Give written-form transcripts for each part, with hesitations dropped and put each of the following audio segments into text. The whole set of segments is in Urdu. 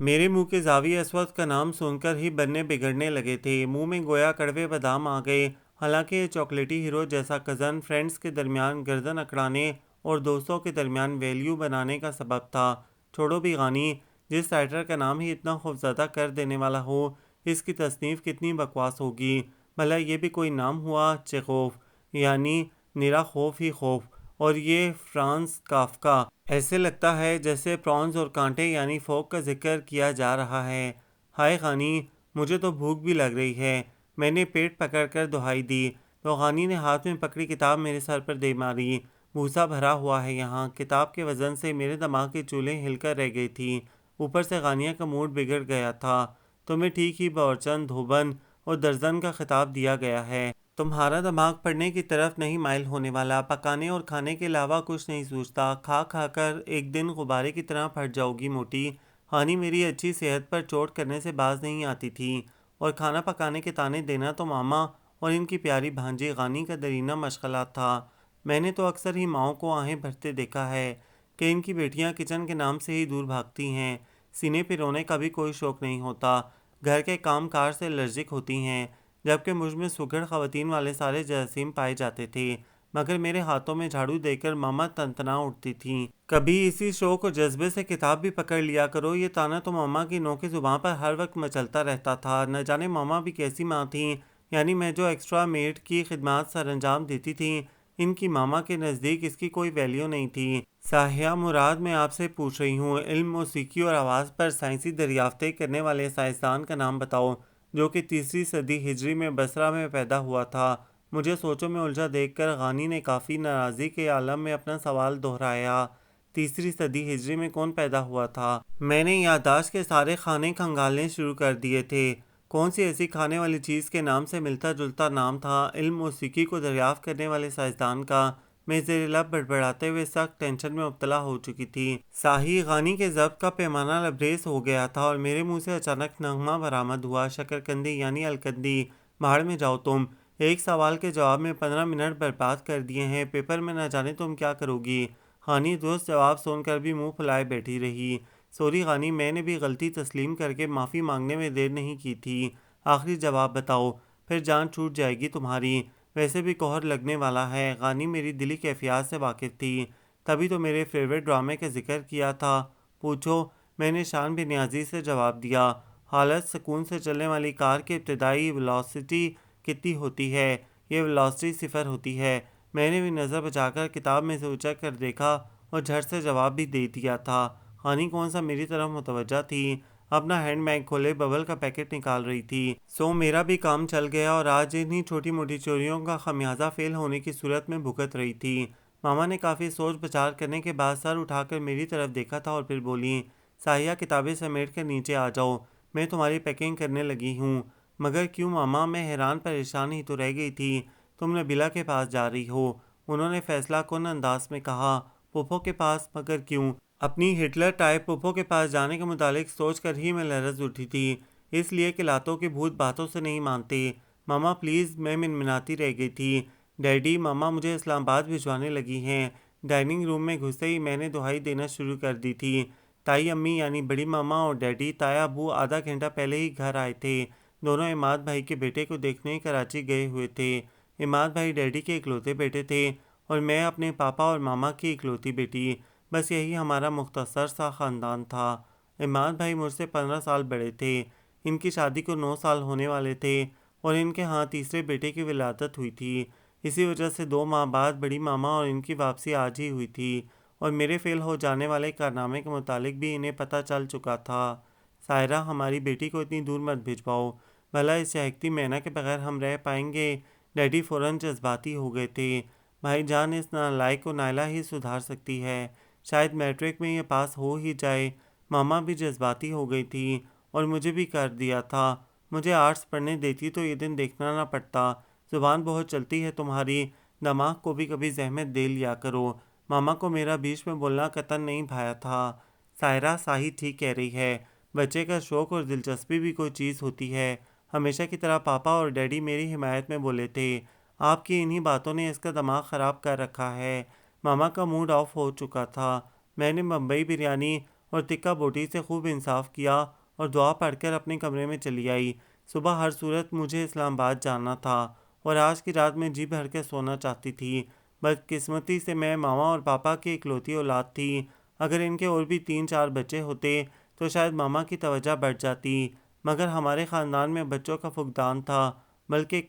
میرے منہ کے زاویہ اسود کا نام سن کر ہی بننے بگڑنے لگے تھے، منہ میں گویا کڑوے بادام آ گئے۔ حالانکہ یہ چاکلیٹی ہیرو جیسا کزن فرینڈز کے درمیان گردن اکڑانے اور دوستوں کے درمیان ویلیو بنانے کا سبب تھا۔ چھوڑو بھی غانی، جس رائٹر کا نام ہی اتنا خوفزدہ کر دینے والا ہو، اس کی تصنیف کتنی بکواس ہوگی۔ بھلا یہ بھی کوئی نام ہوا؟ چیخوف، یعنی نرا خوف ہی خوف، اور یہ فرانز کافکا۔ ایسے لگتا ہے جیسے پرونز اور کانٹے یعنی فوگ کا ذکر کیا جا رہا ہے۔ ہائے غانی، مجھے تو بھوک بھی لگ رہی ہے۔ میں نے پیٹ پکڑ کر دہائی دی تو غانی نے ہاتھ میں پکڑی کتاب میرے سر پر دے ماری۔ بھوسا بھرا ہوا ہے یہاں۔ کتاب کے وزن سے میرے دماغ کی چولیں ہل کر رہ گئی تھیں۔ اوپر سے غانیہ کا موڈ بگڑ گیا تھا۔ تمہیں ٹھیک ہی باورچن، دھوبن اور درزن کا خطاب دیا گیا ہے۔ تمہارا دماغ پڑھنے کی طرف نہیں مائل ہونے والا، پکانے اور کھانے کے علاوہ کچھ نہیں سوچتا۔ کھا کھا کر ایک دن غبارے کی طرح پھٹ جاؤ گی موٹی۔ غانی میری اچھی صحت پر چوٹ کرنے سے باز نہیں آتی تھی، اور کھانا پکانے کے طعنے دینا تو ماما اور ان کی پیاری بھانجی غانی کا درینہ مشغلہ تھا۔ میں نے تو اکثر ہی ماؤں کو آہیں بھرتے دیکھا ہے کہ ان کی بیٹیاں کچن کے نام سے ہی دور بھاگتی ہیں، سینے پہ رونے کا بھی کوئی شوق نہیں ہوتا، گھر کے کام کار سے الرجک ہوتی ہیں، جبکہ مجھ میں سگڑ خواتین والے سارے جراثیم پائے جاتے تھے، مگر میرے ہاتھوں میں جھاڑو دے کر ماما تنتنا اٹھتی تھیں۔ کبھی اسی شوق اور جذبے سے کتاب بھی پکڑ لیا کرو، یہ طعنہ تو ماما کی نوک زباں پر ہر وقت مچلتا رہتا تھا۔ نہ جانے ماما بھی کیسی ماں تھیں، یعنی میں جو ایکسٹرا میڈ کی خدمات سر انجام دیتی تھیں، ان کی ماما کے نزدیک اس کی کوئی ویلیو نہیں تھی۔ ساحیہ مراد، میں آپ سے پوچھ رہی ہوں، علم، موسیقی اور آواز پر سائنسی دریافتیں کرنے والے سائنسدان کا نام بتاؤ جو کہ 3 صدی ہجری میں بصرہ میں پیدا ہوا تھا۔ مجھے سوچوں میں الجھا دیکھ کر غانی نے کافی ناراضی کے عالم میں اپنا سوال دہرایا۔ 3 صدی ہجری میں کون پیدا ہوا تھا؟ میں نے یادداشت کے سارے خانے کھنگالنے شروع کر دیے تھے۔ کون سی ایسی کھانے والی چیز کے نام سے ملتا جلتا نام تھا علم موسیقی کو دریافت کرنے والے سائنسدان کا؟ میں زیر لب بڑبڑاتے ہوئے سخت ٹینشن میں مبتلا ہو چکی تھی۔ صاحی غانی کے ضبط کا پیمانہ لبریز ہو گیا تھا اور میرے منہ سے اچانک نغمہ برآمد ہوا، شکرقندی یعنی الکندی۔ بھاڑ میں جاؤ تم، ایک سوال کے جواب میں 15 منٹ برباد کر دیے ہیں، پیپر میں نہ جانے تم کیا کرو گی۔ غانی درست جواب سن کر بھی منہ پھلائے بیٹھی رہی۔ سوری غانی، میں نے بھی غلطی تسلیم کر کے معافی مانگنے میں دیر نہیں کی تھی۔ آخری جواب بتاؤ، پھر جان چھوٹ جائے گی تمہاری۔ ویسے بھی کوہر لگنے والا ہے۔ غانی میری دلی کیفیات سے واقف تھی، تبھی تو میرے فیورٹ ڈرامے کا ذکر کیا تھا۔ پوچھو، میں نے شان بے نیازی سے جواب دیا۔ حالت سکون سے چلنے والی کار کی ابتدائی ویلوسٹی کتنی ہوتی ہے؟ یہ ویلوسٹی 0 ہوتی ہے۔ میں نے بھی نظر بچا کر کتاب میں سے اچک کر دیکھا اور جھٹ سے جواب بھی دے دیا تھا۔ غانی کون سا میری طرف متوجہ تھی، اپنا ہینڈ بیگ کھولے ببل کا پیکٹ نکال رہی تھی۔ سو میرا بھی کام چل گیا اور آج انہی چھوٹی موٹی چوریوں کا خمیازہ فیل ہونے کی صورت میں بھگت رہی تھی۔ ماما نے کافی سوچ بچار کرنے کے بعد سر اٹھا کر میری طرف دیکھا تھا اور پھر بولی، ساحیہ کتابیں سمیٹ کر نیچے آ جاؤ، میں تمہاری پیکنگ کرنے لگی ہوں۔ مگر کیوں ماما؟ میں حیران پریشان ہی تو رہ گئی تھی۔ تم نبیلہ کے پاس جا رہی ہو، انہوں نے فیصلہ کن انداز میں کہا۔ پھوپھو کے پاس؟ مگر کیوں؟ اپنی ہٹلر ٹائپ پھوپھو کے پاس جانے کے متعلق سوچ کر ہی میں لرز اٹھی تھی، اس لیے کہ لاتوں کے بھوت باتوں سے نہیں مانتے۔ ماما پلیز، میں منمناتی رہ گئی تھی۔ ڈیڈی، ماما مجھے اسلام آباد بھجوانے لگی ہیں۔ ڈائننگ روم میں گھستے ہی میں نے دہائی دینا شروع کر دی تھی۔ تائی امی یعنی بڑی ماما اور ڈیڈی، تایا ابو آدھا گھنٹہ پہلے ہی گھر آئے تھے۔ دونوں عماد بھائی کے بیٹے کو دیکھنے کراچی گئے ہوئے تھے۔ عماد بھائی ڈیڈی کے اکلوتے بیٹے تھے اور میں اپنے پاپا اور ماما کی اکلوتی بیٹی۔ بس یہی ہمارا مختصر سا خاندان تھا۔ عماد بھائی مجھ سے 15 سال بڑے تھے، ان کی شادی کو 9 سال ہونے والے تھے اور ان کے ہاں تیسرے بیٹے کی ولادت ہوئی تھی۔ اسی وجہ سے 2 ماہ بعد بڑی ماما اور ان کی واپسی آج ہی ہوئی تھی اور میرے فیل ہو جانے والے کارنامے کے متعلق بھی انہیں پتہ چل چکا تھا۔ سائرہ، ہماری بیٹی کو اتنی دور مت بھجواؤ، بھلا اس چہکتی مینا کے بغیر ہم رہ پائیں گے؟ ڈیڈی فوراً جذباتی ہو گئے تھے۔ بھائی جان، اس نالائق کو نائلہ ہی سدھار سکتی ہے، شاید میٹرک میں یہ پاس ہو ہی جائے۔ ماما بھی جذباتی ہو گئی تھی اور مجھے بھی کر دیا تھا۔ مجھے آرٹس پڑھنے دیتی تو یہ دن دیکھنا نہ پڑتا۔ زبان بہت چلتی ہے تمہاری، دماغ کو بھی کبھی زحمت دے لیا کرو۔ ماما کو میرا بیچ میں بولنا قطعاً نہیں بھایا تھا۔ سائرہ، صاحی ٹھیک کہہ رہی ہے، بچے کا شوق اور دلچسپی بھی کوئی چیز ہوتی ہے۔ ہمیشہ کی طرح پاپا اور ڈیڈی میری حمایت میں بولے تھے۔ آپ کی انہی باتوں نے اس کا دماغ خراب کر رکھا ہے۔ ماما کا موڈ آف ہو چکا تھا۔ میں نے بمبئی بریانی اور تکہ بوٹی سے خوب انصاف کیا اور دعا پڑھ کر اپنے کمرے میں چلی آئی۔ صبح ہر صورت مجھے اسلام آباد جانا تھا اور آج کی رات میں جی بھر کے سونا چاہتی تھی۔ بدقسمتی سے میں ماما اور پاپا کی اکلوتی اولاد تھی۔ اگر ان کے اور بھی 3-4 بچے ہوتے تو شاید ماما کی توجہ بڑھ جاتی، مگر ہمارے خاندان میں بچوں کا فقدان تھا، بلکہ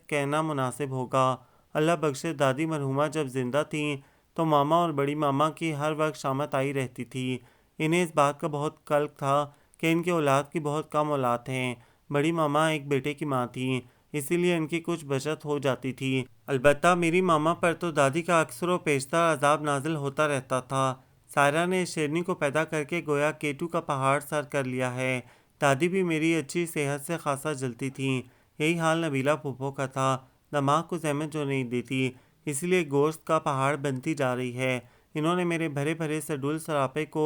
کہنا مناسب ہوگا۔ اللہ بخشے دادی مرحومہ جب زندہ تھیں تو ماما اور بڑی ماما کی ہر وقت شامت آئی رہتی تھی۔ انہیں اس بات کا بہت قلق تھا کہ ان کی اولاد کی بہت کم اولاد ہیں۔ بڑی ماما ایک بیٹے کی ماں تھیں، اسی لیے ان کی کچھ بچت ہو جاتی تھی۔ البتہ میری ماما پر تو دادی کا اکثر و بیشتر عذاب نازل ہوتا رہتا تھا۔ سائرہ نے اس شیرنی کو پیدا کر کے گویا کیٹو کا پہاڑ سر کر لیا ہے۔ دادی بھی میری اچھی صحت سے خاصا جلتی تھیں۔ یہی حال نبیلہ پھوپھو کا تھا۔ دماغ کو زحمت جو نہیں دیتی، اس لیے گوشت کا پہاڑ بنتی جا رہی ہے۔ انہوں نے میرے بھرے بھرے سڈول سراپے کو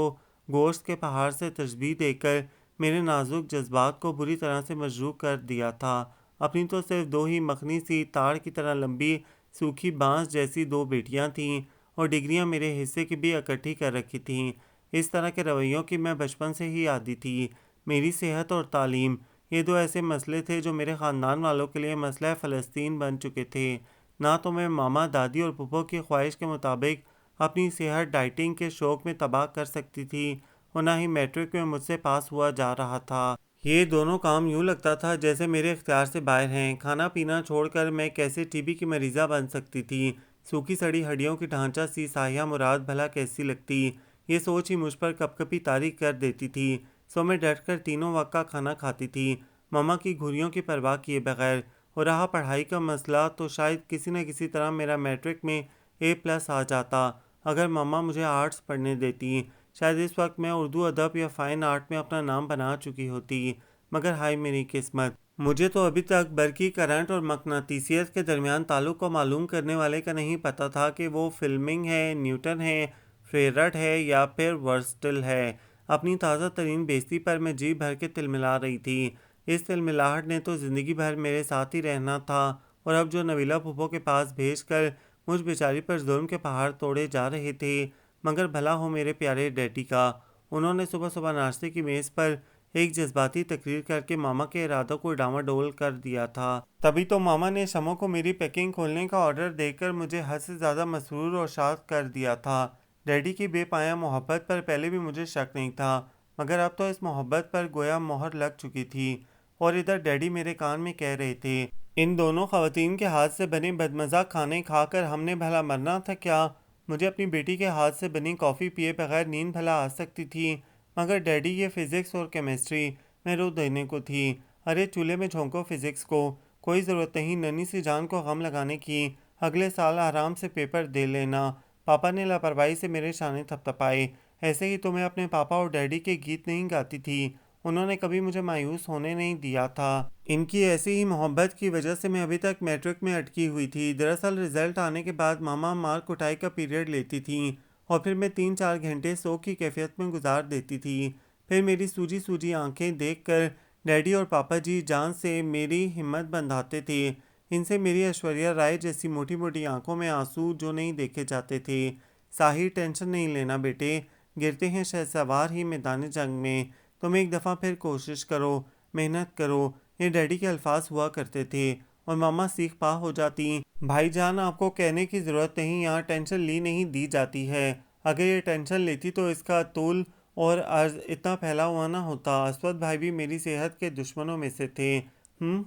گوشت کے پہاڑ سے تشبیہ دے کر میرے نازک جذبات کو بری طرح سے مجروح کر دیا تھا۔ اپنی تو صرف 2 ہی مخنی سی تاڑ کی طرح لمبی سوکھی بانس جیسی 2 بیٹیاں تھیں اور ڈگریاں میرے حصے کی بھی اکٹھی کر رکھی تھیں۔ اس طرح کے رویوں کی میں بچپن سے ہی عادی تھی۔ میری صحت اور تعلیم، یہ 2 ایسے مسئلے تھے جو میرے خاندان والوں کے لیے مسئلہ فلسطین بن چکے تھے۔ نہ تو میں ماما، دادی اور پھوپھو کی خواہش کے مطابق اپنی صحت ڈائٹنگ کے شوق میں تباہ کر سکتی تھی اور نہ ہی میٹرک میں مجھ سے پاس ہوا جا رہا تھا۔ یہ دونوں کام یوں لگتا تھا جیسے میرے اختیار سے باہر ہیں۔ کھانا پینا چھوڑ کر میں کیسے ٹی بی کی مریضہ بن سکتی تھی؟ سوکھی سڑی ہڈیوں کی ڈھانچہ سی سایہ مراد بھلا کیسی لگتی؟ یہ سوچ ہی مجھ پر کپ کپی طاری کر دیتی تھی۔ سو میں ڈٹ کر تینوں وقت کا کھانا کھاتی تھی، ماما کی گھریوں کی پرواہ کیے بغیر۔ اور رہا پڑھائی کا مسئلہ تو شاید کسی نہ کسی طرح میرا میٹرک میں A+ آ جاتا اگر ماما مجھے آرٹس پڑھنے دیتی۔ شاید اس وقت میں اردو ادب یا فائن آرٹ میں اپنا نام بنا چکی ہوتی، مگر ہائے میری قسمت! مجھے تو ابھی تک برقی کرنٹ اور مقناطیسیت کے درمیان تعلق کو معلوم کرنے والے کا نہیں پتہ تھا کہ وہ فلیمنگ ہے، نیوٹن ہے، فیرڈ ہے یا پھر ورسٹل ہے۔ اپنی تازہ ترین بےعزتی پر میں جی بھر کے تلملا رہی تھی۔ اس تلملاہٹ نے تو زندگی بھر میرے ساتھ ہی رہنا تھا، اور اب جو نبیلہ پھوپھو کے پاس بھیج کر مجھ بیچاری پر ظلم کے پہاڑ توڑے جا رہے تھے، مگر بھلا ہو میرے پیارے ڈیڈی کا۔ انہوں نے صبح صبح ناشتے کی میز پر ایک جذباتی تقریر کر کے ماما کے ارادوں کو ڈاواڈول کر دیا تھا۔ تبھی تو ماما نے شموں کو میری پیکنگ کھولنے کا آرڈر دے کر مجھے حد سے زیادہ مسرور اور شاد کر دیا تھا۔ ڈیڈی کی بے پایہ محبت پر پہلے بھی مجھے شک نہیں تھا، مگر اب تو اس محبت پر گویا مہر لگ چکی تھی۔ اور ادھر ڈیڈی میرے کان میں کہہ رہے تھے، ان دونوں خواتین کے ہاتھ سے بنے بدمزہ کھانے کھا کر ہم نے بھلا مرنا تھا کیا؟ مجھے اپنی بیٹی کے ہاتھ سے بنی کافی پیے بغیر نیند بھلا آ سکتی تھی، مگر ڈیڈی یہ فزکس اور کیمسٹری میں رو دینے کو تھی۔ ارے چولہے میں جھونکو فزکس کو، کوئی ضرورت نہیں ننھی سی جان کو غم لگانے کی، اگلے سال آرام سے پیپر دے لینا۔ پاپا نے لاپرواہی سے میرے شانے تھپ تھپائے۔ ایسے ہی تو میں اپنے پاپا اور ڈیڈی کے گیت نہیں گاتی تھی، انہوں نے کبھی مجھے مایوس ہونے نہیں دیا تھا۔ ان کی ایسی ہی محبت کی وجہ سے میں ابھی تک میٹرک میں اٹکی ہوئی تھی۔ دراصل رزلٹ آنے کے بعد ماما مارک کٹائی کا پیریڈ لیتی تھیں اور پھر میں 3-4 گھنٹے سوگ کی کیفیت میں گزار دیتی تھی۔ پھر میری سوجی سوجی آنکھیں دیکھ کر ڈیڈی اور پاپا جی جان سے میری ہمت بندھاتے تھے۔ ان سے میری ایشوریہ رائے جیسی موٹی موٹی آنکھوں میں آنسو جو نہیں دیکھے جاتے تھے۔ ساحر ٹینشن نہیں لینا بیٹے، گرتے ہیں شہسوار ہی میدان جنگ میں، تم ایک دفعہ پھر کوشش کرو، محنت کرو، یہ ڈیڈی کے الفاظ ہوا کرتے تھے۔ اور ماما سیخ پا ہو جاتی، بھائی جان آپ کو کہنے کی ضرورت نہیں، یہاں ٹینشن لی نہیں دی جاتی ہے۔ اگر یہ ٹینشن لیتی تو اس کا طول اور عرض اتنا پھیلا ہوا نہ ہوتا۔ اسود بھائی بھی میری صحت کے دشمنوں میں سے تھے۔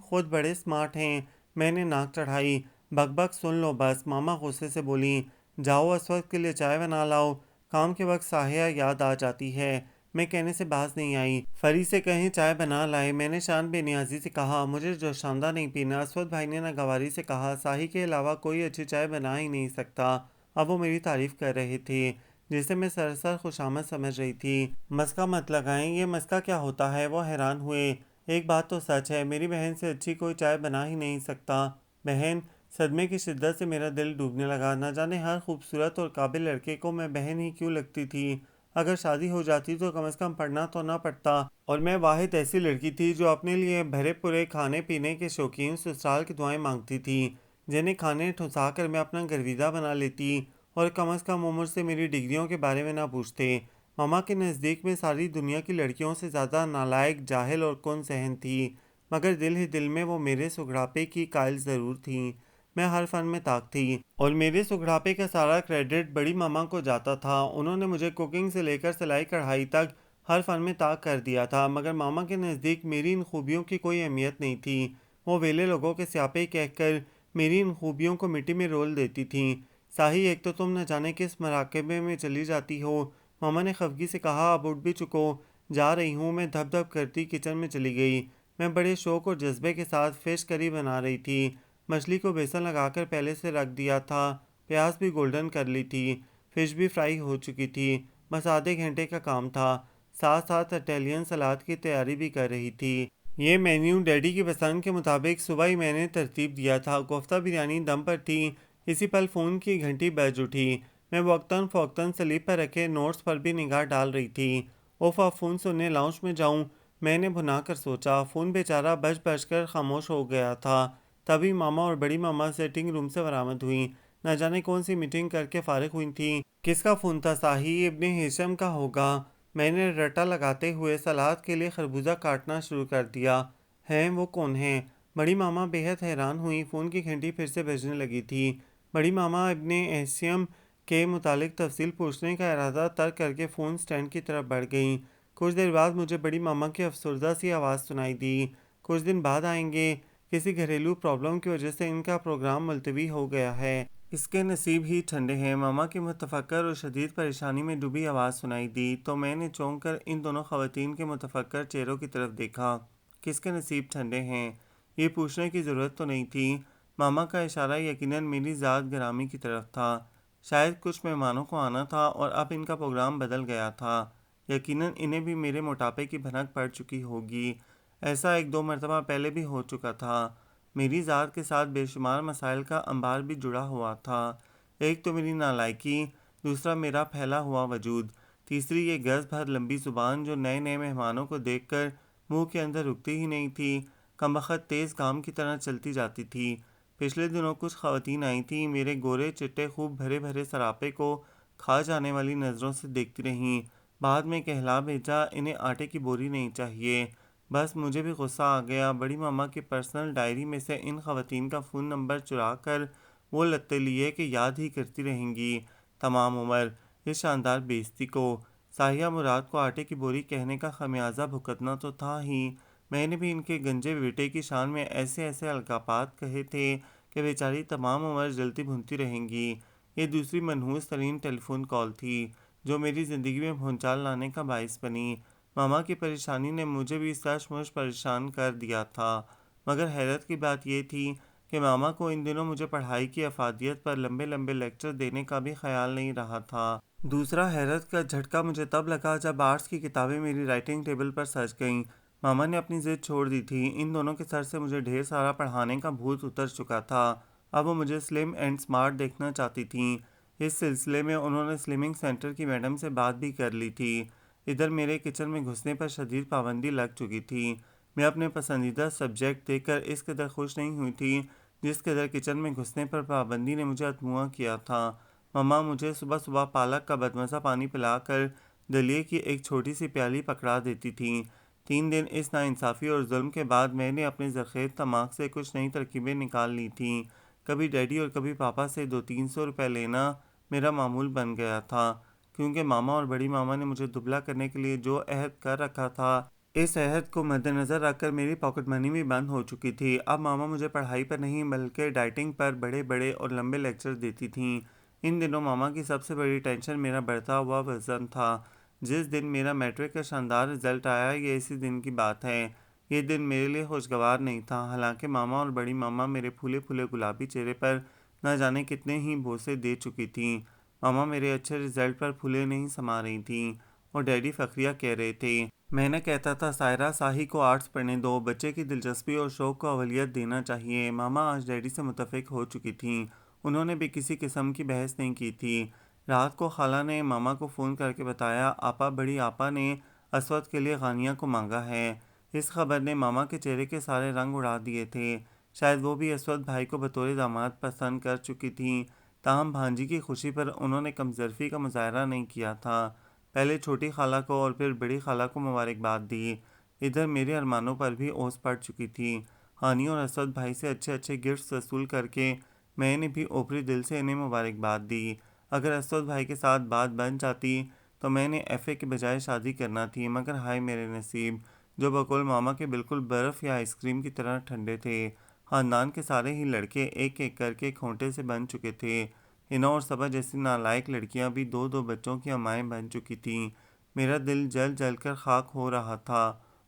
خود بڑے سمارٹ ہیں۔ میں نے ناک چڑھائی، بک بک سن لو بس۔ ماما غصے سے بولیں، جاؤ اسود کے لیے چائے بنا لاؤ، کام کے وقت ساحیہ یاد آ جاتی ہے۔ میں کہنے سے باز نہیں آئی، فری سے کہیں چائے بنا لائے۔ میں نے شان بے نیازی سے کہا، مجھے جوشاندہ نہیں پینا۔ اسود بھائی نے ناگواری سے کہا، ساحی کے علاوہ کوئی اچھی چائے بنا ہی نہیں سکتا۔ اب وہ میری تعریف کر رہے تھے جسے میں سراسر خوشامد سمجھ رہی تھی۔ مسکا مت لگائیں، یہ مسکا کیا ہوتا ہے؟ وہ حیران ہوئے۔ ایک بات تو سچ ہے، میری بہن سے اچھی کوئی چائے بنا ہی نہیں سکتا۔ بہن؟ صدمے کی شدت سے میرا دل ڈوبنے لگا۔ نہ جانے ہر خوبصورت اور قابل لڑکے کو میں بہن ہی کیوں لگتی تھی؟ اگر شادی ہو جاتی تو کم از کم پڑھنا تو نہ پڑتا، اور میں واحد ایسی لڑکی تھی جو اپنے لیے بھرے پورے کھانے پینے کے شوقین سسرال کی دعائیں مانگتی تھی، جنہیں کھانے ٹھسا کر میں اپنا گرویدہ بنا لیتی، اور کم از کم وہ مجھ سے میری ڈگریوں کے بارے میں نہ پوچھتے۔ ماما کے نزدیک میں ساری دنیا کی لڑکیوں سے زیادہ نالائق، جاہل اور کن ذہن تھی، مگر دل ہی دل میں وہ میرے سغراپے کی قائل ضرور تھیں۔ میں ہر فن میں طاق تھی اور میرے سغراپے کا سارا کریڈٹ بڑی ماما کو جاتا تھا۔ انہوں نے مجھے کوکنگ سے لے کر سلائی کڑھائی تک ہر فن میں طاق کر دیا تھا، مگر ماما کے نزدیک میری ان خوبیوں کی کوئی اہمیت نہیں تھی۔ وہ ویلے لوگوں کے سیاپے کہہ کر میری ان خوبیوں کو مٹی میں رول دیتی تھیں۔ ساہی، ایک تو تم نہ جانے کس مراقبے میں چلی جاتی ہو۔ ماما نے خفگی سے کہا، اب اٹھ بھی چکو، جا رہی ہوں۔ میں دھپ دھپ کرتی کچن میں چلی گئی۔ میں بڑے شوق اور جذبے کے ساتھ فش کری بنا رہی تھی۔ مچھلی کو بیسن لگا کر پہلے سے رکھ دیا تھا، پیاز بھی گولڈن کر لی تھی، فش بھی فرائی ہو چکی تھی، بس آدھے گھنٹے کا کام تھا۔ ساتھ ساتھ اٹیلین سلاد کی تیاری بھی کر رہی تھی۔ یہ مینیو ڈیڈی کی پسند کے مطابق صبح ہی میں نے ترتیب دیا تھا۔ کوفتہ بریانی دم پر تھی۔ اسی پل فون کی گھنٹی بج اٹھی۔ میں وقتاً فوقتاً سلیپ پر رکھے نوٹس پر بھی نگاہ ڈال رہی تھی۔ اوف، اب فون سننے لاؤنج میں جاؤں، میں نے بھنا کر سوچا۔ فون بیچارہ بج بج کر خاموش ہو گیا تھا۔ تبھی ماما اور بڑی ماما سیٹنگ روم سے برآمد ہوئیں۔ نہ جانے کون سی میٹنگ کر کے فارغ ہوئی تھیں۔ کس کا فون تھا؟ ساہی ابن ہشام کا ہوگا۔ میں نے رٹا لگاتے ہوئے سلاد کے لیے خربوزہ کاٹنا شروع کر دیا۔ ہیں وہ کون ہیں؟ بڑی ماما بے حد حیران ہوئی۔ فون کی گھنٹی پھر سے بجنے لگی تھی۔ بڑی ماما ابن ہشام کے متعلق تفصیل پوچھنے کا ارادہ ترک کر کے فون سٹینڈ کی طرف بڑھ گئیں۔ کچھ دیر بعد مجھے بڑی ماما کی افسردہ سی آواز سنائی دی، کچھ دن بعد آئیں گے، کسی گھریلو پرابلم کی وجہ سے ان کا پروگرام ملتوی ہو گیا ہے۔ اس کے نصیب ہی ٹھنڈے ہیں۔ ماما کی متفکر اور شدید پریشانی میں ڈوبی آواز سنائی دی تو میں نے چونک کر ان دونوں خواتین کے متفکر چہروں کی طرف دیکھا۔ کس کے نصیب ٹھنڈے ہیں؟ یہ پوچھنے کی ضرورت تو نہیں تھی۔ ماما کا اشارہ یقیناً میری ذات گرامی کی طرف تھا۔ شاید کچھ مہمانوں کو آنا تھا اور اب ان کا پروگرام بدل گیا تھا۔ یقیناً انہیں بھی میرے موٹاپے کی بھنک پڑ چکی ہوگی۔ ایسا ایک دو مرتبہ پہلے بھی ہو چکا تھا۔ میری ذات کے ساتھ بے شمار مسائل کا انبار بھی جڑا ہوا تھا۔ ایک تو میری نالائکی، دوسرا میرا پھیلا ہوا وجود، تیسری یہ گز بھر لمبی زبان جو نئے نئے مہمانوں کو دیکھ کر منہ کے اندر رکتی ہی نہیں تھی، کمبخت تیز گام کی طرح چلتی جاتی تھی۔ پچھلے دنوں کچھ خواتین آئی تھیں، میرے گورے چٹے خوب بھرے بھرے سراپے کو کھا جانے والی نظروں سے دیکھتی رہیں۔ بعد میں کہلا بھیجا انہیں آٹے کی بوری نہیں چاہیے۔ بس مجھے بھی غصہ آ گیا۔ بڑی ماما کی پرسنل ڈائری میں سے ان خواتین کا فون نمبر چرا کر وہ لتے لیے کہ یاد ہی کرتی رہیں گی تمام عمر اس شاندار بے عزتی کو۔ ساحیہ مراد کو آٹے کی بوری کہنے کا خمیازہ بھگتنا تو تھا ہی، میں نے بھی ان کے گنجے بیٹے کی شان میں ایسے ایسے القابات کہے تھے کہ بیچاری تمام عمر جلتی بھونتی رہیں گی۔ یہ دوسری منحوس ترین ٹیلی فون کال تھی جو میری زندگی میں بھونچال لانے کا باعث بنی۔ ماما کی پریشانی نے مجھے بھی سچ مچ پریشان کر دیا تھا، مگر حیرت کی بات یہ تھی کہ ماما کو ان دنوں مجھے پڑھائی کی افادیت پر لمبے لمبے لیکچر دینے کا بھی خیال نہیں رہا تھا۔ دوسرا حیرت کا جھٹکا مجھے تب لگا جب آرٹس کی کتابیں میری رائٹنگ ٹیبل پر سج گئیں۔ ماما نے اپنی ضد چھوڑ دی تھی۔ ان دونوں کے سر سے مجھے ڈھیر سارا پڑھانے کا بھوت اتر چکا تھا۔ اب وہ مجھے سلم اینڈ سمارٹ دیکھنا چاہتی تھیں۔ اس سلسلے میں انہوں نے سلمنگ سینٹر کی میڈم سے بات بھی کر لی تھی۔ ادھر میرے کچن میں گھسنے پر شدید پابندی لگ چکی تھی۔ میں اپنے پسندیدہ سبجیکٹ دیکھ کر اس قدر خوش نہیں ہوئی تھی جس قدر کچن میں گھسنے پر پابندی نے مجھے اتموا کیا تھا۔ ماما مجھے صبح صبح پالک کا بدمزہ پانی پلا کر دلیے کی ایک چھوٹی سی پیالی پکڑا دیتی تھیں۔ 3 دن اس ناانصافی اور ظلم کے بعد میں نے اپنے زرخیز دماغ سے کچھ نئی ترکیبیں نکال لی تھیں۔ کبھی ڈیڈی اور کبھی پاپا سے 200-300 روپے لینا میرا معمول بن گیا تھا، کیونکہ ماما اور بڑی ماما نے مجھے دبلا کرنے کے لیے جو عہد کر رکھا تھا، اس عہد کو مد نظر رکھ کر میری پاکٹ منی بھی بند ہو چکی تھی۔ اب ماما مجھے پڑھائی پر نہیں بلکہ ڈائٹنگ پر بڑے بڑے اور لمبے لیکچر دیتی تھیں۔ ان دنوں ماما کی سب سے بڑی ٹینشن میرا بڑھتا ہوا وزن تھا۔ جس دن میرا میٹرک کا شاندار رزلٹ آیا، یہ اسی دن کی بات ہے۔ یہ دن میرے لیے خوشگوار نہیں تھا، حالانکہ ماما اور بڑی ماما میرے پھولے پھولے گلابی چہرے پر نہ جانے کتنے ہی بوسے دے چکی تھیں۔ ماما میرے اچھے رزلٹ پر پھولے نہیں سما رہی تھیں اور ڈیڈی فخریہ کہہ رہے تھے۔ میں نے کہتا تھا سائرہ، ساحی کو آرٹس پڑھنے دو، بچے کی دلچسپی اور شوق کو اولویت دینا چاہیے۔ ماما آج ڈیڈی سے متفق ہو چکی تھیں۔ انہوں نے بھی کسی قسم کی بحث نہیں کی تھی۔ رات کو خالہ نے ماما کو فون کر کے بتایا، آپا، بڑی آپا نے اسود کے لیے غانیہ کو مانگا ہے۔ اس خبر نے ماما کے چہرے کے سارے رنگ اڑا دیے تھے۔ شاید وہ بھی اسود بھائی کو بطور داماد پسند کر چکی تھیں، تاہم بھانجی کی خوشی پر انہوں نے کمظرفی کا مظاہرہ نہیں کیا تھا۔ پہلے چھوٹی خالہ کو اور پھر بڑی خالہ کو مبارکباد دی۔ ادھر میرے ارمانوں پر بھی اوس پڑ چکی تھی۔ ہانی اور اسود بھائی سے اچھے اچھے گفٹس وصول کر کے میں نے بھی اوپری دل سے انہیں مبارکباد دی۔ اگر اسود بھائی کے ساتھ بات بن جاتی تو میں نے ایف اے کے بجائے شادی کرنا تھی، مگر ہائے میرے نصیب، جو بقول ماما کے بالکل برف یا آئس کریم کی طرح ٹھنڈے تھے۔ خاندان کے سارے ہی لڑکے ایک ایک کر کے کھونٹے سے بن چکے تھے۔ ہنا اور صبا جیسی نالائق لڑکیاں بھی دو دو بچوں کی امائیں بن چکی تھیں۔ میرا دل جل جل کر خاک ہو رہا تھا،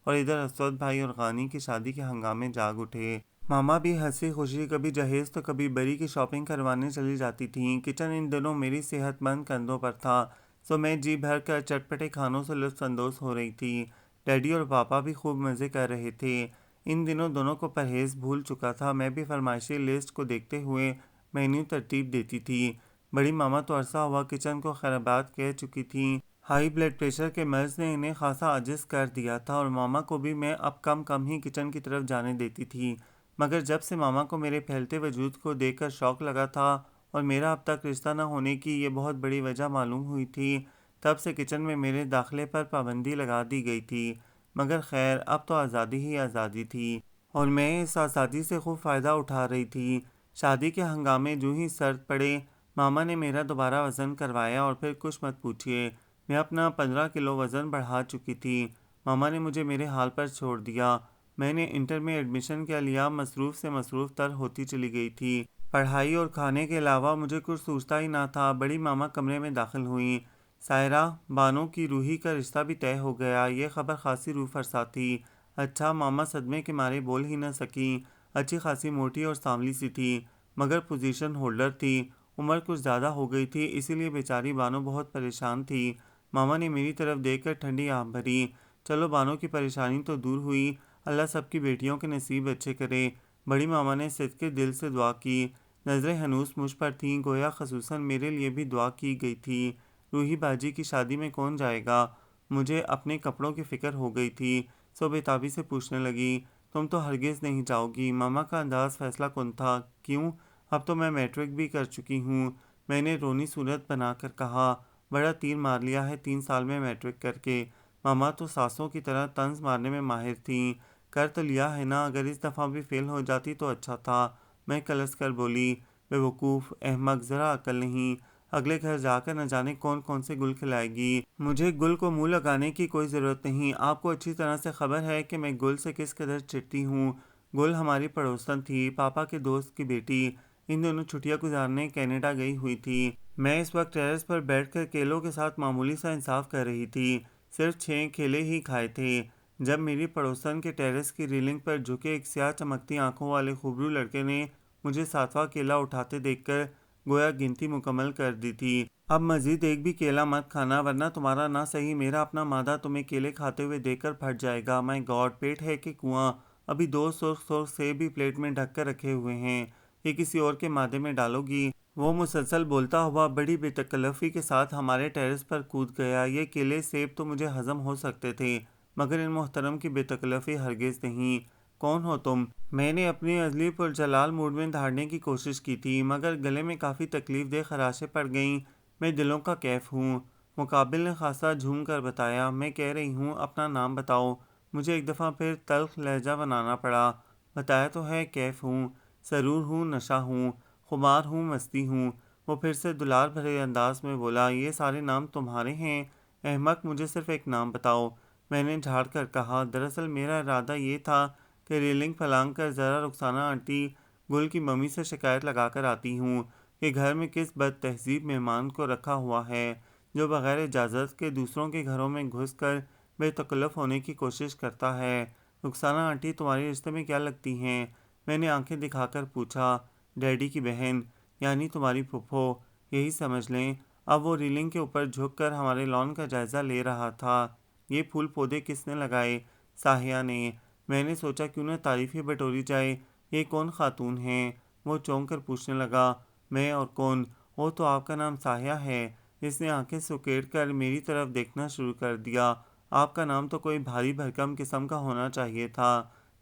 اور ادھر اسود بھائی اور غانی کی شادی کے ہنگامے جاگ اٹھے۔ ماما بھی ہنسی خوشی کبھی جہیز تو کبھی بری کی شاپنگ کروانے چلی جاتی تھیں۔ کچن ان دنوں میری صحت مند کندھوں پر تھا، سو میں جی بھر کر چٹپٹے کھانوں سے لطف اندوز ہو رہی تھی۔ ڈیڈی اور پاپا بھی خوب مزے کر رہے تھے۔ ان دنوں دونوں کو پرہیز بھول چکا تھا۔ میں بھی فرمائشی لسٹ کو دیکھتے ہوئے مینیو ترتیب دیتی تھی۔ بڑی ماما تو عرصہ ہوا کچن کو خیرباد کہہ چکی تھیں۔ ہائی بلڈ پریشر کے مرض نے انہیں خاصا عاجز کر دیا تھا، اور ماما کو بھی میں اب کم کم ہی کچن کی طرف جانے دیتی تھی۔ مگر جب سے ماما کو میرے پھیلتے وجود کو دیکھ کر شوق لگا تھا اور میرا اب تک رشتہ نہ ہونے کی یہ بہت بڑی وجہ معلوم ہوئی تھی، تب سے کچن میں میرے داخلے پر پابندی لگا دی گئی تھی۔ مگر خیر، اب تو آزادی ہی آزادی تھی، اور میں اس آزادی سے خوب فائدہ اٹھا رہی تھی۔ شادی کے ہنگامے جو ہی سرد پڑے، ماما نے میرا دوبارہ وزن کروایا، اور پھر کچھ مت پوچھیے، میں اپنا 15 کلو وزن بڑھا چکی تھی۔ ماما نے مجھے میرے حال پر چھوڑ دیا۔ میں نے انٹر میں ایڈمیشن کیا لیا، مصروف سے مصروف تر ہوتی چلی گئی تھی۔ پڑھائی اور کھانے کے علاوہ مجھے کچھ سوچتا ہی نہ تھا۔ بڑی ماما کمرے میں داخل ہوئیں۔ سائرہ بانو کی روحی کا رشتہ بھی طے ہو گیا۔ یہ خبر خاصی روح فرسا تھی۔ اچھا، ماما صدمے کے مارے بول ہی نہ سکیں۔ اچھی خاصی موٹی اور سانولی سی تھی، مگر پوزیشن ہولڈر تھی۔ عمر کچھ زیادہ ہو گئی تھی، اسی لیے بیچاری بانو بہت پریشان تھی۔ ماما نے میری طرف دیکھ کر ٹھنڈی آہ بھری۔ چلو، بانو کی پریشانی تو دور ہوئی، اللہ سب کی بیٹیوں کے نصیب اچھے کرے۔ بڑی ماما نے صدقے دل سے دعا کی۔ نظریں ہنوز مجھ پر تھیں، گویا خصوصاً میرے لیے بھی دعا کی گئی تھی۔ روحی باجی کی شادی میں کون جائے گا؟ مجھے اپنے کپڑوں کی فکر ہو گئی تھی، سو بےتابی سے پوچھنے لگی، تم تو ہرگز نہیں جاؤ گی؟ ماما کا انداز فیصلہ کن تھا۔ کیوں؟ اب تو میں میٹرک بھی کر چکی ہوں، میں نے رونی صورت بنا کر کہا۔ بڑا تیر مار لیا ہے 3 سال میں میٹرک کر کے۔ ماما تو ساسوں کی طرح طنز مارنے میں ماہر تھیں۔ کر تو لیا ہے نا، اگر اس دفعہ بھی فیل ہو جاتی تو اچھا تھا۔ میں کلس کر بولی، بے وقوف احمق، ذرا عقل نہیں؟ اگلے گھر جا کر نہ جانے کون کون سے گل کھلائے گی۔ مجھے گل کو منہ لگانے کی کوئی ضرورت نہیں۔ آپ کو اچھی طرح سے خبر ہے کہ میں گل سے کس قدر چڑتی ہوں۔ گل ہماری پڑوسن تھی، پاپا کے دوست کی بیٹی۔ ان دنوں چھٹیاں گزارنے کینیڈا گئی ہوئی تھی۔ میں اس وقت ٹیرس پر بیٹھ کر کیلوں کے ساتھ معمولی سا انصاف کر رہی تھی۔ صرف 6 کیلے ہی کھائے تھے، جب میری پڑوسن کے ٹیرس کی ریلنگ پر جھکے ایک سیاہ چمکتی آنکھوں والے خوبرو لڑکے نے مجھے 7واں کیلا اٹھاتے دیکھ کر گویا گنتی مکمل کر دی تھی۔ اب مزید ایک بھی کیلا مت کھانا، ورنہ تمہارا نہ صحیح میرا اپنا مادہ تمہیں کیلے کھاتے ہوئے دیکھ کر پھٹ جائے گا۔ مائی گاڈ، پیٹ ہے کہ کنواں؟ ابھی 2 سرخ سرخ سیب بھی پلیٹ میں ڈھک کر رکھے ہوئے ہیں، یہ کسی اور کے مادے میں ڈالو گی؟ وہ مسلسل بولتا ہوا بڑی بے تکلفی کے ساتھ ہمارے ٹیرس پر کود گیا۔ یہ کیلے سیب تو مجھے ہضم ہو سکتے تھے، مگر ان محترم کی بے تکلفی ہرگز نہیں۔ کون ہو تم؟ میں نے اپنی عزلی پرجلال موڈ میں دھاڑنے کی کوشش کی تھی، مگر گلے میں کافی تکلیف دہ خراشیں پڑ گئیں۔ میں دلوں کا کیف ہوں۔ مقابل نے خاصا جھوم کر بتایا، میں کہہ رہی ہوں اپنا نام بتاؤ۔ مجھے ایک دفعہ پھر تلخ لہجہ بنانا پڑا۔ بتایا تو ہے، کیف ہوں، سرور ہوں، نشہ ہوں، خمار ہوں، مستی ہوں۔ وہ پھر سے دلال بھرے انداز میں بولا، یہ سارے نام تمہارے ہیں؟ احمق، مجھے صرف ایک نام بتاؤ، میں نے جھاڑ کر کہا۔ دراصل میرا ارادہ یہ تھا کہ ریلنگ پھلانگ کر ذرا رخسانہ آنٹی گل کی ممی سے شکایت لگا کر آتی ہوں کہ گھر میں کس بد تہذیب مہمان کو رکھا ہوا ہے، جو بغیر اجازت کے دوسروں کے گھروں میں گھس کر بے تکلف ہونے کی کوشش کرتا ہے۔ رخسانہ آنٹی تمہارے رشتے میں کیا لگتی ہیں؟ میں نے آنکھیں دکھا کر پوچھا۔ ڈیڈی کی بہن، یعنی تمہاری پھپھو، یہی سمجھ لیں۔ اب وہ ریلنگ کے اوپر جھک کر ہمارے لان کا جائزہ لے رہا تھا۔ یہ پھول پودے کس نے لگائے؟ ساہیہ نے۔ میں نے سوچا کیوں نہ تعریف ہی بٹوری جائے۔ یہ کون خاتون ہیں؟ وہ چونک کر پوچھنے لگا۔ میں اور کون؟ وہ تو آپ کا نام ساہیہ ہے۔ اس نے آنکھیں سکیڑ کر میری طرف دیکھنا شروع کر دیا۔ آپ کا نام تو کوئی بھاری بھرکم قسم کا ہونا چاہیے تھا،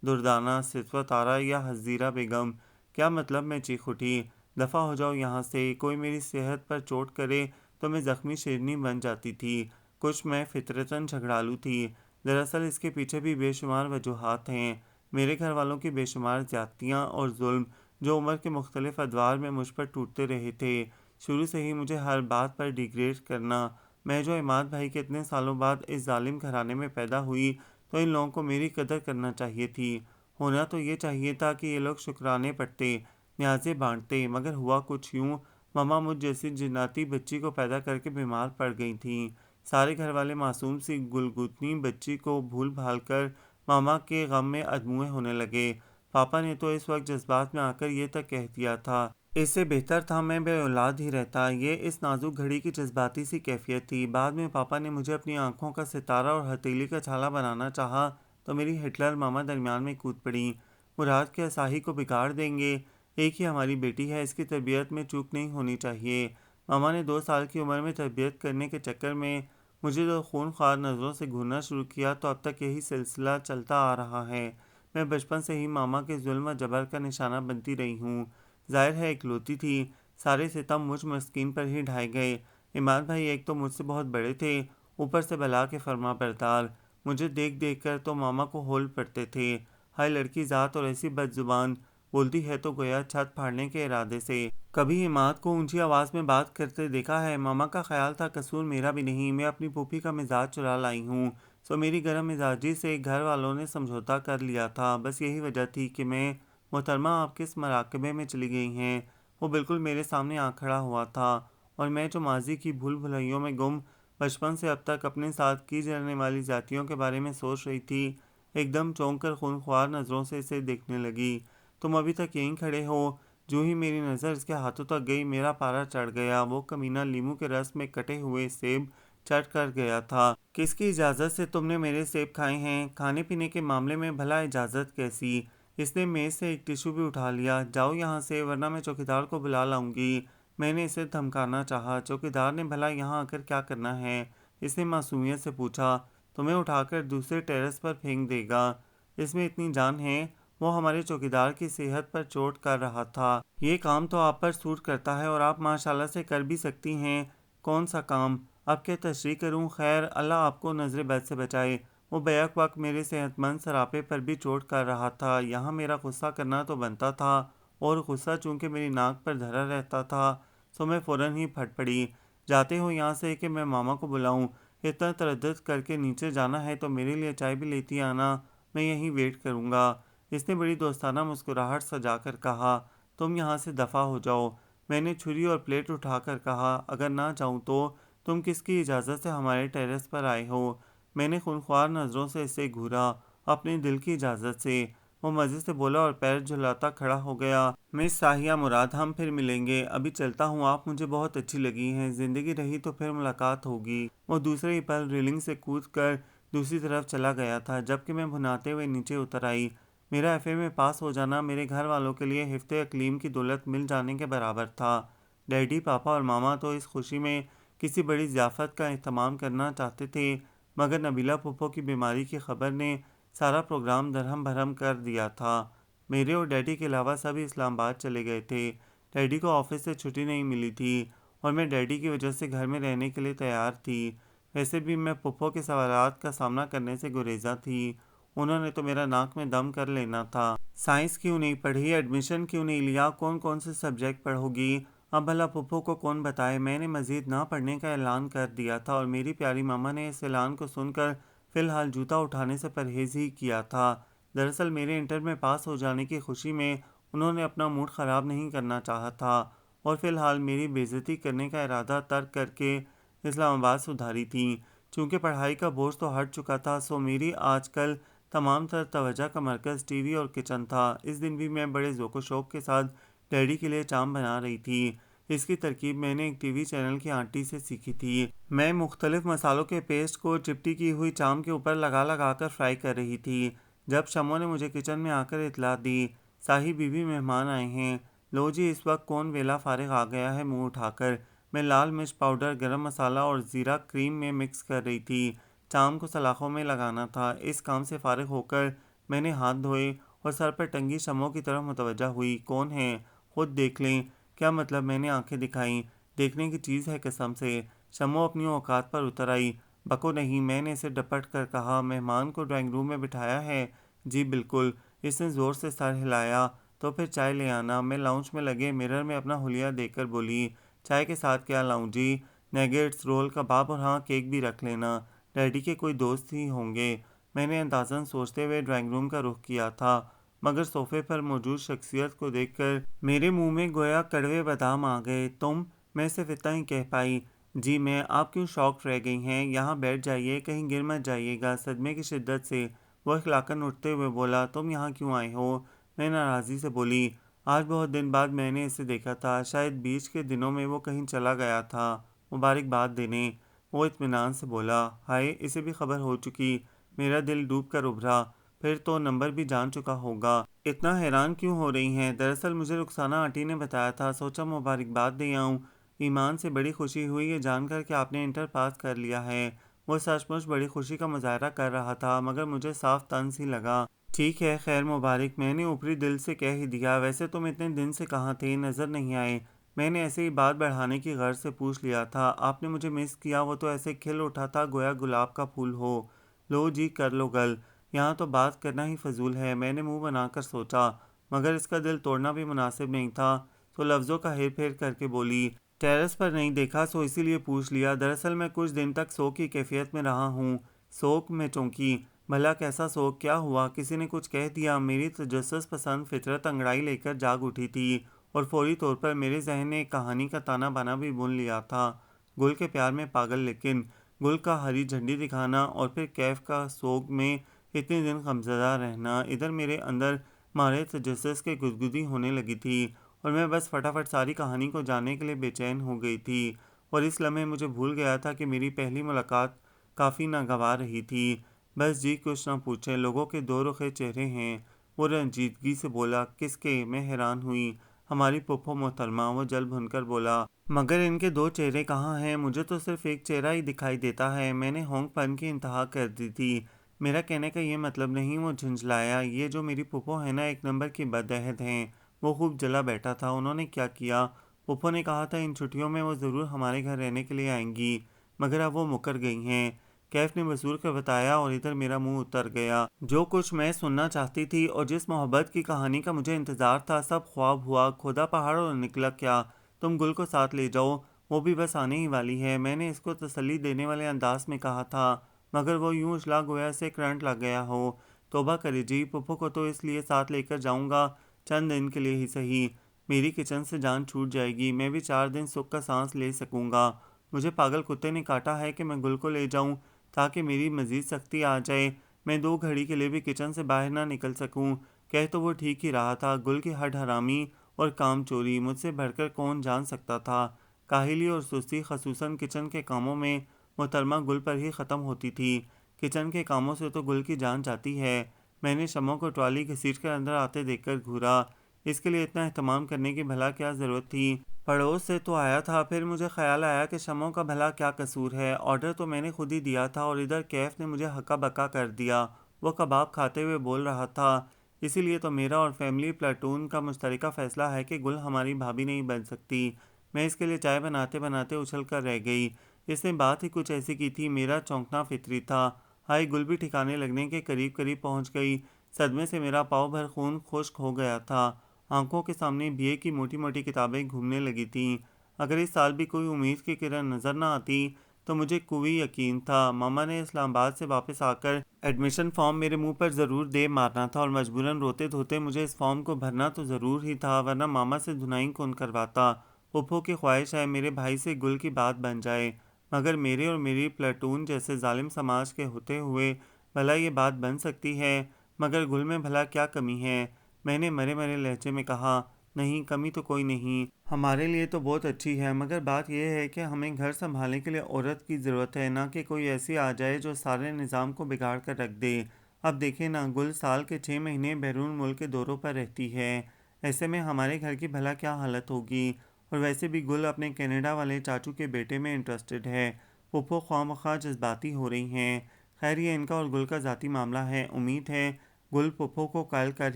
دردانہ، ستوت آرا یا حزیرہ بیگم۔ کیا مطلب؟ میں چیخ اٹھی۔ دفع ہو جاؤ یہاں سے، کوئی میری صحت پر چوٹ کرے تو میں زخمی شیرنی بن جاتی تھی۔ کچھ میں فطرتاً جھگڑالو تھی۔ دراصل اس کے پیچھے بھی بے شمار وجوہات ہیں۔ میرے گھر والوں کی بے شمار زیادتیاں اور ظلم جو عمر کے مختلف ادوار میں مجھ پر ٹوٹتے رہے تھے۔ شروع سے ہی مجھے ہر بات پر ڈیگریڈ کرنا۔ میں جو عماد بھائی کے اتنے سالوں بعد اس ظالم گھرانے میں پیدا ہوئی تو ان لوگوں کو میری قدر کرنا چاہیے تھی۔ ہونا تو یہ چاہیے تھا کہ یہ لوگ شکرانے پڑھتے، نیازیں بانٹتے، مگر ہوا کچھ یوں۔ ماما مجھ جیسی جناتی بچی کو پیدا کر کے بیمار پڑ گئی تھیں۔ سارے گھر والے معصوم سی گلگتنی بچی کو بھول بھال کر ماما کے غم میں ادموئے ہونے لگے۔ پاپا نے تو اس وقت جذبات میں آ کر یہ تک کہہ دیا تھا، اس سے بہتر تھا میں بے اولاد ہی رہتا۔ یہ اس نازک گھڑی کی جذباتی سی کیفیت تھی۔ بعد میں پاپا نے مجھے اپنی آنکھوں کا ستارہ اور ہتھیلی کا چھالا بنانا چاہا تو میری ہٹلر ماما درمیان میں کود پڑی۔ مراد کے اصاہی کو بگاڑ دیں گے، ایک ہی ہماری بیٹی ہے، اس کی تربیت میں چوک نہیں ہونی چاہیے۔ ماما نے 2 سال کی عمر میں تربیت کرنے کے چکر میں مجھے جو خون خوار نظروں سے گھورنا شروع کیا تو اب تک یہی سلسلہ چلتا آ رہا ہے۔ میں بچپن سے ہی ماما کے ظلم و جبر کا نشانہ بنتی رہی ہوں۔ ظاہر ہے اکلوتی تھی، سارے ستم مجھ مسکین پر ہی ڈھائے گئے۔ عماد بھائی ایک تو مجھ سے بہت بڑے تھے، اوپر سے بلا کے فرما بردار۔ مجھے دیکھ دیکھ کر تو ماما کو ہول پڑتے تھے، ہائے لڑکی ذات اور ایسی بد زبان، بولتی ہے تو گویا چھت پھاڑنے کے ارادے سے۔ کبھی عماد کو اونچی آواز میں بات کرتے دیکھا ہے؟ ماما کا خیال تھا قصور میرا بھی نہیں، میں اپنی پھوپھی کا مزاج چرا لائی ہوں، سو میری گرم مزاجی سے گھر والوں نے سمجھوتا کر لیا تھا۔ بس یہی وجہ تھی کہ میں محترمہ آپ کس مراقبے میں چلی گئی ہیں؟ وہ بالکل میرے سامنے آ کھڑا ہوا تھا اور میں جو ماضی کی بھول بھلائیوں میں گم بچپن سے اب تک اپنے ساتھ کی جانے والی زیادتیوں کے بارے میں سوچ رہی تھی، ایک دم چونک کر خونخوار نظروں سے اسے دیکھنے لگی۔ تم ابھی تک یہیں کھڑے ہو؟ جو ہی میری نظر اس کے ہاتھوں تک گئی میرا پارا چڑھ گیا۔ وہ کمینہ لیموں کے رس میں کٹے ہوئے سیب چٹ کر گیا تھا۔ کس کی اجازت سے تم نے میرے سیب کھائے ہیں؟ کھانے پینے کے معاملے میں بھلا اجازت کیسی؟ اس نے میز سے ایک ٹیشو بھی اٹھا لیا۔ جاؤ یہاں سے ورنہ میں چوکیدار کو بلا لاؤں گی۔ میں نے اسے دھمکانا چاہا۔ چوکیدار نے بھلا یہاں آ کر کیا کرنا ہے؟ اس نے معصومیت سے پوچھا۔ تمہیں اٹھا کر دوسرے ٹیرس پر پھینک دے گا، اس میں اتنی جان ہے؟ وہ ہمارے چوکیدار کی صحت پر چوٹ کر رہا تھا۔ یہ کام تو آپ پر سوٹ کرتا ہے اور آپ ماشاءاللہ سے کر بھی سکتی ہیں۔ کون سا کام؟ اب کیا تشریح کروں؟ خیر، اللہ آپ کو نظر بد سے بچائے۔ وہ بیک وقت میرے صحت مند سراپے پر بھی چوٹ کر رہا تھا۔ یہاں میرا غصہ کرنا تو بنتا تھا، اور غصہ چونکہ میری ناک پر دھرا رہتا تھا سو میں فوراً ہی پھٹ پڑی۔ جاتے ہو یہاں سے کہ میں ماما کو بلاؤں؟ اتنا تردد کر کے نیچے جانا ہے تو میرے لیے چائے بھی لیتی آنا، میں یہیں ویٹ کروں گا۔ اس نے بڑی دوستانہ مسکراہٹ سجا کر کہا۔ تم یہاں سے دفع ہو جاؤ۔ میں نے چھری اور پلیٹ اٹھا کر کہا، اگر نہ جاؤں تو تم کس کی اجازت سے ہمارے ٹیرس پر آئے ہو؟ میں نے خونخوار نظروں سے اسے گھورا۔ اپنے دل کی اجازت سے، وہ مزے سے بولا اور پیر جھلاتا کھڑا ہو گیا۔ مس ساہیہ مراد، ہم پھر ملیں گے، ابھی چلتا ہوں، آپ مجھے بہت اچھی لگی ہیں، زندگی رہی تو پھر ملاقات ہوگی۔ وہ دوسرے ہی پل ریلنگ سے کود کر دوسری طرف چلا گیا تھا، جبکہ میں بھناتے ہوئے نیچے اتر آئی۔ میرا ایف اے میں پاس ہو جانا میرے گھر والوں کے لیے ہفتے اقلیم کی دولت مل جانے کے برابر تھا۔ ڈیڈی، پاپا اور ماما تو اس خوشی میں کسی بڑی ضیافت کا اہتمام کرنا چاہتے تھے، مگر نبیلہ پھپھو کی بیماری کی خبر نے سارا پروگرام درہم بھرم کر دیا تھا۔ میرے اور ڈیڈی کے علاوہ سبھی اسلام آباد چلے گئے تھے۔ ڈیڈی کو آفس سے چھٹی نہیں ملی تھی اور میں ڈیڈی کی وجہ سے گھر میں رہنے کے لیے تیار تھی۔ ویسے بھی میں پھپھو کے سوالات کا سامنا کرنے سے گریزاں تھی، انہوں نے تو میرا ناک میں دم کر لینا تھا۔ سائنس کیوں نہیں پڑھی؟ ایڈمیشن کیوں نہیں لیا؟ کون کون سے سبجیکٹ پڑھو گی؟ اب بھلا پھپھو کو کون بتائے؟ میں نے مزید نہ پڑھنے کا اعلان کر دیا تھا اور میری پیاری ماما نے اس اعلان کو سن کر فی الحال جوتا اٹھانے سے پرہیز ہی کیا تھا۔ دراصل میرے انٹر میں پاس ہو جانے کی خوشی میں انہوں نے اپنا موڈ خراب نہیں کرنا چاہا تھا اور فی الحال میری بے عزتی کرنے کا ارادہ ترک کر کے اسلام آباد سدھاری تھیں۔ چونکہ پڑھائی کا بوجھ تو ہٹ چکا تھا سو میری آج کل تمام تر توجہ کا مرکز ٹی وی اور کچن تھا۔ اس دن بھی میں بڑے ذوق و شوق کے ساتھ ڈیڈی کے لیے چام بنا رہی تھی۔ اس کی ترکیب میں نے ایک ٹی وی چینل کی آنٹی سے سیکھی تھی۔ میں مختلف مسالوں کے پیسٹ کو چپٹی کی ہوئی چام کے اوپر لگا لگا کر فرائی کر رہی تھی جب شمو نے مجھے کچن میں آ کر اطلاع دی، صاحب بیوی مہمان آئے ہیں۔ لو جی، اس وقت کون ویلا فارغ آ گیا ہے منہ اٹھا کر؟ میں لال مرچ پاؤڈر، گرم مسالہ اور زیرہ کریم میں مکس کر رہی تھی۔ چام کو سلاخوں میں لگانا تھا۔ اس کام سے فارغ ہو کر میں نے ہاتھ دھوئے اور سر پر ٹنگی شمع کی طرف متوجہ ہوئی۔ کون ہے؟ خود دیکھ لیں۔ کیا مطلب؟ میں نے آنکھیں دکھائیں۔ دیکھنے کی چیز ہے قسم سے۔ شمع اپنی اوقات پر اتر آئی۔ بکو نہیں، میں نے اسے ڈپٹ کر کہا۔ مہمان کو ڈرائنگ روم میں بٹھایا ہے؟ جی بالکل۔ اس نے زور سے سر ہلایا۔ تو پھر چائے لے آنا۔ میں لاؤنج میں لگے مرر میں اپنا حلیہ دیکھ کر بولی، چائے کے ساتھ کیا لاؤں جی؟ نیگٹس، رول، کباب اور ہاں کیک بھی رکھ لینا، ڈیڈی کے کوئی دوست ہی ہوں گے۔ میں نے اندازاً سوچتے ہوئے ڈرائنگ روم کا رخ کیا تھا، مگر صوفے پر موجود شخصیت کو دیکھ کر میرے منہ میں گویا کڑوے بادام آ گئے۔ تم؟ میں صرف اتنا ہی کہہ پائی۔ جی میں؟ آپ کیوں شاکڈ رہ گئی ہیں؟ یہاں بیٹھ جائیے، کہیں گر مت جائیے گا۔ صدمے کی شدت سے وہ اخلاقاً اٹھتے ہوئے بولا، تم یہاں کیوں آئے ہو؟ میں ناراضی سے بولی، آج بہت دن بعد میں نے اسے دیکھا تھا، شاید بیچ کے دنوں میں وہ کہیں چلا گیا تھا مبارکباد دینے۔ وہ اطمینان سے بولا، ہائے اسے بھی خبر ہو چکی۔ میرا دل ڈوب کر ابھرا، پھر تو نمبر بھی جان چکا ہوگا۔ اتنا حیران کیوں ہو رہی ہیں؟ دراصل مجھے رخسانہ آنٹی نے بتایا تھا، سوچا مبارکباد دے آؤں۔ ایمان سے بڑی خوشی ہوئی یہ جان کر کہ آپ نے انٹر پاس کر لیا ہے۔ وہ سچ مچ بڑی خوشی کا مظاہرہ کر رہا تھا، مگر مجھے صاف طنز ہی لگا۔ ٹھیک ہے، خیر مبارک، میں نے اوپری دل سے کہہ ہی دیا۔ ویسے تم اتنے دن سے کہاں تھے، نظر نہیں آئے؟ میں نے ایسے ہی بات بڑھانے کی غرض سے پوچھ لیا تھا۔ آپ نے مجھے مس کیا؟ وہ تو ایسے کھل اٹھا تھا گویا گلاب کا پھول ہو۔ لو جی کر لو گل، یہاں تو بات کرنا ہی فضول ہے۔ میں نے منہ بنا کر سوچا، مگر اس کا دل توڑنا بھی مناسب نہیں تھا، تو لفظوں کا ہیر پھیر کر کے بولی، ٹیرس پر نہیں دیکھا سو اسی لیے پوچھ لیا۔ دراصل میں کچھ دن تک سوگ کی کیفیت میں رہا ہوں۔ سوگ؟ میں چونکی، بھلا کیسا سوگ؟ کیا ہوا؟ کسی نے کچھ کہہ دیا؟ میری تجسس پسند فطرت انگڑائی لے کر جاگ اٹھی تھی، اور فوری طور پر میرے ذہن نے ایک کہانی کا تانا بانا بھی بن لیا تھا۔ گل کے پیار میں پاگل، لیکن گل کا ہری جھنڈی دکھانا اور پھر کیف کا سوگ میں اتنے دن غمزدہ رہنا، ادھر میرے اندر مارے تجسس کے گدگدی ہونے لگی تھی، اور میں بس فٹافٹ ساری کہانی کو جاننے کے لیے بے چین ہو گئی تھی۔ اور اس لمحے مجھے بھول گیا تھا کہ میری پہلی ملاقات کافی ناگوار رہی تھی۔ بس جی کچھ نہ پوچھیں، لوگوں کے دو رخے چہرے ہیں۔ وہ رنجیدگی سے بولا، کس کے؟ میں حیران ہوئی۔ ہماری پھپھو محترمہ، وہ جل بھن کر بولا۔ مگر ان کے دو چہرے کہاں ہیں؟ مجھے تو صرف ایک چہرہ ہی دکھائی دیتا ہے۔ میں نے ہونک پن کی انتہا کر دی تھی۔ میرا کہنے کا یہ مطلب نہیں، وہ جھنجھلایا۔ یہ جو میری پھپھو ہے نا، ایک نمبر کی بدعہد ہیں۔ وہ خوب جلا بیٹھا تھا۔ انہوں نے کیا کیا؟ پھپھو نے کہا تھا ان چھٹیوں میں وہ ضرور ہمارے گھر رہنے کے لیے آئیں گی، مگر اب وہ مکر گئی ہیں۔ کیف نے وصول کر بتایا، اور ادھر میرا منہ اتر گیا۔ جو کچھ میں سننا چاہتی تھی اور جس محبت کی کہانی کا مجھے انتظار تھا، سب خواب ہوا۔ کھودا پہاڑ اور نکلا کیا؟ تم گل کو ساتھ لے جاؤ، وہ بھی بس آنے ہی والی ہے۔ میں نے اس کو تسلی دینے والے انداز میں کہا تھا، مگر وہ یوں اچھلا گویا سے کرنٹ لگ گیا ہو۔ توبہ کرے جی، پھپھو کو تو اس لیے ساتھ لے کر جاؤں گا، چند دن کے لیے ہی سہی۔ میری کچن سے جان چھوٹ جائے گی، میں بھی 4 دن سکھ کا سانس لے سکوں گا۔ مجھے پاگل کتے نے کاٹا ہے کہ میں گل کو لے جاؤں تاکہ میری مزید سختی آ جائے، میں 2 گھڑی کے لیے بھی کچن سے باہر نہ نکل سکوں۔ کہہ تو وہ ٹھیک ہی رہا تھا، گل کی ہڈ حرامی اور کام چوری مجھ سے بڑھ کر کون جان سکتا تھا۔ کاہلی اور سستی خصوصاً کچن کے کاموں میں محترمہ گل پر ہی ختم ہوتی تھی۔ کچن کے کاموں سے تو گل کی جان جاتی ہے۔ میں نے شمع کو ٹرالی گھسیٹ کر اندر آتے دیکھ کر گھورا۔ اس کے لیے اتنا اہتمام کرنے کی بھلا کیا ضرورت تھی؟ پڑوس سے تو آیا تھا۔ پھر مجھے خیال آیا کہ شمع کا بھلا کیا قصور ہے، آرڈر تو میں نے خود ہی دیا تھا، اور ادھر کیف نے مجھے ہکا بکا کر دیا۔ وہ کباب کھاتے ہوئے بول رہا تھا، اسی لیے تو میرا اور فیملی پلاٹون کا مشترکہ فیصلہ ہے کہ گل ہماری بھابھی نہیں بن سکتی۔ میں اس کے لیے چائے بناتے بناتے اچھل کر رہ گئی۔ اس نے بات ہی کچھ ایسی کی تھی، میرا چونکنا فطری تھا۔ ہائی، گل بھی ٹھکانے لگنے کے قریب قریب پہنچ گئی۔ صدمے سے میرا پاؤ بھر خون خشک ہو گیا تھا۔ آنکھوں کے سامنے بی اے کی موٹی موٹی کتابیں گھومنے لگی تھیں۔ اگر اس سال بھی کوئی امید کی کرن نظر نہ آتی تو مجھے کوئی یقین تھا ماما نے اسلام آباد سے واپس آ کر ایڈمیشن فارم میرے منہ پر ضرور دے مارنا تھا، اور مجبوراً روتے دھوتے مجھے اس فارم کو بھرنا تو ضرور ہی تھا، ورنہ ماما سے دھنائی کون کرواتا۔ پھپھو کی خواہش ہے میرے بھائی سے گل کی بات بن جائے، مگر میرے اور میری پلاٹون جیسے ظالم سماج کے ہوتے ہوئے بھلا یہ بات بن سکتی ہے؟ مگر گل میں بھلا کیا کمی ہے؟ میں نے مرے مرے لہجے میں کہا، نہیں کمی تو کوئی نہیں، ہمارے لیے تو بہت اچھی ہے، مگر بات یہ ہے کہ ہمیں گھر سنبھالنے کے لیے عورت کی ضرورت ہے، نہ کہ کوئی ایسی آ جائے جو سارے نظام کو بگاڑ کر رکھ دے۔ اب دیکھیں نا، گل سال کے 6 مہینے بیرون ملک کے دوروں پر رہتی ہے، ایسے میں ہمارے گھر کی بھلا کیا حالت ہوگی؟ اور ویسے بھی گل اپنے کینیڈا والے چاچو کے بیٹے میں انٹرسٹڈ ہے۔ پھپھو خواہ مخواہ جذباتی ہو رہی ہیں۔ خیر یہ ان کا اور گل کا ذاتی معاملہ ہے، امید ہے گل پھپھو کو قائل کر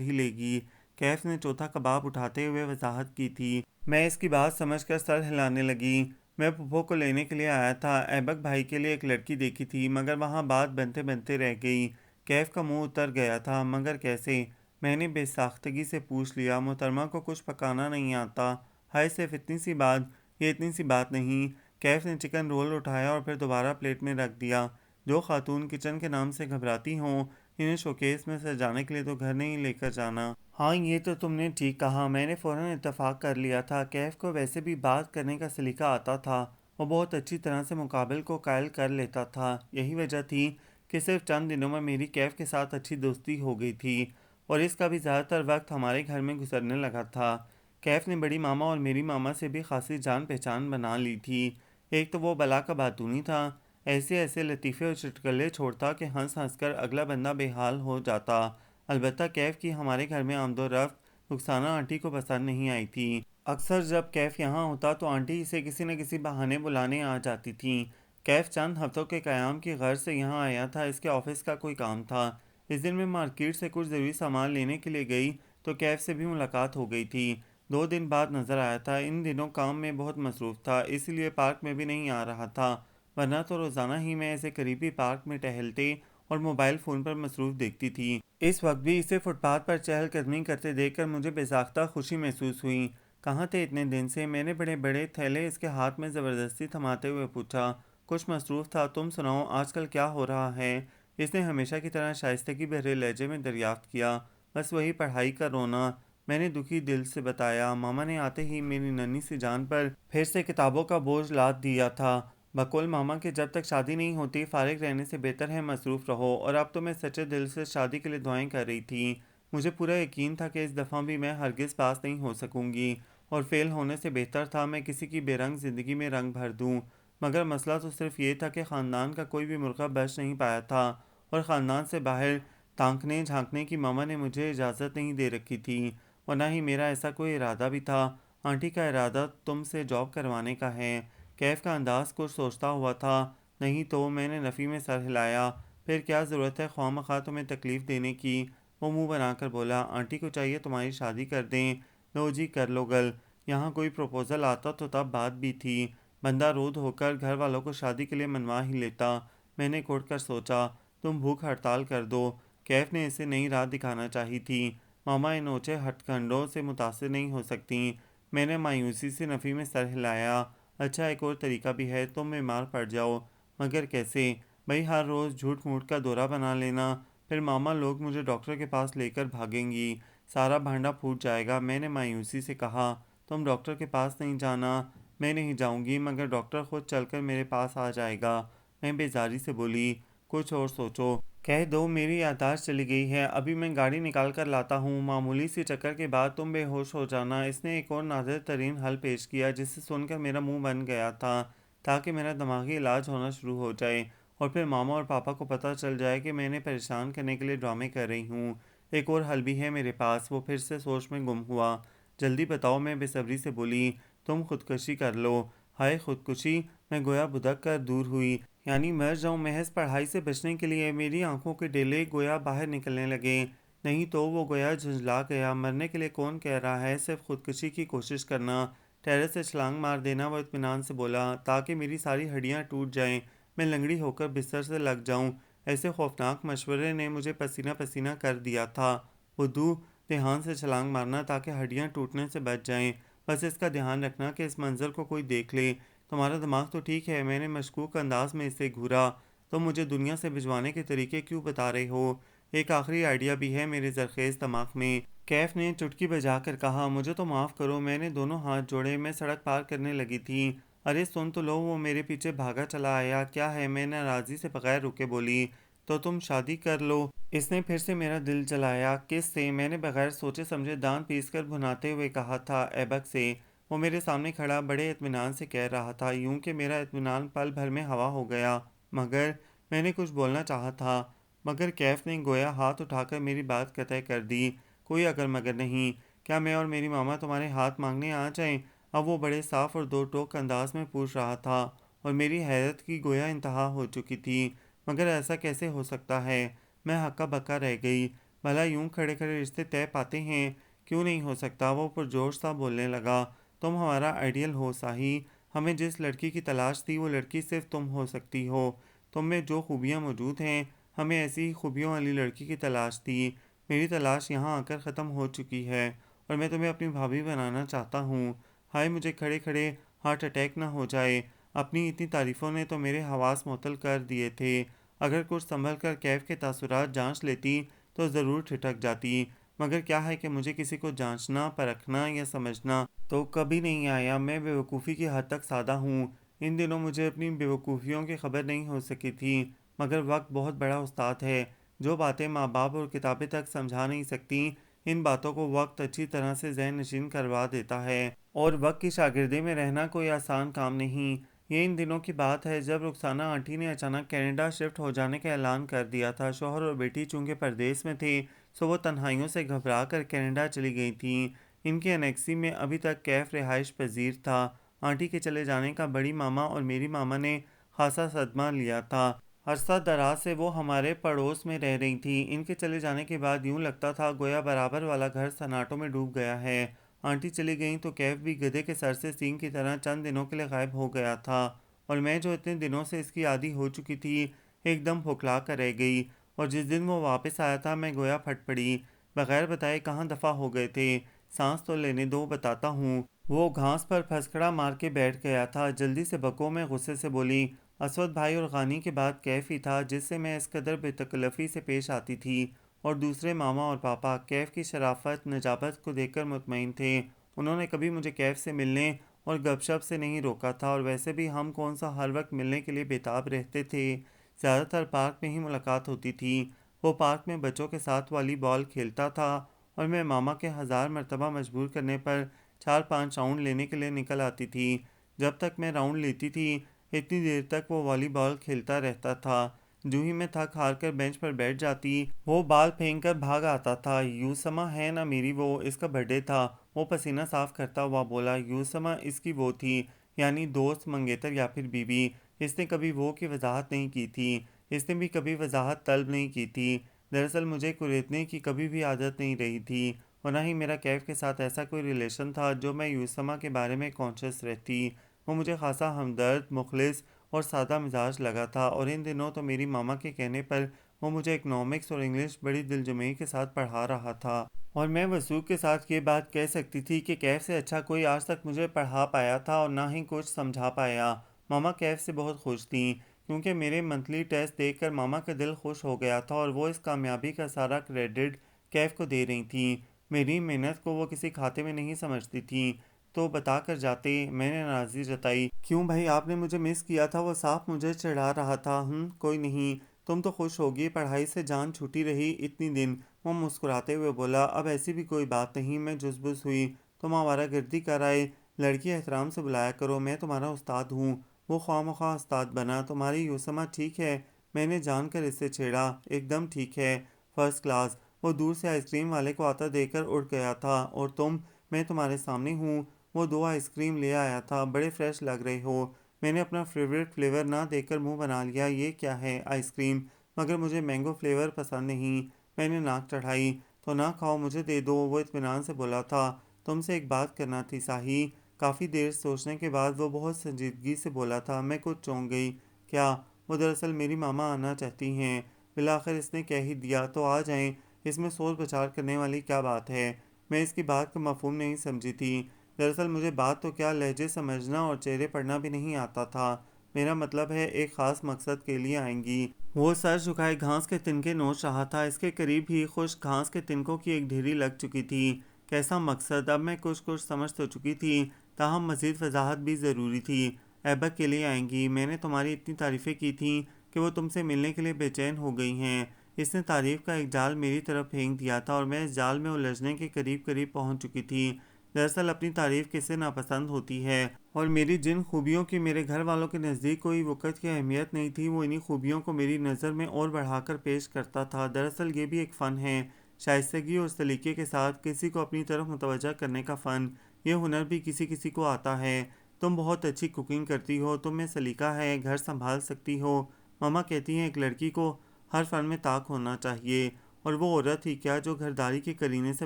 ہی لے گی۔ کیف نے چوتھا کباب اٹھاتے ہوئے وضاحت کی تھی۔ میں اس کی بات سمجھ کر سر ہلانے لگی۔ میں پھپھو کو لینے کے لیے آیا تھا، ایبک بھائی کے لیے ایک لڑکی دیکھی تھی، مگر وہاں بات بنتے بنتے رہ گئی۔ کیف کا منہ اتر گیا تھا، مگر کیسے؟ میں نے بے ساختگی سے پوچھ لیا، محترمہ کو کچھ پکانا نہیں آتا؟ ہائے صرف اتنی سی بات، یہ اتنی سی بات نہیں۔ کیف نے چکن رول اٹھایا اور پھر دوبارہ پلیٹ میں رکھ دیا۔ جو خاتون کچن کے نام سے گھبراتی ہوں، انہیں شوکیس میں سجانے کے لیے تو گھر نہیں لے کر جانا۔ ہاں یہ تو تم نے ٹھیک کہا، میں نے فوراً اتفاق کر لیا تھا۔ کیف کو ویسے بھی بات کرنے کا سلیقہ آتا تھا، وہ بہت اچھی طرح سے مقابل کو قائل کر لیتا تھا۔ یہی وجہ تھی کہ صرف چند دنوں میں میری کیف کے ساتھ اچھی دوستی ہو گئی تھی، اور اس کا بھی زیادہ تر وقت ہمارے گھر میں گزرنے لگا تھا۔ کیف نے بڑی ماما اور میری ماما سے بھی خاصی جان پہچان بنا لی تھی۔ ایک تو وہ بلا کا باتونی تھا، ایسے ایسے لطیفے اور چٹکلے چھوڑتا کہ ہنس ہنس کر اگلا بندہ بے حال ہو جاتا۔ البتہ کیف کی ہمارے گھر میں آمد و رفت رخسانہ آنٹی کو پسند نہیں آئی تھی۔ اکثر جب کیف یہاں ہوتا تو آنٹی اسے کسی نہ کسی بہانے بلانے آ جاتی تھیں۔ کیف چند ہفتوں کے قیام کی غرض سے یہاں آیا تھا، اس کے آفس کا کوئی کام تھا۔ اس دن میں مارکیٹ سے کچھ ضروری سامان لینے کے لیے گئی تو کیف سے بھی ملاقات ہو گئی تھی۔ 2 دن بعد نظر آیا تھا۔ ان دنوں کام میں بہت مصروف تھا، اس لیے پارک میں بھی نہیں آ رہا تھا، ورنہ تو روزانہ ہی میں اسے قریبی پارک میں ٹہلتے اور موبائل فون پر مصروف دیکھتی تھی۔ اس وقت بھی اسے فٹ پاتھ پر چہل قدمی کرتے دیکھ کر مجھے بے ساختہ خوشی محسوس ہوئی۔ کہاں تھے اتنے دن سے؟ میں نے بڑے بڑے تھیلے اس کے ہاتھ میں زبردستی تھماتے ہوئے پوچھا۔ کچھ مصروف تھا، تم سناؤ آج کل کیا ہو رہا ہے؟ اس نے ہمیشہ کی طرح شائستگی بھرے لہجے میں دریافت کیا۔ بس وہی پڑھائی کا رونا، میں نے دکھی دل سے بتایا۔ ماما نے آتے ہی میری ننھی سی جان پر پھر سے کتابوں کا بوجھ لاد دیا تھا۔ بقول ماما کہ جب تک شادی نہیں ہوتی فارغ رہنے سے بہتر ہے مصروف رہو، اور اب تو میں سچے دل سے شادی کے لیے دعائیں کر رہی تھی۔ مجھے پورا یقین تھا کہ اس دفعہ بھی میں ہرگز پاس نہیں ہو سکوں گی، اور فیل ہونے سے بہتر تھا میں کسی کی بے رنگ زندگی میں رنگ بھر دوں۔ مگر مسئلہ تو صرف یہ تھا کہ خاندان کا کوئی بھی مرغہ بچ نہیں پایا تھا، اور خاندان سے باہر تانکنے جھانکنے کی ماما نے مجھے اجازت نہیں دے رکھی تھی، اور نہ ہی میرا ایسا کوئی ارادہ بھی تھا۔ آنٹی کا ارادہ تم سے جاب کروانے کا ہے۔ کیف کا انداز کچھ سوچتا ہوا تھا۔ نہیں تو، میں نے نفی میں سر ہلایا۔ پھر کیا ضرورت ہے خواہ مخواہ تمہیں تکلیف دینے کی؟ وہ منہ بنا کر بولا، آنٹی کو چاہیے تمہاری شادی کر دیں۔ لو جی کر لو گل، یہاں کوئی پروپوزل آتا تو تب بات بھی تھی، بندہ رو دھو کر گھر والوں کو شادی کے لیے منوا ہی لیتا۔ میں نے گھٹ کر سوچا، تم بھوک ہڑتال کر دو۔ کیف نے اسے نئی راہ دکھانا چاہی تھی۔ ماما ان اونچے ہتھ کنڈوں سے متاثر نہیں ہو سکتیں۔ میں نے مایوسی سے نفی میں سر ہلایا۔ اچھا ایک اور طریقہ بھی ہے، تم بیمار پڑ جاؤ۔ مگر کیسے؟ بھئی ہر روز جھوٹ موٹ کا دورہ بنا لینا، پھر ماما لوگ مجھے ڈاکٹر کے پاس لے کر بھاگیں گی، سارا بھانڈا پھوٹ جائے گا۔ میں نے مایوسی سے کہا، تم ڈاکٹر کے پاس نہیں جانا۔ میں نہیں جاؤں گی، مگر ڈاکٹر خود چل کر میرے پاس آ جائے گا۔ میں بیزاری سے بولی، کچھ اور سوچو۔ کہہ دو میری یادداشت چلی گئی ہے، ابھی میں گاڑی نکال کر لاتا ہوں، معمولی سی چکر کے بعد تم بے ہوش ہو جانا۔ اس نے ایک اور نادر ترین حل پیش کیا جسے سن کر میرا منہ بن گیا تھا، تاکہ میرا دماغی علاج ہونا شروع ہو جائے، اور پھر ماما اور پاپا کو پتہ چل جائے کہ میں نے پریشان کرنے کے لیے ڈرامے کر رہی ہوں۔ ایک اور حل بھی ہے میرے پاس۔ وہ پھر سے سوچ میں گم ہوا۔ جلدی بتاؤ، میں بے صبری سے بولی۔ تم خودکشی کر لو۔ ہائے خودکشی! میں گویا بھدک کر دور ہوئی، یعنی مر جاؤں محض پڑھائی سے بچنے کے لیے؟ میری آنکھوں کے ڈیلے گویا باہر نکلنے لگے۔ نہیں تو، وہ گویا جھنجھلا گیا۔ مرنے کے لیے کون کہہ رہا ہے، صرف خودکشی کی کوشش کرنا، ٹیرس سے چھلانگ مار دینا۔ وہ اطمینان سے بولا، تاکہ میری ساری ہڈیاں ٹوٹ جائیں، میں لنگڑی ہو کر بستر سے لگ جاؤں۔ ایسے خوفناک مشورے نے مجھے پسینہ پسینہ کر دیا تھا۔ بدو، دھیان سے چھلانگ مارنا تاکہ ہڈیاں ٹوٹنے سے بچ جائیں۔ بس اس کا دھیان رکھنا کہ اس منظر کو کوئی دیکھ لے۔ تمہارا دماغ تو ٹھیک ہے؟ میں نے مشکوک انداز میں اسے گھورا۔ تم مجھے دنیا سے بھجوانے کے طریقے کیوں بتا رہے ہو؟ ایک آخری آئیڈیا بھی ہے میرے زرخیز دماغ میں، کیف نے چٹکی بجا کر کہا۔ مجھے تو معاف کرو، میں نے دونوں ہاتھ جوڑے، میں سڑک پار کرنے لگی تھی۔ ارے سن تو لو، وہ میرے پیچھے بھاگا چلا آیا۔ کیا ہے؟ میں ناراضی سے بغیر رکے بولی۔ تو تم شادی کر لو۔ اس نے پھر سے میرا دل جلایا۔ کس سے؟ میں نے بغیر سوچے سمجھے دانت پیس کر بھناتے ہوئے کہا تھا، ایبک سے۔ وہ میرے سامنے کھڑا بڑے اطمینان سے کہہ رہا تھا، یوں کہ میرا اطمینان پل بھر میں ہوا ہو گیا۔ مگر میں نے کچھ بولنا چاہا تھا، مگر کیف نے گویا ہاتھ اٹھا کر میری بات قطع کر دی۔ کوئی اگر مگر نہیں۔ کیا میں اور میری ماما تمہارے ہاتھ مانگنے آ جائیں؟ اب وہ بڑے صاف اور دو ٹوک انداز میں پوچھ رہا تھا، اور میری حیرت کی گویا انتہا ہو چکی تھی۔ مگر ایسا کیسے ہو سکتا ہے؟ میں ہکا بکا رہ گئی۔ بھلا یوں کھڑے کھڑے رشتے طے پاتے ہیں؟ کیوں نہیں ہو سکتا؟ وہ پرجوش سا بولنے لگا، تم ہمارا آئیڈیل ہو ساحی، ہمیں جس لڑکی کی تلاش تھی وہ لڑکی صرف تم ہو سکتی ہو۔ تم میں جو خوبیاں موجود ہیں ہمیں ایسی ہی خوبیوں والی لڑکی کی تلاش تھی۔ میری تلاش یہاں آ کر ختم ہو چکی ہے اور میں تمہیں اپنی بھابھی بنانا چاہتا ہوں۔ ہائے مجھے کھڑے کھڑے ہارٹ اٹیک نہ ہو جائے۔ اپنی اتنی تعریفوں نے تو میرے حواس معطل کر دیے تھے۔ اگر کچھ سنبھل کر کیف کے تاثرات جانچ لیتی تو ضرور ٹھٹک جاتی، مگر کیا ہے کہ مجھے کسی کو جانچنا، پرکھنا یا سمجھنا تو کبھی نہیں آیا۔ میں بے وقوفی کی حد تک سادہ ہوں۔ ان دنوں مجھے اپنی بے وقوفیوں کی خبر نہیں ہو سکی تھی، مگر وقت بہت بڑا استاد ہے۔ جو باتیں ماں باپ اور کتابیں تک سمجھا نہیں سکتی، ان باتوں کو وقت اچھی طرح سے ذہن نشین کروا دیتا ہے، اور وقت کی شاگردی میں رہنا کوئی آسان کام نہیں۔ یہ ان دنوں کی بات ہے جب رخسانہ آنٹی نے اچانک کینیڈا شفٹ ہو جانے کا اعلان کر دیا تھا۔ شوہر اور بیٹی چونکہ پردیس میں تھے سو وہ تنہائیوں سے گھبرا کر کینیڈا چلی گئی تھیں۔ ان کی انیکسی میں ابھی تک کیف رہائش پذیر تھا۔ آنٹی کے چلے جانے کا بڑی ماما اور میری ماما نے خاصا صدمہ لیا تھا۔ عرصہ دراز سے وہ ہمارے پڑوس میں رہ رہی تھیں۔ ان کے چلے جانے کے بعد یوں لگتا تھا گویا برابر والا گھر سناٹوں میں ڈوب گیا ہے۔ آنٹی چلی گئیں تو کیف بھی گدھے کے سر سے سینگ کی طرح چند دنوں کے لیے غائب ہو گیا تھا، اور میں جو اتنے دنوں سے اس کی عادی ہو چکی تھی ایک دم پھکلا کر رہ گئی، اور جس دن وہ واپس آیا تھا میں گویا پھٹ پڑی۔ بغیر بتائے کہاں دفع ہو گئے تھے؟ سانس تو لینے دو، بتاتا ہوں۔ وہ گھاس پر پھسکڑا مار کے بیٹھ گیا تھا۔ جلدی سے بکو، میں غصے سے بولی۔ اسود بھائی اور غانی کے بعد کیف ہی تھا جس سے میں اس قدر بے تکلفی سے پیش آتی تھی، اور دوسرے ماما اور پاپا کیف کی شرافت نجابت کو دیکھ کر مطمئن تھے۔ انہوں نے کبھی مجھے کیف سے ملنے اور گپ شپ سے نہیں روکا تھا، اور ویسے بھی ہم کون سا ہر وقت ملنے کے لیے بےتاب رہتے تھے۔ زیادہ تر پارک میں ہی ملاقات ہوتی تھی۔ وہ پارک میں بچوں کے ساتھ والی بال کھیلتا تھا اور میں ماما کے 1000 مرتبہ مجبور کرنے پر 4-5 راؤنڈ لینے کے لیے نکل آتی تھی۔ جب تک میں راؤنڈ لیتی تھی اتنی دیر تک وہ والی بال کھیلتا رہتا تھا۔ جو ہی میں تھک ہار کر بینچ پر بیٹھ جاتی وہ بال پھینک کر بھاگ آتا تھا۔ یوسما ہے نا میری، وہ اس کا برتھ ڈے تھا۔ وہ پسینہ صاف کرتا ہوا بولا۔ یوسما اس کی وہ تھی، یعنی دوست، منگیتر یا پھر بیوی۔ اس نے کبھی وہ کی وضاحت نہیں کی تھی۔ اس نے بھی کبھی وضاحت طلب نہیں کی تھی۔ دراصل مجھے کوریدنے کی کبھی بھی عادت نہیں رہی تھی، اور نہ ہی میرا کیف کے ساتھ ایسا کوئی ریلیشن تھا جو میں یوسما کے بارے میں کانشیس رہتی۔ وہ مجھے خاصا ہمدرد، مخلص اور سادہ مزاج لگا تھا، اور ان دنوں تو میری ماما کے کہنے پر وہ مجھے اکنامکس اور انگلش بڑی دلجمعی کے ساتھ پڑھا رہا تھا، اور میں وثوق کے ساتھ یہ بات کہہ سکتی تھی کہ کیف سے اچھا کوئی آج تک مجھے پڑھا پایا تھا اور نہ ہی کچھ سمجھا پایا۔ ماما کیف سے بہت خوش تھیں، کیونکہ میرے منتھلی ٹیسٹ دیکھ کر ماما کا دل خوش ہو گیا تھا، اور وہ اس کامیابی کا سارا کریڈٹ کیف کو دے رہی تھیں۔ میری محنت کو وہ کسی کھاتے میں نہیں سمجھتی تھیں تو بتا کر جاتے۔ میں نے ناراضگی جتائی۔ کیوں بھائی، آپ نے مجھے مس کیا تھا؟ وہ صاف مجھے چڑھا رہا تھا۔ کوئی نہیں، تم تو خوش ہوگی، پڑھائی سے جان چھوٹی رہی اتنی دن۔ وہ مسکراتے ہوئے بولا۔ اب ایسی بھی کوئی بات نہیں۔ میں جزبز ہوئی۔ تم آوارہ گردی کر آئے؟ لڑکی احترام سے بلایا کرو، میں تمہارا استاد ہوں۔ وہ خواہ مخواہ استاد بنا۔ تمہاری یوسما ٹھیک ہے؟ میں نے جان کر اس سے چھیڑا۔ ایک دم ٹھیک ہے، فرسٹ کلاس۔ وہ دور سے آئس کریم والے کو آتا دیکھ کر اٹھ گیا تھا۔ اور تم؟ میں تمہارے سامنے ہوں۔ وہ 2 آئس کریم لے آیا تھا۔ بڑے فریش لگ رہے ہو۔ میں نے اپنا فیورٹ فلیور نہ دیکھ کر منہ بنا لیا۔ یہ کیا ہے؟ Ice cream? مگر مجھے مینگو فلیور پسند نہیں۔ میں نے ناک چڑھائی۔ تو نہ کھاؤ، مجھے دے دو، وہ اطمینان سے بولا تھا۔ تم سے ایک بات کرنا تھی ساحی۔ کافی دیر سوچنے کے بعد وہ بہت سنجیدگی سے بولا تھا۔ میں کچھ چونک گئی۔ کیا؟ وہ دراصل میری ماما آنا چاہتی ہیں۔ بالآخر اس نے کہہ ہی دیا تو آ جائیں، اس میں سوچ بچار کرنے والی کیا بات ہے؟ میں اس کی بات کا مفہوم نہیں سمجھی تھی۔ دراصل مجھے بات تو کیا، لہجے سمجھنا اور چہرے پڑھنا بھی نہیں آتا تھا۔ میرا مطلب ہے ایک خاص مقصد کے لیے آئیں گی۔ وہ سر جھکائے گھاس کے تنکے نوچ رہا تھا۔ اس کے قریب ہی خشک گھاس کے تنکوں کی ایک ڈھیری لگ چکی تھی۔ کیسا مقصد؟ اب میں کچھ سمجھ تو چکی تھی، تاہم مزید وضاحت بھی ضروری تھی۔ ایبک کے لیے آئیں گی۔ میں نے تمہاری اتنی تعریفیں کی تھیں کہ وہ تم سے ملنے کے لیے بے چین ہو گئی ہیں۔ اس نے تعریف کا ایک جال میری طرف پھینک دیا تھا، اور میں اس جال میں الجھنے کے قریب پہنچ چکی تھی۔ دراصل اپنی تعریف کسے ناپسند ہوتی ہے، اور میری جن خوبیوں کی میرے گھر والوں کے نزدیک کوئی وقت کی اہمیت نہیں تھی، وہ انہی خوبیوں کو میری نظر میں اور بڑھا کر پیش کرتا تھا۔ دراصل یہ بھی ایک فن ہے، شائستگی اور سلیقے کے ساتھ کسی کو اپنی طرف متوجہ کرنے کا فن۔ یہ ہنر بھی کسی کسی کو آتا ہے۔ تم بہت اچھی کوکنگ کرتی ہو، تم میں سلیقہ ہے، گھر سنبھال سکتی ہو۔ ماما کہتی ہیں ایک لڑکی کو ہر فن میں طاق ہونا چاہیے، اور وہ عورت ہی کیا جو گھرداری کے قرینے سے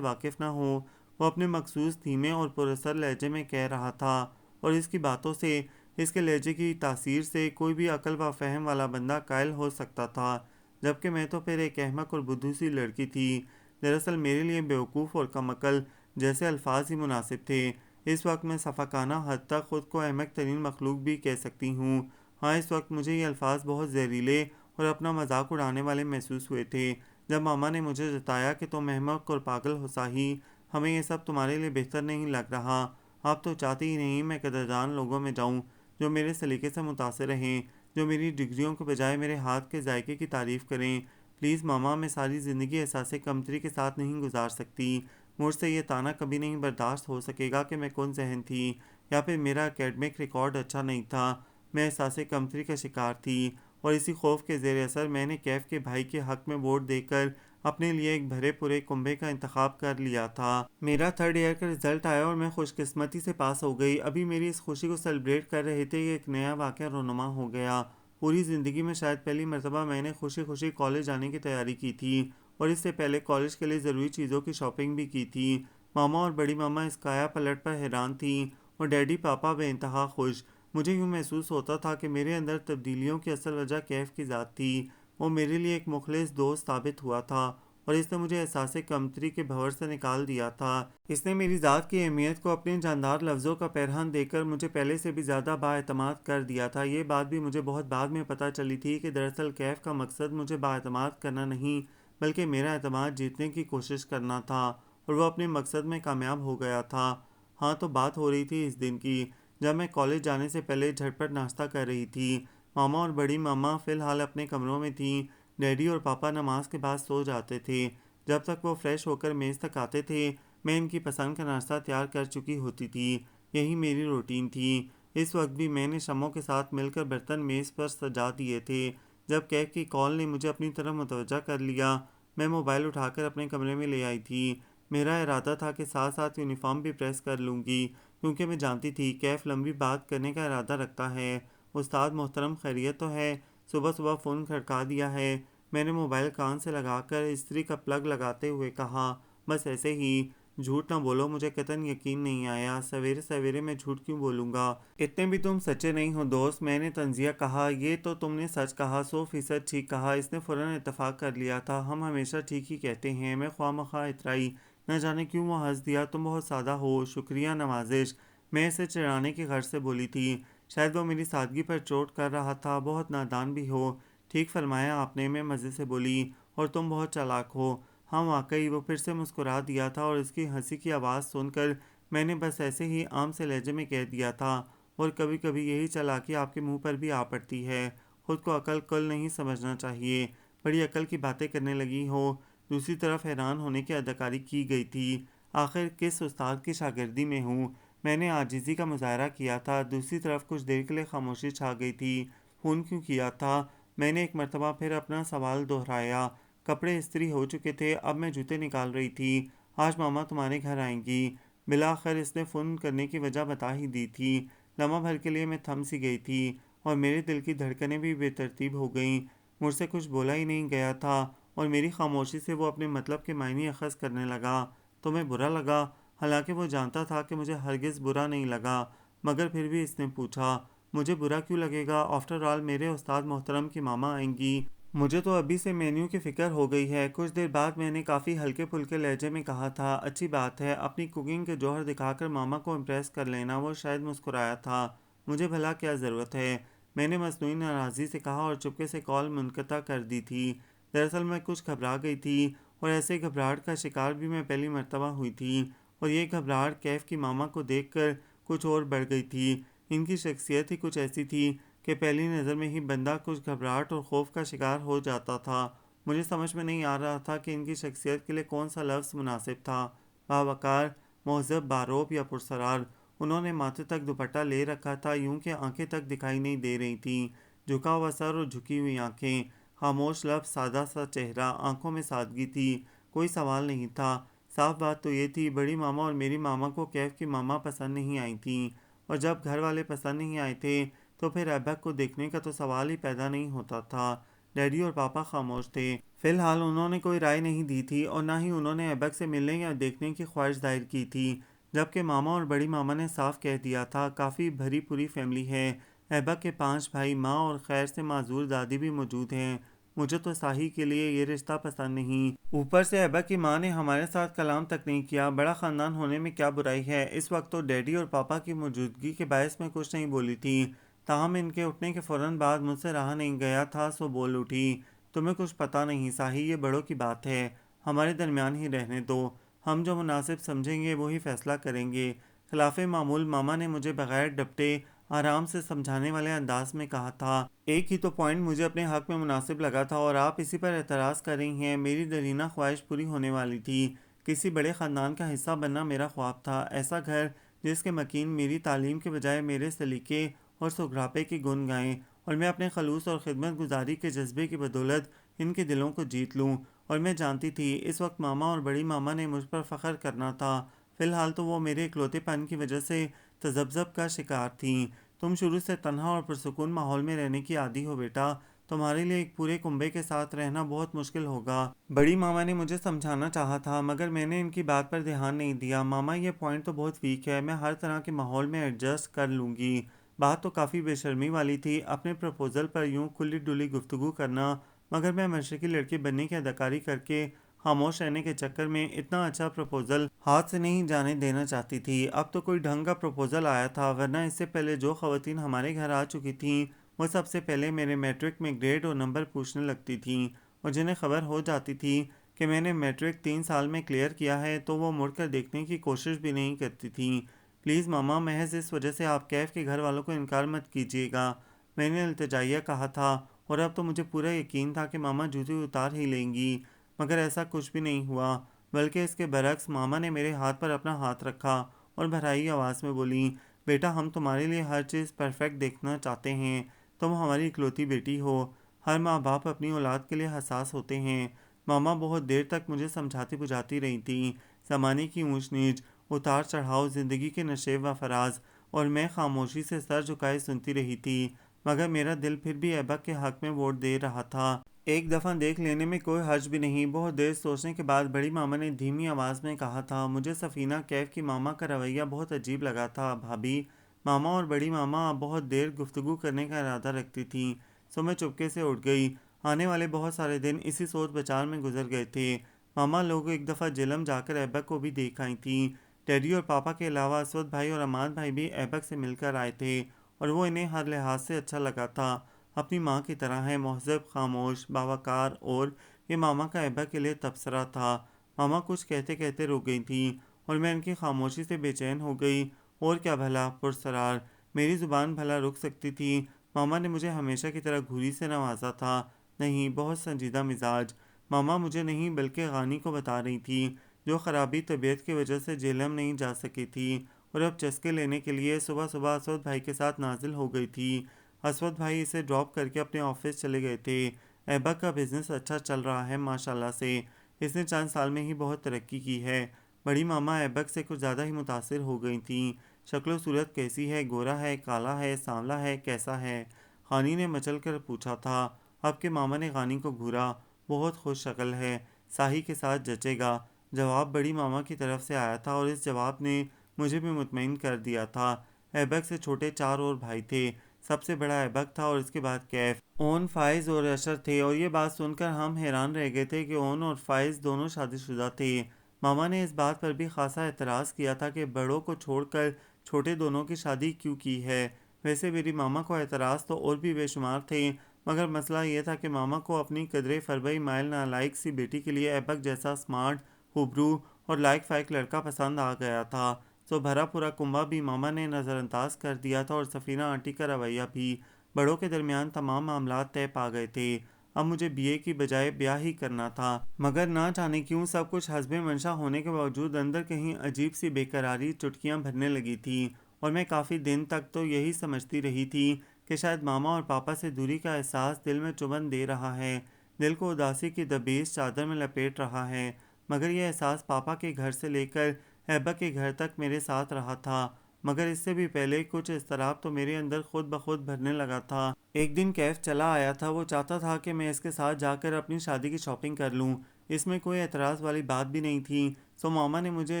واقف نہ ہو۔ وہ اپنے مخصوص دھیمے اور پراثر لہجے میں کہہ رہا تھا، اور اس کی باتوں سے اس کے لہجے کی تاثیر سے کوئی بھی عقل و فہم والا بندہ قائل ہو سکتا تھا، جبکہ میں تو پھر ایک احمق اور بدھو سی لڑکی تھی۔ دراصل میرے لیے بیوقوف اور کم عقل جیسے الفاظ ہی مناسب تھے۔ اس وقت میں صفاقانہ حد تک خود کو احمق ترین مخلوق بھی کہہ سکتی ہوں۔ ہاں، اس وقت مجھے یہ الفاظ بہت زہریلے اور اپنا مذاق اڑانے والے محسوس ہوئے تھے، جب ماما نے مجھے جتایا کہ تم احمق اور پاگل ہو صاحی، ہمیں یہ سب تمہارے لیے بہتر نہیں لگ رہا۔ آپ تو چاہتی ہی نہیں میں قدردان لوگوں میں جاؤں جو میرے سلیقے سے متاثر رہیں، جو میری ڈگریوں کے بجائے میرے ہاتھ کے ذائقے کی تعریف کریں۔ پلیز ماما، میں ساری زندگی احساس کمتری کے ساتھ نہیں گزار سکتی۔ مجھ سے یہ طعنہ کبھی نہیں برداشت ہو سکے گا کہ میں کون ذہن تھی یا پھر میرا اکیڈمک ریکارڈ اچھا نہیں تھا۔ میں احساس کمتری کا شکار تھی، اور اسی خوف کے زیر اثر میں نے کیف کے بھائی کے حق میں ووٹ دے کر اپنے لیے ایک بھرے پورے کنبے کا انتخاب کر لیا تھا۔ میرا 3rd ایئر کا رزلٹ آیا اور میں خوش قسمتی سے پاس ہو گئی۔ ابھی میری اس خوشی کو سیلیبریٹ کر رہے تھے کہ ایک نیا واقعہ رونما ہو گیا۔ پوری زندگی میں شاید پہلی مرتبہ میں نے خوشی خوشی کالج جانے کی تیاری کی تھی، اور اس سے پہلے کالج کے لیے ضروری چیزوں کی شاپنگ بھی کی تھی۔ ماما اور بڑی ماما اس کایا پلٹ پر حیران تھیں، اور ڈیڈی پاپا بے انتہا خوش۔ مجھے یوں محسوس ہوتا تھا کہ میرے اندر تبدیلیوں کی اصل وجہ کیف کی ذات تھی۔ وہ میرے لیے ایک مخلص دوست ثابت ہوا تھا، اور اس نے مجھے احساس کمتری کے بھنور سے نکال دیا تھا۔ اس نے میری ذات کی اہمیت کو اپنے جاندار لفظوں کا پیرہن دے کر مجھے پہلے سے بھی زیادہ بااعتماد کر دیا تھا۔ یہ بات بھی مجھے بہت بعد میں پتہ چلی تھی کہ دراصل کیف کا مقصد مجھے بااعتماد کرنا نہیں، بلکہ میرا اعتماد جیتنے کی کوشش کرنا تھا، اور وہ اپنے مقصد میں کامیاب ہو گیا تھا۔ ہاں، تو بات ہو رہی تھی اس دن کی، جب میں کالج جانے سے پہلے جھٹپٹ ناشتہ کر رہی تھی۔ ماما اور بڑی ماما فی الحال اپنے کمروں میں تھیں۔ ڈیڈی اور پاپا نماز کے بعد سو جاتے تھے۔ جب تک وہ فریش ہو کر میز تک آتے تھے، میں ان کی پسند کا ناشتہ تیار کر چکی ہوتی تھی۔ یہی میری روٹین تھی۔ اس وقت بھی میں نے شمعوں کے ساتھ مل کر برتن میز پر سجا دیے تھے۔ جب کیف کی کال نے مجھے اپنی طرف متوجہ کر لیا، میں موبائل اٹھا کر اپنے کمرے میں لے آئی تھی۔ میرا ارادہ تھا کہ ساتھ ساتھ یونیفارم بھی پریس کر لوں گی، کیونکہ میں جانتی تھی کیف لمبی بات کرنے کا ارادہ رکھتا ہے۔ استاد محترم، خیریت تو ہے؟ صبح صبح فون کھڑکا دیا ہے۔ میں نے موبائل کان سے لگا کر استری کا پلگ لگاتے ہوئے کہا، بس ایسے ہی۔ جھوٹ نہ بولو، مجھے قطعاً یقین نہیں آیا۔ سویرے سویرے میں جھوٹ کیوں بولوں گا؟ اتنے بھی تم سچے نہیں ہو دوست، میں نے تنزیہ کہا۔ یہ تو تم نے سچ کہا، 100% ٹھیک کہا۔ اس نے فوراً اتفاق کر لیا تھا، ہم ہمیشہ ٹھیک ہی کہتے ہیں۔ میں خواہ مخواہ اترائی، نہ جانے کیوں وہ ہنس دیا۔ تم بہت سادہ ہو، شکریہ نوازش، میں اسے چڑھانے کی غرض سے بولی تھی۔ شاید وہ میری سادگی پر چوٹ کر رہا تھا۔ بہت نادان بھی ہو۔ ٹھیک فرمایا آپ نے، میں مزے سے بولی، اور تم بہت چالاک ہو۔ ہاں واقعی، وہ پھر سے مسکرا دیا تھا، اور اس کی ہنسی کی آواز سن کر میں نے بس ایسے ہی عام سے لہجے میں کہہ دیا تھا، اور کبھی کبھی یہی چالاکی آپ کے منہ پر بھی آ پڑتی ہے۔ خود کو عقل کل نہیں سمجھنا چاہیے، بڑی عقل کی باتیں کرنے لگی ہو۔ دوسری طرف حیران ہونے کی اداکاری کی گئی تھی۔ آخر کس استاد کی شاگردی میں ہوں؟ میں نے عاجزی کا مظاہرہ کیا تھا۔ دوسری طرف کچھ دیر کے لیے خاموشی چھا گئی تھی۔ فون کیوں کیا تھا؟ میں نے ایک مرتبہ پھر اپنا سوال دہرایا۔ کپڑے استری ہو چکے تھے، اب میں جوتے نکال رہی تھی۔ آج ماما تمہارے گھر آئیں گی۔ بالآخر اس نے فون کرنے کی وجہ بتا ہی دی تھی۔ لمحہ بھر کے لیے میں تھم سی گئی تھی، اور میرے دل کی دھڑکنیں بھی بے ترتیب ہو گئیں۔ مجھ سے کچھ بولا ہی نہیں گیا تھا، اور میری خاموشی سے وہ اپنے مطلب کے معنی اخذ کرنے لگا۔ تمہیں برا لگا؟ حالانکہ وہ جانتا تھا کہ مجھے ہرگز برا نہیں لگا، مگر پھر بھی اس نے پوچھا، مجھے برا کیوں لگے گا؟ آفٹر آل میرے استاد محترم کی ماما آئیں گی۔ مجھے تو ابھی سے مینیو کی فکر ہو گئی ہے۔ کچھ دیر بعد میں نے کافی ہلکے پھلکے لہجے میں کہا تھا، اچھی بات ہے، اپنی کوکنگ کے جوہر دکھا کر ماما کو امپریس کر لینا۔ وہ شاید مسکرایا تھا، مجھے بھلا کیا ضرورت ہے؟ میں نے مصنوعی ناراضی سے کہا، اور چپکے سے کال منقطع کر دی تھی۔ دراصل میں کچھ گھبرا گئی تھی، اور ایسے گھبراہٹ کا شکار بھی میں پہلی مرتبہ ہوئی تھی، اور یہ گھبراہٹ کیف کی ماما کو دیکھ کر کچھ اور بڑھ گئی تھی۔ ان کی شخصیت ہی کچھ ایسی تھی کہ پہلی نظر میں ہی بندہ کچھ گھبراہٹ اور خوف کا شکار ہو جاتا تھا۔ مجھے سمجھ میں نہیں آ رہا تھا کہ ان کی شخصیت کے لیے کون سا لفظ مناسب تھا، باوقار، مہذب، باروب یا پرسرار۔ انہوں نے ماتھے تک دوپٹہ لے رکھا تھا، یوں کہ آنکھیں تک دکھائی نہیں دے رہی تھیں۔ جھکا ہوا سر اور جھکی ہوئی آنکھیں، خاموش لب، سادہ سا چہرہ، آنکھوں میں سادگی تھی۔ کوئی سوال نہیں تھا۔ صاف بات تو یہ تھی، بڑی ماما اور میری ماما کو کیف کی ماما پسند نہیں آئی تھیں، اور جب گھر والے پسند نہیں آئے تھے تو پھر ایبک کو دیکھنے کا تو سوال ہی پیدا نہیں ہوتا تھا۔ ڈیڈی اور پاپا خاموش تھے۔ فی الحال انہوں نے کوئی رائے نہیں دی تھی، اور نہ ہی انہوں نے ایبک سے ملنے یا دیکھنے کی خواہش ظاہر کی تھی۔ جبکہ ماما اور بڑی ماما نے صاف کہہ دیا تھا کافی بھری پوری فیملی ہے، ایبک کے 5 بھائی، ماں اور خیر سے معذور دادی بھی موجود ہیں۔ مجھے تو صاحی کے لیے یہ رشتہ پسند نہیں، اوپر سے ایبک کی ماں نے ہمارے ساتھ کلام تک نہیں کیا۔ بڑا خاندان ہونے میں کیا برائی ہے؟ اس وقت تو ڈیڈی اور پاپا کی موجودگی کے باعث میں کچھ نہیں بولی تھی، تاہم ان کے اٹھنے کے فوراً بعد مجھ سے رہا نہیں گیا تھا، سو بول اٹھی، تمہیں کچھ پتہ نہیں صاحی، یہ بڑوں کی بات ہے، ہمارے درمیان ہی رہنے دو، ہم جو مناسب سمجھیں گے وہی فیصلہ کریں گے۔ خلاف معمول ماما نے مجھے بغیر ڈپٹے آرام سے سمجھانے والے انداز میں کہا تھا۔ ایک ہی تو پوائنٹ مجھے اپنے حق میں مناسب لگا تھا اور آپ اسی پر اعتراض کر رہی ہیں۔ میری درینہ خواہش پوری ہونے والی تھی، کسی بڑے خاندان کا حصہ بننا میرا خواب تھا، ایسا گھر جس کے مکین میری تعلیم کے بجائے میرے سلیقے اور سغراپے کے گن گائیں اور میں اپنے خلوص اور خدمت گزاری کے جذبے کی بدولت ان کے دلوں کو جیت لوں۔ اور میں جانتی تھی اس وقت ماما اور بڑی ماما نے مجھ پر فخر کرنا تھا، فی الحال تو وہ میرے اکلوتے پن کی وجہ سے تذبذب کا شکار تھیں۔ تم شروع سے تنہا اور پرسکون ماحول میں رہنے کی عادی ہو بیٹا، تمہارے لیے ایک پورے کنبے کے ساتھ رہنا بہت مشکل ہوگا۔ بڑی ماما نے مجھے سمجھانا چاہا تھا مگر میں نے ان کی بات پر دھیان نہیں دیا۔ ماما یہ پوائنٹ تو بہت ویک ہے، میں ہر طرح کے ماحول میں ایڈجسٹ کر لوں گی۔ بات تو کافی بے شرمی والی تھی، اپنے پرپوزل پر یوں کھلی ڈلی گفتگو کرنا، مگر میں مشرقی لڑکی بننے کی اداکاری کر کے خاموش رہنے کے چکر میں اتنا اچھا پرپوزل ہاتھ سے نہیں جانے دینا چاہتی تھی۔ اب تو کوئی ڈھنگ کا پرپوزل آیا تھا، ورنہ اس سے پہلے جو خواتین ہمارے گھر آ چکی تھیں وہ سب سے پہلے میرے میٹرک میں گریڈ اور نمبر پوچھنے لگتی تھیں، اور جنہیں خبر ہو جاتی تھی کہ میں نے میٹرک 3 سال میں کلیئر کیا ہے تو وہ مڑ کر دیکھنے کی کوشش بھی نہیں کرتی تھیں۔ پلیز ماما، محض اس وجہ سے آپ کیف کے گھر والوں کو انکار مت کیجیے گا، میں نے التجائیہ کہا تھا، اور اب تو مجھے پورا یقین تھا کہ ماما جوتی اتار ہی لیں گی، مگر ایسا کچھ بھی نہیں ہوا، بلکہ اس کے برعکس ماما نے میرے ہاتھ پر اپنا ہاتھ رکھا اور بھرائی آواز میں بولیں، بیٹا ہم تمہارے لیے ہر چیز پرفیکٹ دیکھنا چاہتے ہیں، تم ہماری اکلوتی بیٹی ہو، ہر ماں باپ اپنی اولاد کے لیے حساس ہوتے ہیں۔ ماما بہت دیر تک مجھے سمجھاتی بجھاتی رہی تھیں، زمانے کی اونچ نیچ، اتار چڑھاؤ، زندگی کے نشیب و فراز، اور میں خاموشی سے سر جھکائے سنتی رہی تھی، مگر میرا دل پھر بھی ایبک کے حق میں ووٹ دے رہا تھا۔ ایک دفعہ دیکھ لینے میں کوئی حرج بھی نہیں۔ بہت دیر سوچنے کے بعد بڑی ماما نے دھیمی آواز میں کہا تھا، مجھے سفینہ کیف کی ماما کا رویہ بہت عجیب لگا تھا بھابھی۔ ماما اور بڑی ماما بہت دیر گفتگو کرنے کا ارادہ رکھتی تھیں، سو میں چپکے سے اٹھ گئی۔ آنے والے بہت سارے دن اسی سوچ بچار میں گزر گئے تھے۔ ماما لوگ ایک دفعہ جہلم جا کر ایبک کو بھی دیکھ آئی تھیں۔ ڈیڈی اور پاپا کے علاوہ اسود بھائی اور اماد بھائی بھی ایبک سے مل کر آئے تھے، اور وہ انہیں ہر لحاظ سے اچھا لگا تھا، اپنی ماں کی طرح ہے، مہذب، خاموش، باوقار، اور یہ ماما کا ایبک کے لیے تبصرہ تھا۔ ماما کچھ کہتے کہتے رک گئی تھیں اور میں ان کی خاموشی سے بے چین ہو گئی، اور کیا بھلا پرسرار، میری زبان بھلا رک سکتی تھی؟ ماما نے مجھے ہمیشہ کی طرح گھوری سے نوازا تھا، نہیں، بہت سنجیدہ مزاج۔ ماما مجھے نہیں بلکہ غانی کو بتا رہی تھی، جو خرابی طبیعت کی وجہ سے جہلم نہیں جا سکی تھی اور اب چسکے لینے کے لیے صبح صبح اسود بھائی کے ساتھ نازل ہو گئی تھی۔ اسود بھائی اسے ڈراپ کر کے اپنے آفس چلے گئے تھے۔ ایبک کا بزنس اچھا چل رہا ہے ماشاءاللہ سے، اس نے چند سال میں ہی بہت ترقی کی ہے۔ بڑی ماما ایبک سے کچھ زیادہ ہی متاثر ہو گئی تھیں۔ شکل و صورت کیسی ہے؟ گورا ہے، کالا ہے، سانولا ہے، کیسا ہے؟ غانی نے مچل کر پوچھا تھا۔ اب کے ماما نے غانی کو گھورا، بہت خوش شکل ہے، صاحی کے ساتھ جچے گا، جواب بڑی ماما کی طرف سے آیا تھا، اور اس جواب نے مجھے بھی مطمئن کر دیا تھا۔ ایبک سے چھوٹے 4 اور بھائی تھے، سب سے بڑا ایبک تھا اور اس کے بعد کیف، اون، فائز اور اشر تھے، اور یہ بات سن کر ہم حیران رہ گئے تھے کہ اون اور فائز دونوں شادی شدہ تھے۔ ماما نے اس بات پر بھی خاصا اعتراض کیا تھا کہ بڑوں کو چھوڑ کر چھوٹے دونوں کی شادی کیوں کی ہے۔ ویسے میری ماما کو اعتراض تو اور بھی بے شمار تھے، مگر مسئلہ یہ تھا کہ ماما کو اپنی قدرے فربئی مائل نالائق سی بیٹی کے لیے ایبک جیسا سمارٹ، خوبرو اور لائق فائق لڑکا پسند آ گیا تھا، سو بھرا پورا کنبہ بھی ماما نے نظر انداز کر دیا تھا، اور سفینہ آنٹی کا رویہ بھی۔ بڑوں کے درمیان تمام معاملات طے پا گئے تھے، اب مجھے بی اے کی بجائے بیاہ ہی کرنا تھا، مگر نہ جانے کیوں سب کچھ حسب منشا ہونے کے باوجود اندر کہیں عجیب سی بے قراری چٹکیاں بھرنے لگی تھیں، اور میں کافی دن تک تو یہی سمجھتی رہی تھی کہ شاید ماما اور پاپا سے دوری کا احساس دل میں چبھن دے رہا ہے، دل کو اداسی کی دبیش چادر میں لپیٹ رہا ہے، مگر یہ احساس پاپا کے گھر سے لے کر ایبک کے گھر تک میرے ساتھ رہا تھا، مگر اس سے بھی پہلے کچھ اضطراب تو میرے اندر خود بخود بھرنے لگا تھا۔ ایک دن کیف چلا آیا تھا، وہ چاہتا تھا کہ میں اس کے ساتھ جا کر اپنی شادی کی شاپنگ کر لوں، اس میں کوئی اعتراض والی بات بھی نہیں تھی، سو ماما نے مجھے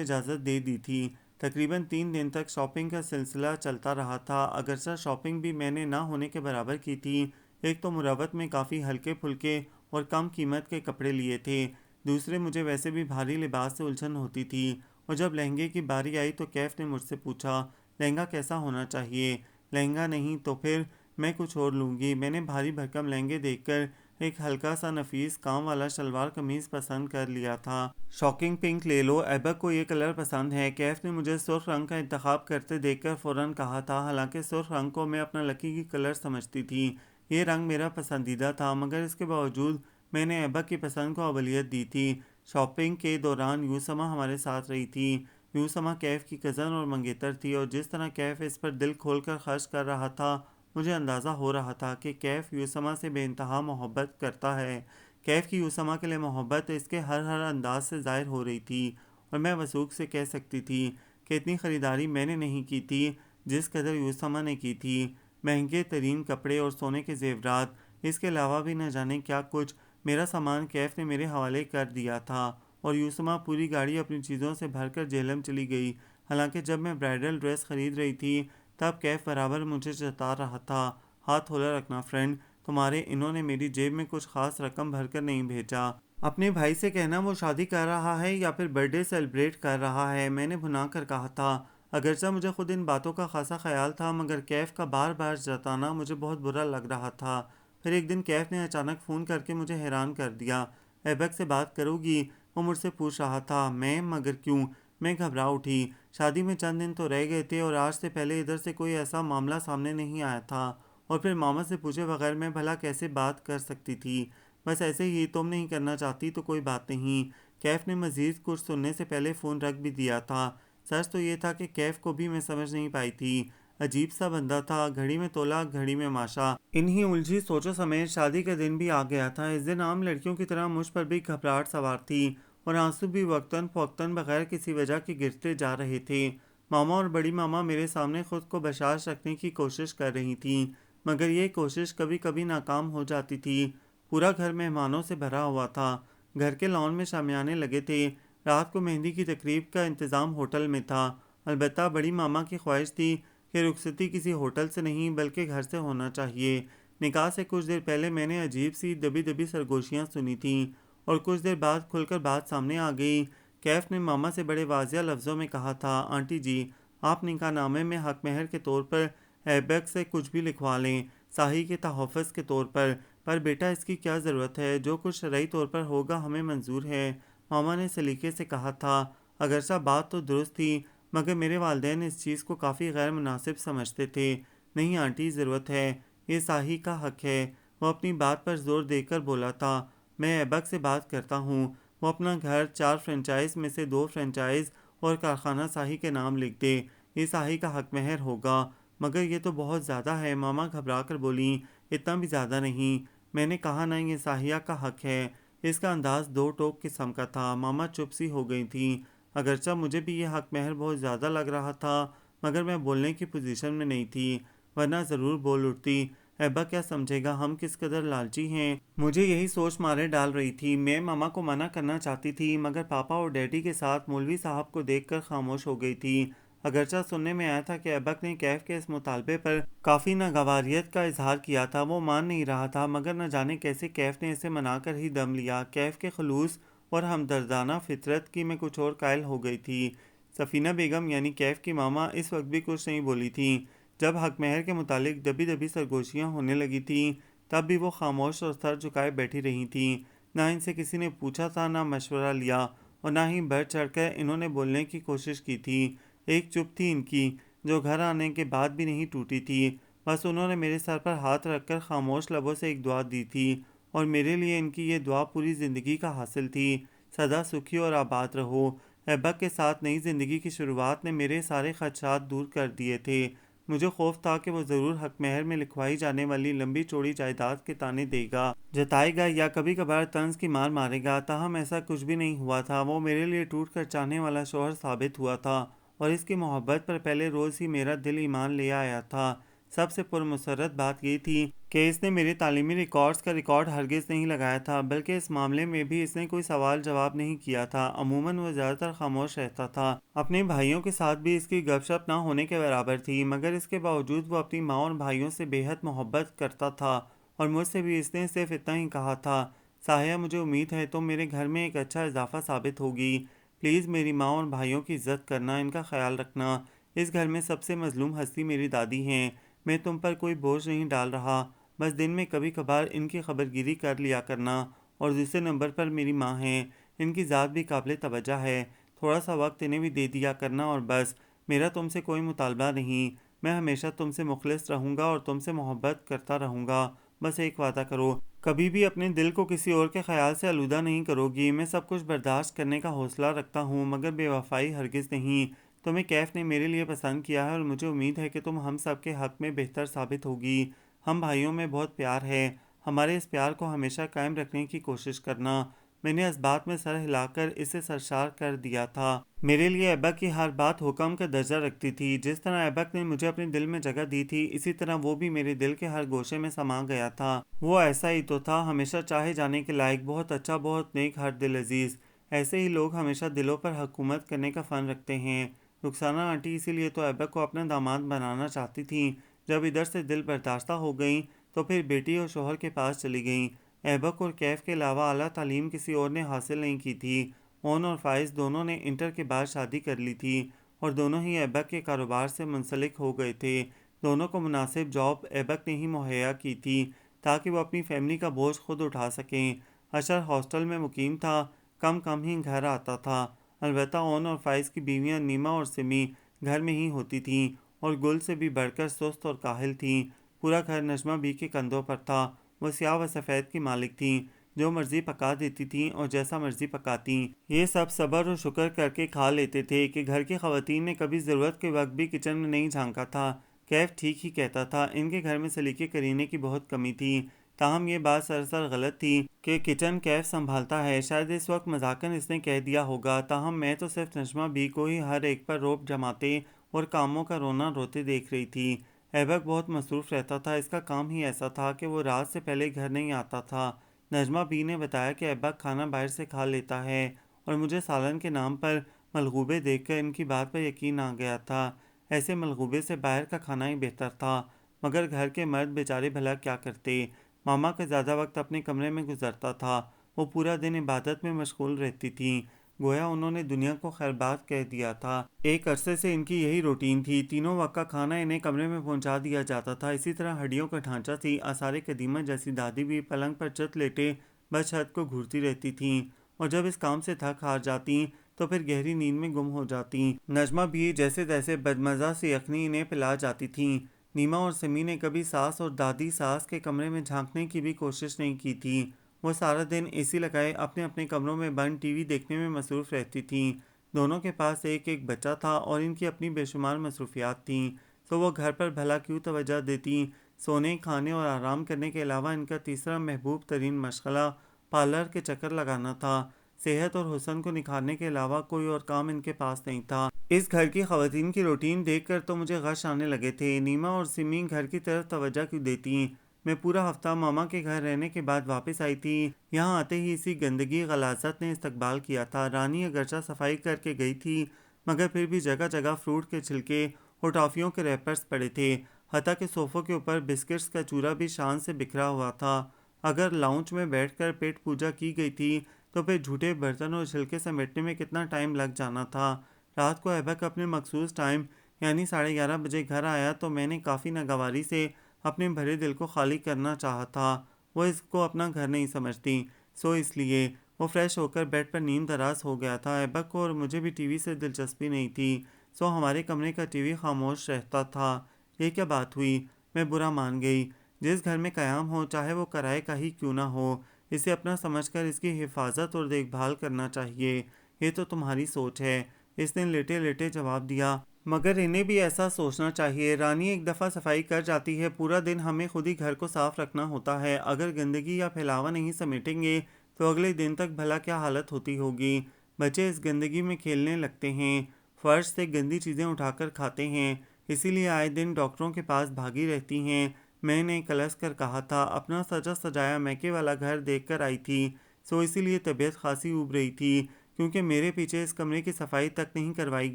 اجازت دے دی تھی۔ تقریباً 3 دن تک شاپنگ کا سلسلہ چلتا رہا تھا، اگرچہ شاپنگ بھی میں نے نہ ہونے کے برابر کی تھی۔ ایک تو مروت میں کافی ہلکے پھلکے اور کم قیمت کے کپڑے لیے تھے، دوسرے مجھے ویسے بھی بھاری لباس سے الجھن ہوتی تھی، اور جب لہنگے کی باری آئی تو کیف نے مجھ سے پوچھا لہنگا کیسا ہونا چاہیے۔ لہنگا نہیں تو پھر میں کچھ اور لوں گی۔ میں نے بھاری بھرکم لہنگے دیکھ کر ایک ہلکا سا نفیس کام والا شلوار قمیض پسند کر لیا تھا۔ شاکنگ پنک لے لو، ایبک کو یہ کلر پسند ہے۔ کیف نے مجھے سرخ رنگ کا انتخاب کرتے دیکھ کر فوراً کہا تھا، حالانکہ سرخ رنگ کو میں اپنا لکی کلر سمجھتی تھی۔ یہ رنگ میرا پسندیدہ تھا، مگر اس کے باوجود میں نے ایبک کی پسند کو اولویت دی تھی۔ شاپنگ کے دوران یوسما ہمارے ساتھ رہی تھی۔ یوسما کیف کی کزن اور منگیتر تھی، اور جس طرح کیف اس پر دل کھول کر خرچ کر رہا تھا، مجھے اندازہ ہو رہا تھا کہ کیف یوسما سے بے انتہا محبت کرتا ہے۔ کیف کی یوسما کے لیے محبت اس کے ہر انداز سے ظاہر ہو رہی تھی، اور میں وثوق سے کہہ سکتی تھی کہ اتنی خریداری میں نے نہیں کی تھی جس قدر یوسما نے کی تھی۔ مہنگے ترین کپڑے اور سونے کے زیورات، اس کے علاوہ بھی نہ جانے کیا کچھ میرا سامان کیف نے میرے حوالے کر دیا تھا، اور یوسما پوری گاڑی اپنی چیزوں سے بھر کر جہلم چلی گئی۔ حالانکہ جب میں برائڈل ڈریس خرید رہی تھی تب کیف برابر مجھے جتا رہا تھا، ہاتھ تھولا رکھنا فرینڈ، تمہارے انہوں نے میری جیب میں کچھ خاص رقم بھر کر نہیں بھیجا۔ اپنے بھائی سے کہنا وہ شادی کر رہا ہے یا پھر برتھ ڈے سیلیبریٹ کر رہا ہے، میں نے بھنا کر کہا تھا۔ اگرچہ مجھے خود ان باتوں کا خاصا خیال تھا، مگر کیف کا بار بار جتانا مجھے بہت برا لگ رہا تھا۔ پھر ایک دن کیف نے اچانک فون کر کے مجھے حیران کر دیا۔ ایبک سے بات کرو گی؟ وہ مجھ سے پوچھ رہا تھا۔ میں مگر کیوں؟ میں گھبرا اٹھی۔ شادی میں چند دن تو رہ گئے تھے، اور آج سے پہلے ادھر سے کوئی ایسا معاملہ سامنے نہیں آیا تھا، اور پھر ماما سے پوچھے بغیر میں بھلا کیسے بات کر سکتی تھی؟ بس ایسے ہی، تم نہیں کرنا چاہتی تو کوئی بات نہیں۔ کیف نے مزید کچھ سننے سے پہلے فون رکھ بھی دیا تھا۔ سچ تو یہ تھا کہ کیف کو بھی میں سمجھ نہیں پائی تھی۔ عجیب سا بندہ تھا، گھڑی میں تولا گھڑی میں ماشا۔ انہی الجھی سوچوں سمیت شادی کا دن بھی آ گیا تھا۔ اس دن عام لڑکیوں کی طرح مجھ پر بھی گھبراہٹ سوار تھی، اور آنسو بھی وقتاً فوقتاً بغیر کسی وجہ کے گرتے جا رہے تھے۔ ماما اور بڑی ماما میرے سامنے خود کو بشاش رکھنے کی کوشش کر رہی تھیں، مگر یہ کوشش کبھی کبھی ناکام ہو جاتی تھی۔ پورا گھر مہمانوں سے بھرا ہوا تھا۔ گھر کے لان میں شامیانے لگے تھے۔ رات کو مہندی کی تقریب کا انتظام ہوٹل میں تھا۔ البتہ بڑی ماما کی خواہش تھی کہ رخصتی کسی ہوٹل سے نہیں بلکہ گھر سے ہونا چاہیے۔ نکاح سے کچھ دیر پہلے میں نے عجیب سی دبی دبی سرگوشیاں سنی تھیں، اور کچھ دیر بعد کھل کر بات سامنے آ گئی۔ کیف نے ماما سے بڑے واضح لفظوں میں کہا تھا، آنٹی جی، آپ نکاح نامے میں حق مہر کے طور پر ایبک سے کچھ بھی لکھوا لیں، صاحی کے تحفظ کے طور پر بیٹا اس کی کیا ضرورت ہے؟ جو کچھ شرعی طور پر ہوگا ہمیں منظور ہے، ماما نے سلیقے سے کہا تھا۔ اگرچہ بات تو درست تھی، مگر میرے والدین اس چیز کو کافی غیر مناسب سمجھتے تھے۔ نہیں آنٹی، ضرورت ہے، یہ صاحی کا حق ہے، وہ اپنی بات پر زور دے کر بولا تھا۔ میں ایبک سے بات کرتا ہوں، وہ اپنا گھر 4 فرنچائز میں سے 2 فرنچائز اور کارخانہ صاحی کے نام لکھ دے، یہ صاحی کا حق مہر ہوگا۔ مگر یہ تو بہت زیادہ ہے، ماما گھبرا کر بولیں۔ اتنا بھی زیادہ نہیں، میں نے کہا نا، یہ صاحیہ کا حق ہے۔ اس کا انداز دو ٹوک قسم کا تھا۔ ماما چپ سی ہو گئی تھیں۔ اگرچہ مجھے بھی یہ حق مہر بہت زیادہ لگ رہا تھا، مگر میں بولنے کی پوزیشن میں نہیں تھی، ورنہ ضرور بول اٹھتی۔ ایبا کیا سمجھے گا، ہم کس قدر لالچی ہیں؟ مجھے یہی سوچ مارے ڈال رہی تھی۔ میں ماما کو منع کرنا چاہتی تھی، مگر پاپا اور ڈیڈی کے ساتھ مولوی صاحب کو دیکھ کر خاموش ہو گئی تھی۔ اگرچہ سننے میں آیا تھا کہ ایبک نے کیف کے اس مطالبے پر کافی ناگواریت کا اظہار کیا تھا، وہ مان نہیں رہا تھا، مگر نہ جانے کیسے کیف نے اسے منا کر ہی دم لیا۔ کیف کے خلوص اور ہمدردانہ فطرت کی میں کچھ اور قائل ہو گئی تھی۔ سفینہ بیگم یعنی کیف کی ماما اس وقت بھی کچھ نہیں بولی تھیں۔ جب حق مہر کے متعلق دبی دبی سرگوشیاں ہونے لگی تھیں تب بھی وہ خاموش اور سر جھکائے بیٹھی رہی تھیں۔ نہ ان سے کسی نے پوچھا تھا، نہ مشورہ لیا، اور نہ ہی بڑھ چڑھ کر انہوں نے بولنے کی کوشش کی تھی۔ ایک چپ تھی ان کی، جو گھر آنے کے بعد بھی نہیں ٹوٹی تھی۔ بس انہوں نے میرے سر پر ہاتھ رکھ کر خاموش لبوں سے ایک دعا دی تھی، اور میرے لیے ان کی یہ دعا پوری زندگی کا حاصل تھی۔ سدا سکھی اور آباد رہو۔ ایبک کے ساتھ نئی زندگی کی شروعات نے میرے سارے خدشات دور کر دیے تھے۔ مجھے خوف تھا کہ وہ ضرور حق مہر میں لکھوائی جانے والی لمبی چوڑی جائیداد کے تانے دے گا، جتائے گا، یا کبھی کبھار طنز کی مار مارے گا۔ تاہم ایسا کچھ بھی نہیں ہوا تھا۔ وہ میرے لیے ٹوٹ کر چاہنے والا شوہر ثابت ہوا تھا، اور اس کی محبت پر پہلے روز ہی میرا دل ایمان لے آیا تھا۔ سب سے پرمسرت بات یہ تھی کہ اس نے میرے تعلیمی ریکارڈز کا ریکارڈ ہرگز نہیں لگایا تھا، بلکہ اس معاملے میں بھی اس نے کوئی سوال جواب نہیں کیا تھا۔ عموماً وہ زیادہ تر خاموش رہتا تھا۔ اپنے بھائیوں کے ساتھ بھی اس کی گپ شپ نہ ہونے کے برابر تھی، مگر اس کے باوجود وہ اپنی ماں اور بھائیوں سے بے حد محبت کرتا تھا، اور مجھ سے بھی اس نے صرف اتنا ہی کہا تھا، ساحیہ مجھے امید ہے تم میرے گھر میں ایک اچھا اضافہ ثابت ہوگی۔ پلیز میری ماں اور بھائیوں کی عزت کرنا، ان کا خیال رکھنا۔ اس گھر میں سب سے مظلوم ہستی میری دادی ہیں۔ میں تم پر کوئی بوجھ نہیں ڈال رہا، بس دن میں کبھی کبھار ان کی خبرگیری کر لیا کرنا۔ اور دوسرے نمبر پر میری ماں ہیں، ان کی ذات بھی قابل توجہ ہے، تھوڑا سا وقت انہیں بھی دے دیا کرنا۔ اور بس، میرا تم سے کوئی مطالبہ نہیں، میں ہمیشہ تم سے مخلص رہوں گا اور تم سے محبت کرتا رہوں گا۔ بس ایک وعدہ کرو، کبھی بھی اپنے دل کو کسی اور کے خیال سے آلودہ نہیں کرو گی۔ میں سب کچھ برداشت کرنے کا حوصلہ رکھتا ہوں، مگر بے وفائی ہرگز نہیں۔ تمہیں کیف نے میرے لیے پسند کیا ہے اور مجھے امید ہے کہ تم ہم سب کے حق میں بہتر ثابت ہوگی۔ ہم بھائیوں میں بہت پیار ہے، ہمارے اس پیار کو ہمیشہ قائم رکھنے کی کوشش کرنا۔ میں نے اس بات میں سر ہلا کر اسے سرشار کر دیا تھا۔ میرے لیے ایبک کی ہر بات حکم کا درجہ رکھتی تھی۔ جس طرح ایبک نے مجھے اپنے دل میں جگہ دی تھی، اسی طرح وہ بھی میرے دل کے ہر گوشے میں سما گیا تھا۔ وہ ایسا ہی تو تھا، ہمیشہ چاہے جانے کے لائق، بہت اچھا، بہت نیک، ہر دل عزیز۔ ایسے ہی لوگ ہمیشہ دلوں پر حکومت کرنے کا فن رکھتے ہیں۔ رخسانہ آنٹی اسی لیے تو ایبک کو اپنا داماد بنانا چاہتی تھیں۔ جب ادھر سے دل برداشتہ ہو گئیں تو پھر بیٹی اور شوہر کے پاس چلی گئیں۔ ایبک اور کیف کے علاوہ اعلیٰ تعلیم کسی اور نے حاصل نہیں کی تھی۔ اون اور فائز دونوں نے انٹر کے بعد شادی کر لی تھی، اور دونوں ہی ایبک کے کاروبار سے منسلک ہو گئے تھے۔ دونوں کو مناسب جاب ایبک نے ہی مہیا کی تھی تاکہ وہ اپنی فیملی کا بوجھ خود اٹھا سکیں۔ اشر ہاسٹل میں مقیم تھا، کم ہی گھر آتا تھا۔ البتہ اون اور فائز کی بیویاں نیما اور سمی گھر میں ہی ہوتی تھیں، اور گل سے بھی بڑھ کر سست اور کاہل تھیں۔ پورا گھر نجمہ بی کے کندھوں پر تھا۔ وہ سیاہ و سفید کی مالک تھیں، جو مرضی پکا دیتی تھیں اور جیسا مرضی پکاتیں۔ یہ سب صبر اور شکر کر کے کھا لیتے تھے کہ گھر کی خواتین نے کبھی ضرورت کے وقت بھی کچن میں نہیں جھانکا تھا۔ کیف ٹھیک ہی کہتا تھا، ان کے گھر میں سلیقے کرینے کی بہت کمی تھی۔ تاہم یہ بات سراسر غلط تھی کہ کچن کیف سنبھالتا ہے۔ شاید اس وقت مذاقاً اس نے کہہ دیا ہوگا، تاہم میں تو صرف نجمہ بی کو ہی ہر ایک پر روب جماتے اور کاموں کا رونا روتے دیکھ رہی تھی۔ ایبک بہت مصروف رہتا تھا، اس کا کام ہی ایسا تھا کہ وہ رات سے پہلے گھر نہیں آتا تھا۔ نجمہ بی نے بتایا کہ ایبک کھانا باہر سے کھا لیتا ہے، اور مجھے سالن کے نام پر ملغوبے دیکھ کر ان کی بات پر یقین آ گیا تھا۔ ایسے ملغوبے سے باہر کا کھانا ہی بہتر تھا، مگر گھر کے مرد بیچارے بھلا کیا کرتے۔ ماما کا زیادہ وقت اپنے کمرے میں گزرتا تھا، وہ پورا دن عبادت میں مشغول رہتی تھیں، گویا انہوں نے دنیا کو خیر بات کہہ دیا تھا۔ ایک عرصے سے ان کی یہی روٹین تھی، تینوں وقت کا کھانا انہیں کمرے میں پہنچا دیا جاتا تھا۔ اسی طرح ہڈیوں کا ڈھانچہ تھی۔ آثار قدیمہ جیسی دادی بھی پلنگ پر چت لیٹے بس چھت کو گھورتی رہتی تھیں، اور جب اس کام سے تھک ہار جاتیں تو پھر گہری نیند میں گم ہو جاتیں۔ نجمہ بھی جیسے تیسے بدمزہ سی یخنی انہیں پلا جاتی تھیں۔ نیما اور سمی نے کبھی ساس اور دادی ساس کے کمرے میں جھانکنے کی بھی کوشش نہیں کی تھی۔ وہ سارا دن اے سی لگائے اپنے اپنے کمروں میں بند ٹی وی دیکھنے میں مصروف رہتی تھیں۔ دونوں کے پاس ایک ایک بچہ تھا اور ان کی اپنی بے شمار مصروفیات تھیں، تو وہ گھر پر بھلا کیوں توجہ دیتی۔ سونے، کھانے اور آرام کرنے کے علاوہ ان کا تیسرا محبوب ترین مشغلہ پارلر کے چکر لگانا تھا۔ صحت اور حسن کو نکھارنے کے علاوہ کوئی اور کام ان کے پاس نہیں تھا۔ اس گھر کی خواتین کی روٹین دیکھ کر تو مجھے غش آنے لگے تھے۔ نیما اور سمی گھر کی طرف توجہ کیوں دیتی؟ میں پورا ہفتہ ماما کے گھر رہنے کے بعد واپس آئی تھی۔ یہاں آتے ہی اسی گندگی غلاظت نے استقبال کیا تھا۔ رانی اگرچہ صفائی کر کے گئی تھی، مگر پھر بھی جگہ جگہ فروٹ کے چھلکے اور ٹافیوں کے ریپرز پڑے تھے، حتیٰ کہ صوفوں کے اوپر بسکٹس کا چورا بھی شان سے بکھرا ہوا تھا۔ اگر لاؤنج میں بیٹھ کر پیٹ پوجا کی گئی تھی تو پھر جھوٹے برتن اور چھلکے سمیٹنے میں کتنا ٹائم لگ جانا تھا۔ رات کو ایبک اپنے مخصوص ٹائم یعنی 11:30 بجے گھر آیا تو میں نے کافی ناگواری سے اپنے بھرے دل کو خالی کرنا چاہا تھا۔ وہ اس کو اپنا گھر نہیں سمجھتی، سو اس لیے وہ فریش ہو کر بیڈ پر نیند دراز ہو گیا تھا۔ ایبک کو اور مجھے بھی ٹی وی سے دلچسپی نہیں تھی، سو ہمارے کمرے کا ٹی وی خاموش رہتا تھا۔ یہ کیا بات ہوئی؟ میں برا مان گئی۔ جس گھر میں قیام ہو، چاہے وہ کرائے کا ہی کیوں نہ ہو، اسے اپنا سمجھ کر اس کی حفاظت اور دیکھ بھال کرنا چاہیے۔ یہ تو تمہاری سوچ ہے، اس نے لیٹے لیٹے جواب دیا۔ مگر انہیں بھی ایسا سوچنا چاہیے۔ رانی ایک دفعہ صفائی کر جاتی ہے، پورا دن ہمیں خود ہی گھر کو صاف رکھنا ہوتا ہے۔ اگر گندگی یا پھیلاوا نہیں سمیٹیں گے تو اگلے دن تک بھلا کیا حالت ہوتی ہوگی۔ بچے اس گندگی میں کھیلنے لگتے ہیں، فرش سے گندی چیزیں اٹھا کر کھاتے ہیں، اسی لیے آئے دن ڈاکٹروں کے پاس بھاگی رہتی ہیں۔ میں نے کلس کر کہا تھا، اپنا سجا سجایا میکے والا گھر دیکھ کر آئی تھی، سو اسی لیے طبیعت خاصی اوب رہی تھی، کیونکہ میرے پیچھے اس کمرے کی صفائی تک نہیں کروائی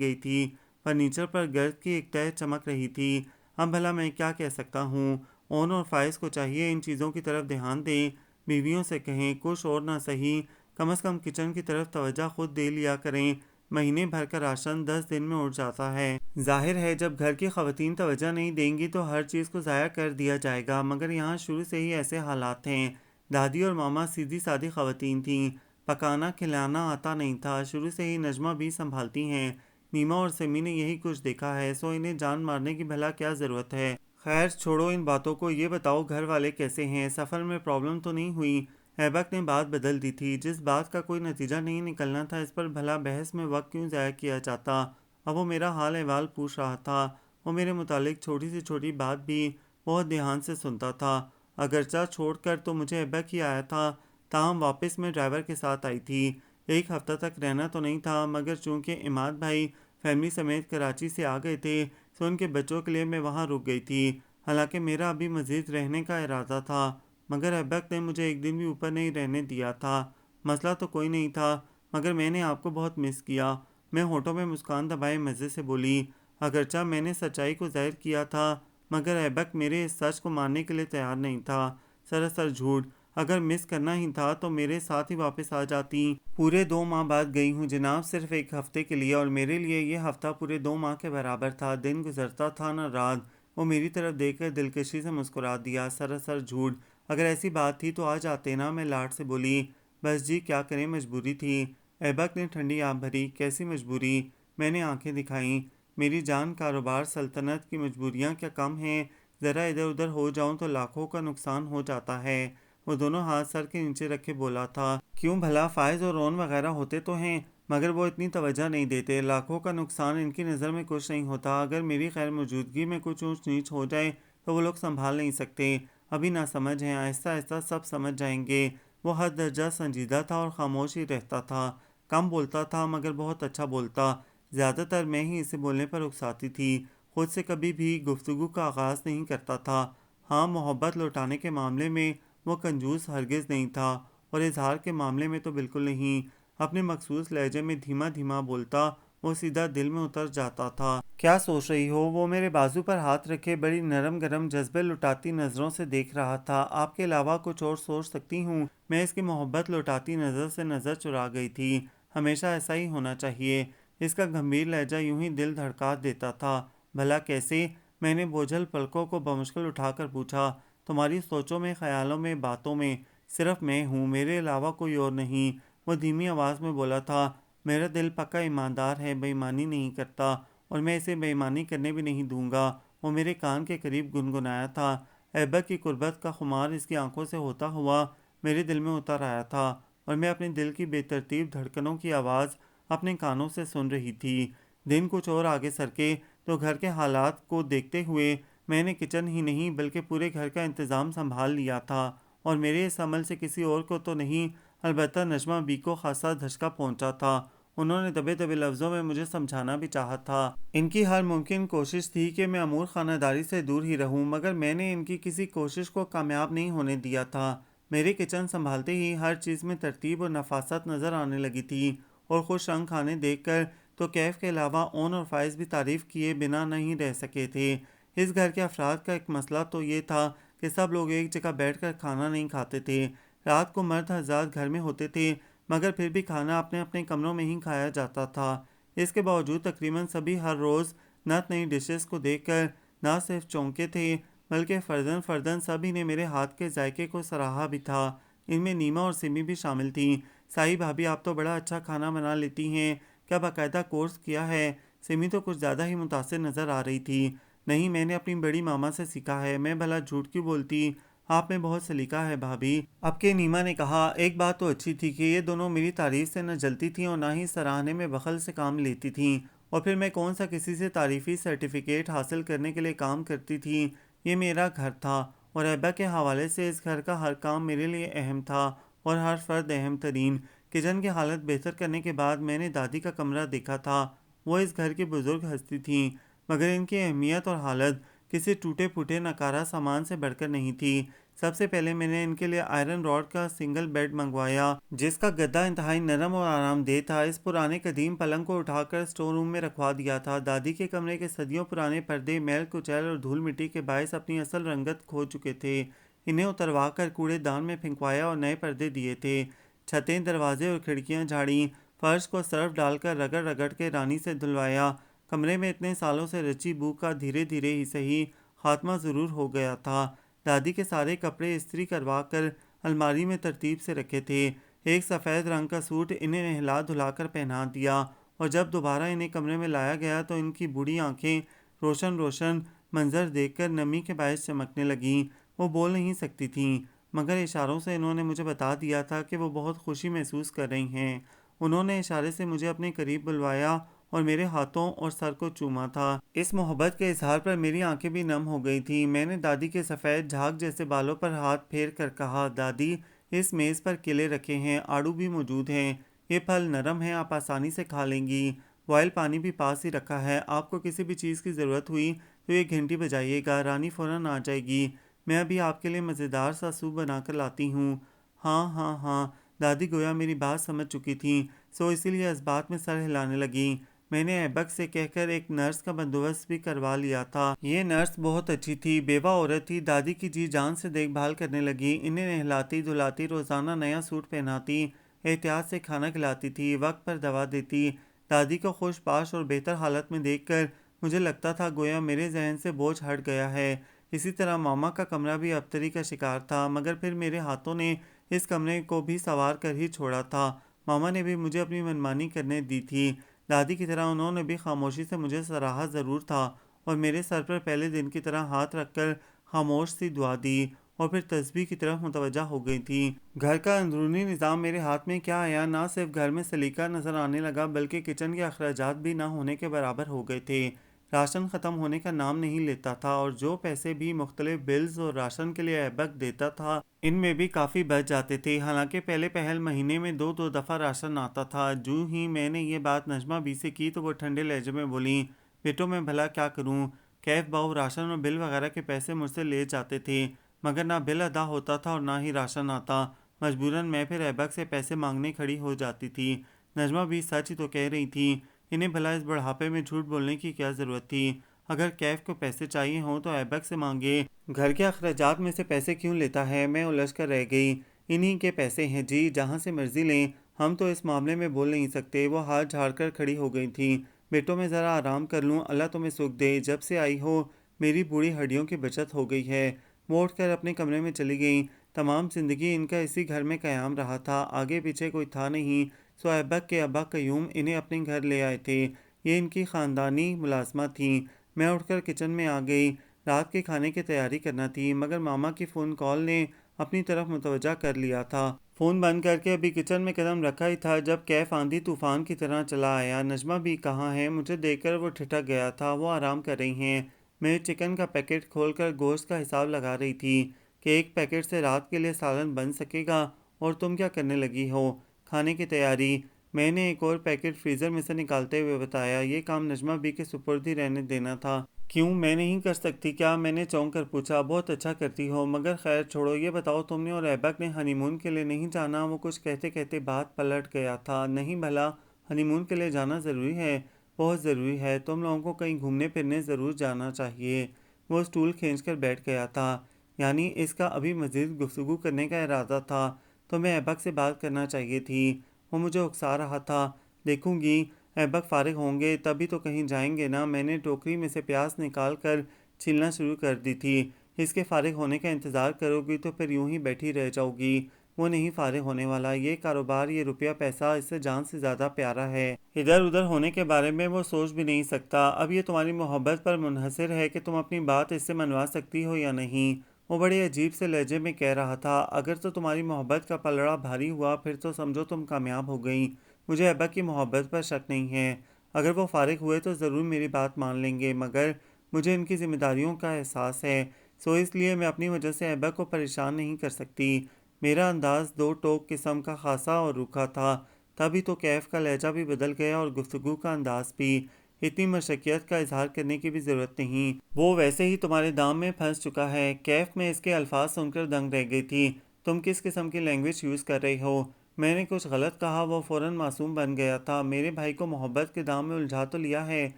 گئی تھی۔ فرنیچر پر گرد کی ایک تہہ چمک رہی تھی۔ اب بھلا میں کیا کہہ سکتا ہوں؟ اون اور فائز کو چاہیے ان چیزوں کی طرف دھیان دیں، بیویوں سے کہیں کچھ اور نہ صحیح، کم از کم کچن کی طرف توجہ خود دے لیا کریں۔ مہینے بھر کا راشن 10 دن میں اٹھ جاتا ہے۔ ظاہر ہے جب گھر کی خواتین توجہ نہیں دیں گی تو ہر چیز کو ضائع کر دیا جائے گا، مگر یہاں شروع سے ہی ایسے حالات ہیں۔ دادی اور ماما سیدھی سادی خواتین تھیں، پکانا کھلانا آتا نہیں تھا، شروع سے ہی نجمہ بھی سنبھالتی ہیں۔ نیما اور سمی نے یہی کچھ دیکھا ہے، سو انہیں جان مارنے کی بھلا کیا ضرورت ہے؟ خیر چھوڑو ان باتوں کو، یہ بتاؤ گھر والے کیسے ہیں؟ سفر میں پرابلم تو نہیں ہوئی؟ ایبک نے بات بدل دی تھی، جس بات کا کوئی نتیجہ نہیں نکلنا تھا اس پر بھلا بحث میں وقت کیوں ضائع کیا جاتا؟ اب وہ میرا حال احوال پوچھ رہا تھا، وہ میرے متعلق چھوٹی سے چھوٹی بات بھی بہت دھیان سے سنتا تھا۔ اگرچہ چھوڑ کر تو مجھے ایبک ہی آیا تھا، تاہم واپس میں ڈرائیور کے ساتھ آئی تھی۔ ایک ہفتہ تک رہنا تو نہیں تھا، مگر چونکہ عماد بھائی فیملی سمیت کراچی سے آ گئے تھے، سو ان کے بچوں کے لیے میں وہاں رک گئی تھی۔ حالانکہ میرا ابھی مزید رہنے کا ارادہ تھا، مگر ایبک نے مجھے ایک دن بھی اوپر نہیں رہنے دیا تھا۔ مسئلہ تو کوئی نہیں تھا، مگر میں نے آپ کو بہت مس کیا۔ میں ہونٹوں میں مسکان دبائے مزے سے بولی۔ اگرچہ میں نے سچائی کو ظاہر کیا تھا، مگر ایبک میرے اس سچ کو ماننے کے لیے تیار نہیں تھا۔ سراسر جھوٹ، اگر مس کرنا ہی تھا تو میرے ساتھ ہی واپس آ جاتی۔ پورے 2 ماہ بعد گئی ہوں جناب، صرف ایک ہفتے کے لیے، اور میرے لیے یہ ہفتہ پورے 2 ماہ کے برابر تھا۔ دن گزرتا تھا نہ رات۔ وہ میری طرف دیکھ کر دلکشی سے مسکرا دیا۔ سراسر جھوٹ، اگر ایسی بات تھی تو آ جاتے نا، میں لاڈ سے بولی۔ بس جی کیا کریں، مجبوری تھی۔ ایبک نے ٹھنڈی آنکھ بھری۔ کیسی مجبوری؟ میں نے آنکھیں دکھائیں۔ میری جان، کاروبار سلطنت کی مجبوریاں کیا کم ہیں؟ ذرا ادھر ادھر ہو جاؤں تو لاکھوں کا نقصان ہو جاتا ہے۔ وہ دونوں ہاتھ سر کے نیچے رکھے بولا تھا، کیوں بھلا؟ فائز اور رون وغیرہ ہوتے تو ہیں، مگر وہ اتنی توجہ نہیں دیتے۔ لاکھوں کا نقصان ان کی نظر میں کچھ نہیں ہوتا۔ اگر میری غیر موجودگی میں کچھ اونچ نیچ ہو جائے تو وہ لوگ سنبھال نہیں سکتے۔ ابھی نہ سمجھ ہیں، آہستہ آہستہ سب سمجھ جائیں گے۔ وہ حد درجہ سنجیدہ تھا اور خاموش ہی رہتا تھا۔ کم بولتا تھا مگر بہت اچھا بولتا۔ زیادہ تر میں ہی اسے بولنے پر اکساتی تھی۔ خود سے کبھی بھی گفتگو کا آغاز نہیں کرتا تھا۔ ہاں، محبت لوٹانے کے معاملے میں وہ کنجوس ہرگز نہیں تھا، اور اظہار کے معاملے میں تو بالکل نہیں۔ اپنے مخصوص لہجے میں دھیما دھیما بولتا، وہ سیدھا دل میں اتر جاتا تھا۔ کیا سوچ رہی ہو؟ وہ میرے بازو پر ہاتھ رکھے بڑی نرم گرم جذبے لوٹاتی نظروں سے دیکھ رہا تھا۔ آپ کے علاوہ کچھ اور سوچ سکتی ہوں؟ میں اس کی محبت لوٹاتی نظر سے نظر چرا گئی تھی۔ ہمیشہ ایسا ہی ہونا چاہیے۔ اس کا گمبھیر لہجہ یوں ہی دل دھڑکا دیتا تھا۔ بھلا کیسے؟ میں نے بوجھل پلکوں کو بمشکل اٹھا کر پوچھا۔ تمہاری سوچوں میں، خیالوں میں، باتوں میں صرف میں ہوں، میرے علاوہ کوئی اور نہیں۔ وہ دھیمی آواز میں بولا تھا۔ میرا دل پکا ایماندار ہے، بے ایمانی نہیں کرتا، اور میں اسے بے ایمانی کرنے بھی نہیں دوں گا۔ وہ میرے کان کے قریب گنگنایا تھا۔ ایبک کی قربت کا خمار اس کی آنکھوں سے ہوتا ہوا میرے دل میں اتر آیا تھا، اور میں اپنے دل کی بے ترتیب دھڑکنوں کی آواز اپنے کانوں سے سن رہی تھی۔ دن کچھ اور آگے سرکے تو گھر کے حالات کو دیکھتے ہوئے میں نے کچن ہی نہیں بلکہ پورے گھر کا انتظام سنبھال لیا تھا، اور میرے اس عمل سے کسی اور کو تو نہیں، البتہ نجمہ بی کو خاصا دھچکا پہنچا تھا۔ انہوں نے دبے دبے لفظوں میں مجھے سمجھانا بھی چاہا تھا۔ ان کی ہر ممکن کوشش تھی کہ میں امور خانہ داری سے دور ہی رہوں، مگر میں نے ان کی کسی کوشش کو کامیاب نہیں ہونے دیا تھا۔ میرے کچن سنبھالتے ہی ہر چیز میں ترتیب اور نفاست نظر آنے لگی تھی، اور خوش رنگ کھانے دیکھ کر تو کیف کے علاوہ اون اور فائز بھی تعریف کیے بنا نہیں رہ سکے تھے۔ اس گھر کے افراد کا ایک مسئلہ تو یہ تھا کہ سب لوگ ایک جگہ بیٹھ کر کھانا نہیں کھاتے تھے۔ رات کو مرد حضرات گھر میں ہوتے تھے، مگر پھر بھی کھانا اپنے اپنے کمروں میں ہی کھایا جاتا تھا۔ اس کے باوجود تقریباً سبھی ہر روز نت نئی ڈشز کو دیکھ کر نہ صرف چونکے تھے، بلکہ فرداً فرداً سبھی نے میرے ہاتھ کے ذائقے کو سراہا بھی تھا۔ ان میں نیما اور سمی بھی شامل تھیں۔ سائی بھابھی، آپ تو بڑا اچھا کھانا بنا لیتی ہیں، کیا باقاعدہ کورس کیا ہے؟ سمی تو کچھ زیادہ ہی متاثر نظر آ رہی تھی۔ نہیں، میں نے اپنی بڑی ماما سے سیکھا ہے، میں بھلا جھوٹ کیوں بولتی؟ آپ میں بہت سلیقہ ہے بھابھی۔ اب کے نیما نے کہا۔ ایک بات تو اچھی تھی کہ یہ دونوں میری تعریف سے نہ جلتی تھیں اور نہ ہی سراہنے میں بخل سے کام لیتی تھیں، اور پھر میں کون سا کسی سے تعریفی سرٹیفکیٹ حاصل کرنے کے لیے کام کرتی تھی؟ یہ میرا گھر تھا، اور ایبک کے حوالے سے اس گھر کا ہر کام میرے لیے اہم تھا، اور ہر فرد اہم ترین۔ کچن کی حالت بہتر کرنے کے بعد میں نے دادی کا کمرہ دیکھا تھا۔ وہ اس گھر کی بزرگ ہستی تھیں، مگر ان کی اہمیت اور حالت کسی ٹوٹے پھوٹے ناکارہ سامان سے بڑھ کر نہیں تھی۔ سب سے پہلے میں نے ان کے لیے آئرن راڈ کا سنگل بیڈ منگوایا، جس کا گدا انتہائی نرم اور آرام دہ تھا۔ اس پرانے قدیم پلنگ کو اٹھا کر اسٹور روم میں رکھوا دیا تھا۔ دادی کے کمرے کے صدیوں پرانے پردے میل کچیل اور دھول مٹی کے باعث اپنی اصل رنگت کھو چکے تھے۔ انہیں اتروا کر کوڑے دان میں پھینکوایا اور نئے پردے دیے تھے۔ چھتیں، دروازے اور کھڑکیاں جھاڑیں، فرش کو سرف ڈال کر رگڑ رگڑ کے رانی سے دھلوایا۔ کمرے میں اتنے سالوں سے رچی بو کا دھیرے دھیرے ہی صحیح خاتمہ ضرور ہو گیا تھا۔ دادی کے سارے کپڑے استری کروا کر الماری میں ترتیب سے رکھے تھے۔ ایک سفید رنگ کا سوٹ انہیں نہلا دھلا کر پہنا دیا، اور جب دوبارہ انہیں کمرے میں لایا گیا تو ان کی بوڑھی آنکھیں روشن روشن منظر دیکھ کر نمی کے باعث چمکنے لگیں۔ وہ بول نہیں سکتی تھیں، مگر اشاروں سے انہوں نے مجھے بتا دیا تھا کہ وہ بہت خوشی محسوس کر رہی ہیں۔ انہوں نے اشارے سے مجھے اپنے قریب بلوایا اور میرے ہاتھوں اور سر کو چوما تھا۔ اس محبت کے اظہار پر میری آنکھیں بھی نم ہو گئی تھیں۔ میں نے دادی کے سفید جھاگ جیسے بالوں پر ہاتھ پھیر کر کہا، دادی، اس میز پر کیلے رکھے ہیں، آڑو بھی موجود ہیں، یہ پھل نرم ہیں، آپ آسانی سے کھا لیں گی۔ بوائل پانی بھی پاس ہی رکھا ہے، آپ کو کسی بھی چیز کی ضرورت ہوئی تو یہ گھنٹی بجائیے گا، رانی فوراً آ جائے گی۔ میں ابھی آپ کے لیے مزیدار سا سوپ بنا کر لاتی ہوں۔ ہاں ہاں ہاں، دادی گویا میری بات سمجھ چکی تھیں، سو اسی لیے اس بات میں سر ہلانے لگیں۔ میں نے ایبک سے کہہ کر ایک نرس کا بندوبست بھی کروا لیا تھا۔ یہ نرس بہت اچھی تھی، بیوہ عورت تھی، دادی کی جی جان سے دیکھ بھال کرنے لگی، انہیں نہلاتی دھلاتی، روزانہ نیا سوٹ پہناتی، احتیاط سے کھانا کھلاتی تھی، وقت پر دوا دیتی۔ دادی کو خوش باش اور بہتر حالت میں دیکھ کر مجھے لگتا تھا گویا میرے ذہن سے بوجھ ہٹ گیا ہے۔ اسی طرح ماما کا کمرہ بھی ابتری کا شکار تھا، مگر پھر میرے ہاتھوں نے اس کمرے کو بھی سنوار کر ہی چھوڑا تھا۔ ماما نے بھی مجھے اپنی منمانی کرنے دی تھی۔ دادی کی طرح انہوں نے بھی خاموشی سے مجھے سراہا ضرور تھا، اور میرے سر پر پہلے دن کی طرح ہاتھ رکھ کر خاموش سی دعا دی، اور پھر تسبیح کی طرف متوجہ ہو گئی تھی۔ گھر کا اندرونی نظام میرے ہاتھ میں کیا آیا، نہ صرف گھر میں سلیقہ نظر آنے لگا بلکہ کچن کے اخراجات بھی نہ ہونے کے برابر ہو گئے تھے۔ راشن ختم ہونے کا نام نہیں لیتا تھا، اور جو پیسے بھی مختلف بلز اور راشن کے لیے ایبک دیتا تھا ان میں بھی کافی بچ جاتے تھے۔ حالانکہ پہلے پہل مہینے میں 2 دفعہ راشن آتا تھا۔ جو ہی میں نے یہ بات نجمہ بی سے کی تو وہ ٹھنڈے لہجے میں بولیں، بیٹو میں بھلا کیا کروں، کیف باؤ راشن اور بل وغیرہ کے پیسے مجھ سے لے جاتے تھے، مگر نہ بل ادا ہوتا تھا اور نہ ہی راشن آتا۔ مجبوراً میں پھر ایبک سے پیسے مانگنے کھڑی ہو جاتی تھی۔ نجمہ بھی سچ ہی تو کہہ رہی تھی، انہیں بھلا اس بڑھاپے میں جھوٹ بولنے کی کیا ضرورت تھی؟ اگر کیف کو پیسے چاہیے ہوں تو ایبک سے مانگے، گھر کے اخراجات میں سے پیسے کیوں لیتا ہے؟ میں الجھ کر رہ گئی۔ انہی کے پیسے ہیں جی، جہاں سے مرضی لیں، ہم تو اس معاملے میں بول نہیں سکتے۔ وہ ہاتھ جھاڑ کر کھڑی ہو گئی تھیں۔ بیٹو میں ذرا آرام کر لوں، اللہ تمہیں سکھ دے، جب سے آئی ہو میری بوڑھی ہڈیوں کی بچت ہو گئی ہے۔ وہ اٹھ کر اپنے کمرے میں چلی گئیں۔ تمام زندگی ان کا اسی گھر میں قیام رہا تھا، آگے پیچھے کوئی تھا نہیں، سو ایبک کے ابا قیوم انہیں اپنے گھر لے آئے تھے، یہ ان کی خاندانی ملازمت تھیں۔ میں اٹھ کر کچن میں آ گئی، رات کے کھانے کی تیاری کرنا تھی، مگر ماما کی فون کال نے اپنی طرف متوجہ کر لیا تھا۔ فون بند کر کے ابھی کچن میں قدم رکھا ہی تھا جب کیف آندھی طوفان کی طرح چلا آیا۔ نجمہ بھی کہاں ہے؟ مجھے دیکھ کر وہ ٹھٹک گیا تھا۔ وہ آرام کر رہی ہیں۔ میں چکن کا پیکٹ کھول کر گوشت کا حساب لگا رہی تھی کہ ایک پیکٹ سے رات کے لیے سالن بن سکے گا، اور تم کیا کرنے لگی ہو؟ کھانے کی تیاری۔ میں نے ایک اور پیکٹ فریزر میں سے نکالتے ہوئے بتایا، یہ کام نجمہ بی کے سپرد ہی رہنے دینا تھا۔ کیوں، میں نہیں کر سکتی کیا؟ میں نے چونک کر پوچھا۔ بہت اچھا کرتی ہو، مگر خیر چھوڑو، یہ بتاؤ تم نے اور ایبک نے ہنی مون کے لیے نہیں جانا؟ وہ کچھ کہتے کہتے بات پلٹ گیا تھا۔ نہیں بھلا، ہنی مون کے لیے جانا ضروری ہے؟ بہت ضروری ہے، تم لوگوں کو کہیں گھومنے پھرنے ضرور جانا چاہیے۔ وہ اسٹول کھینچ کر بیٹھ گیا تھا، یعنی اس کا ابھی مزید گفتگو کرنے کا ارادہ تھا۔ تمہیں ایبک سے بات کرنا چاہیے تھی، وہ مجھے اکسا رہا تھا۔ دیکھوں گی، ایبک فارغ ہوں گے تبھی تو کہیں جائیں گے نا۔ میں نے ٹوکری میں سے پیاز نکال کر چھیلنا شروع کر دی تھی۔ اس کے فارغ ہونے کا انتظار کرو گی تو پھر یوں ہی بیٹھی رہ جاؤ گی۔ وہ نہیں فارغ ہونے والا، یہ کاروبار، یہ روپیہ پیسہ اس سے جان سے زیادہ پیارا ہے۔ ادھر ادھر ہونے کے بارے میں وہ سوچ بھی نہیں سکتا۔ اب یہ تمہاری محبت پر منحصر ہے کہ تم اپنی بات اس سے منوا سکتی ہو یا نہیں۔ وہ بڑے عجیب سے لہجے میں کہہ رہا تھا۔ اگر تو تمہاری محبت کا پلڑا بھاری ہوا پھر تو سمجھو تم کامیاب ہو گئیں۔ مجھے ایبک کی محبت پر شک نہیں ہے، اگر وہ فارغ ہوئے تو ضرور میری بات مان لیں گے، مگر مجھے ان کی ذمہ داریوں کا احساس ہے، سو اس لیے میں اپنی وجہ سے ایبک کو پریشان نہیں کر سکتی۔ میرا انداز دو ٹوک قسم کا خاصا اور روکھا تھا۔ تب ہی تو کیف کا لہجہ بھی بدل گیا اور گفتگو کا انداز بھی۔ اتنی مشقت کا اظہار کرنے کی بھی ضرورت نہیں، وہ ویسے ہی تمہارے دام میں پھنس چکا ہے۔ کیف میں اس کے الفاظ سن کر دنگ رہ گئی تھی۔ تم کس قسم کی لینگویج یوز کر رہی ہو؟ میں نے کچھ غلط کہا؟ وہ فوراً معصوم بن گیا تھا۔ میرے بھائی کو محبت کے دام میں الجھا تو لیا ہے،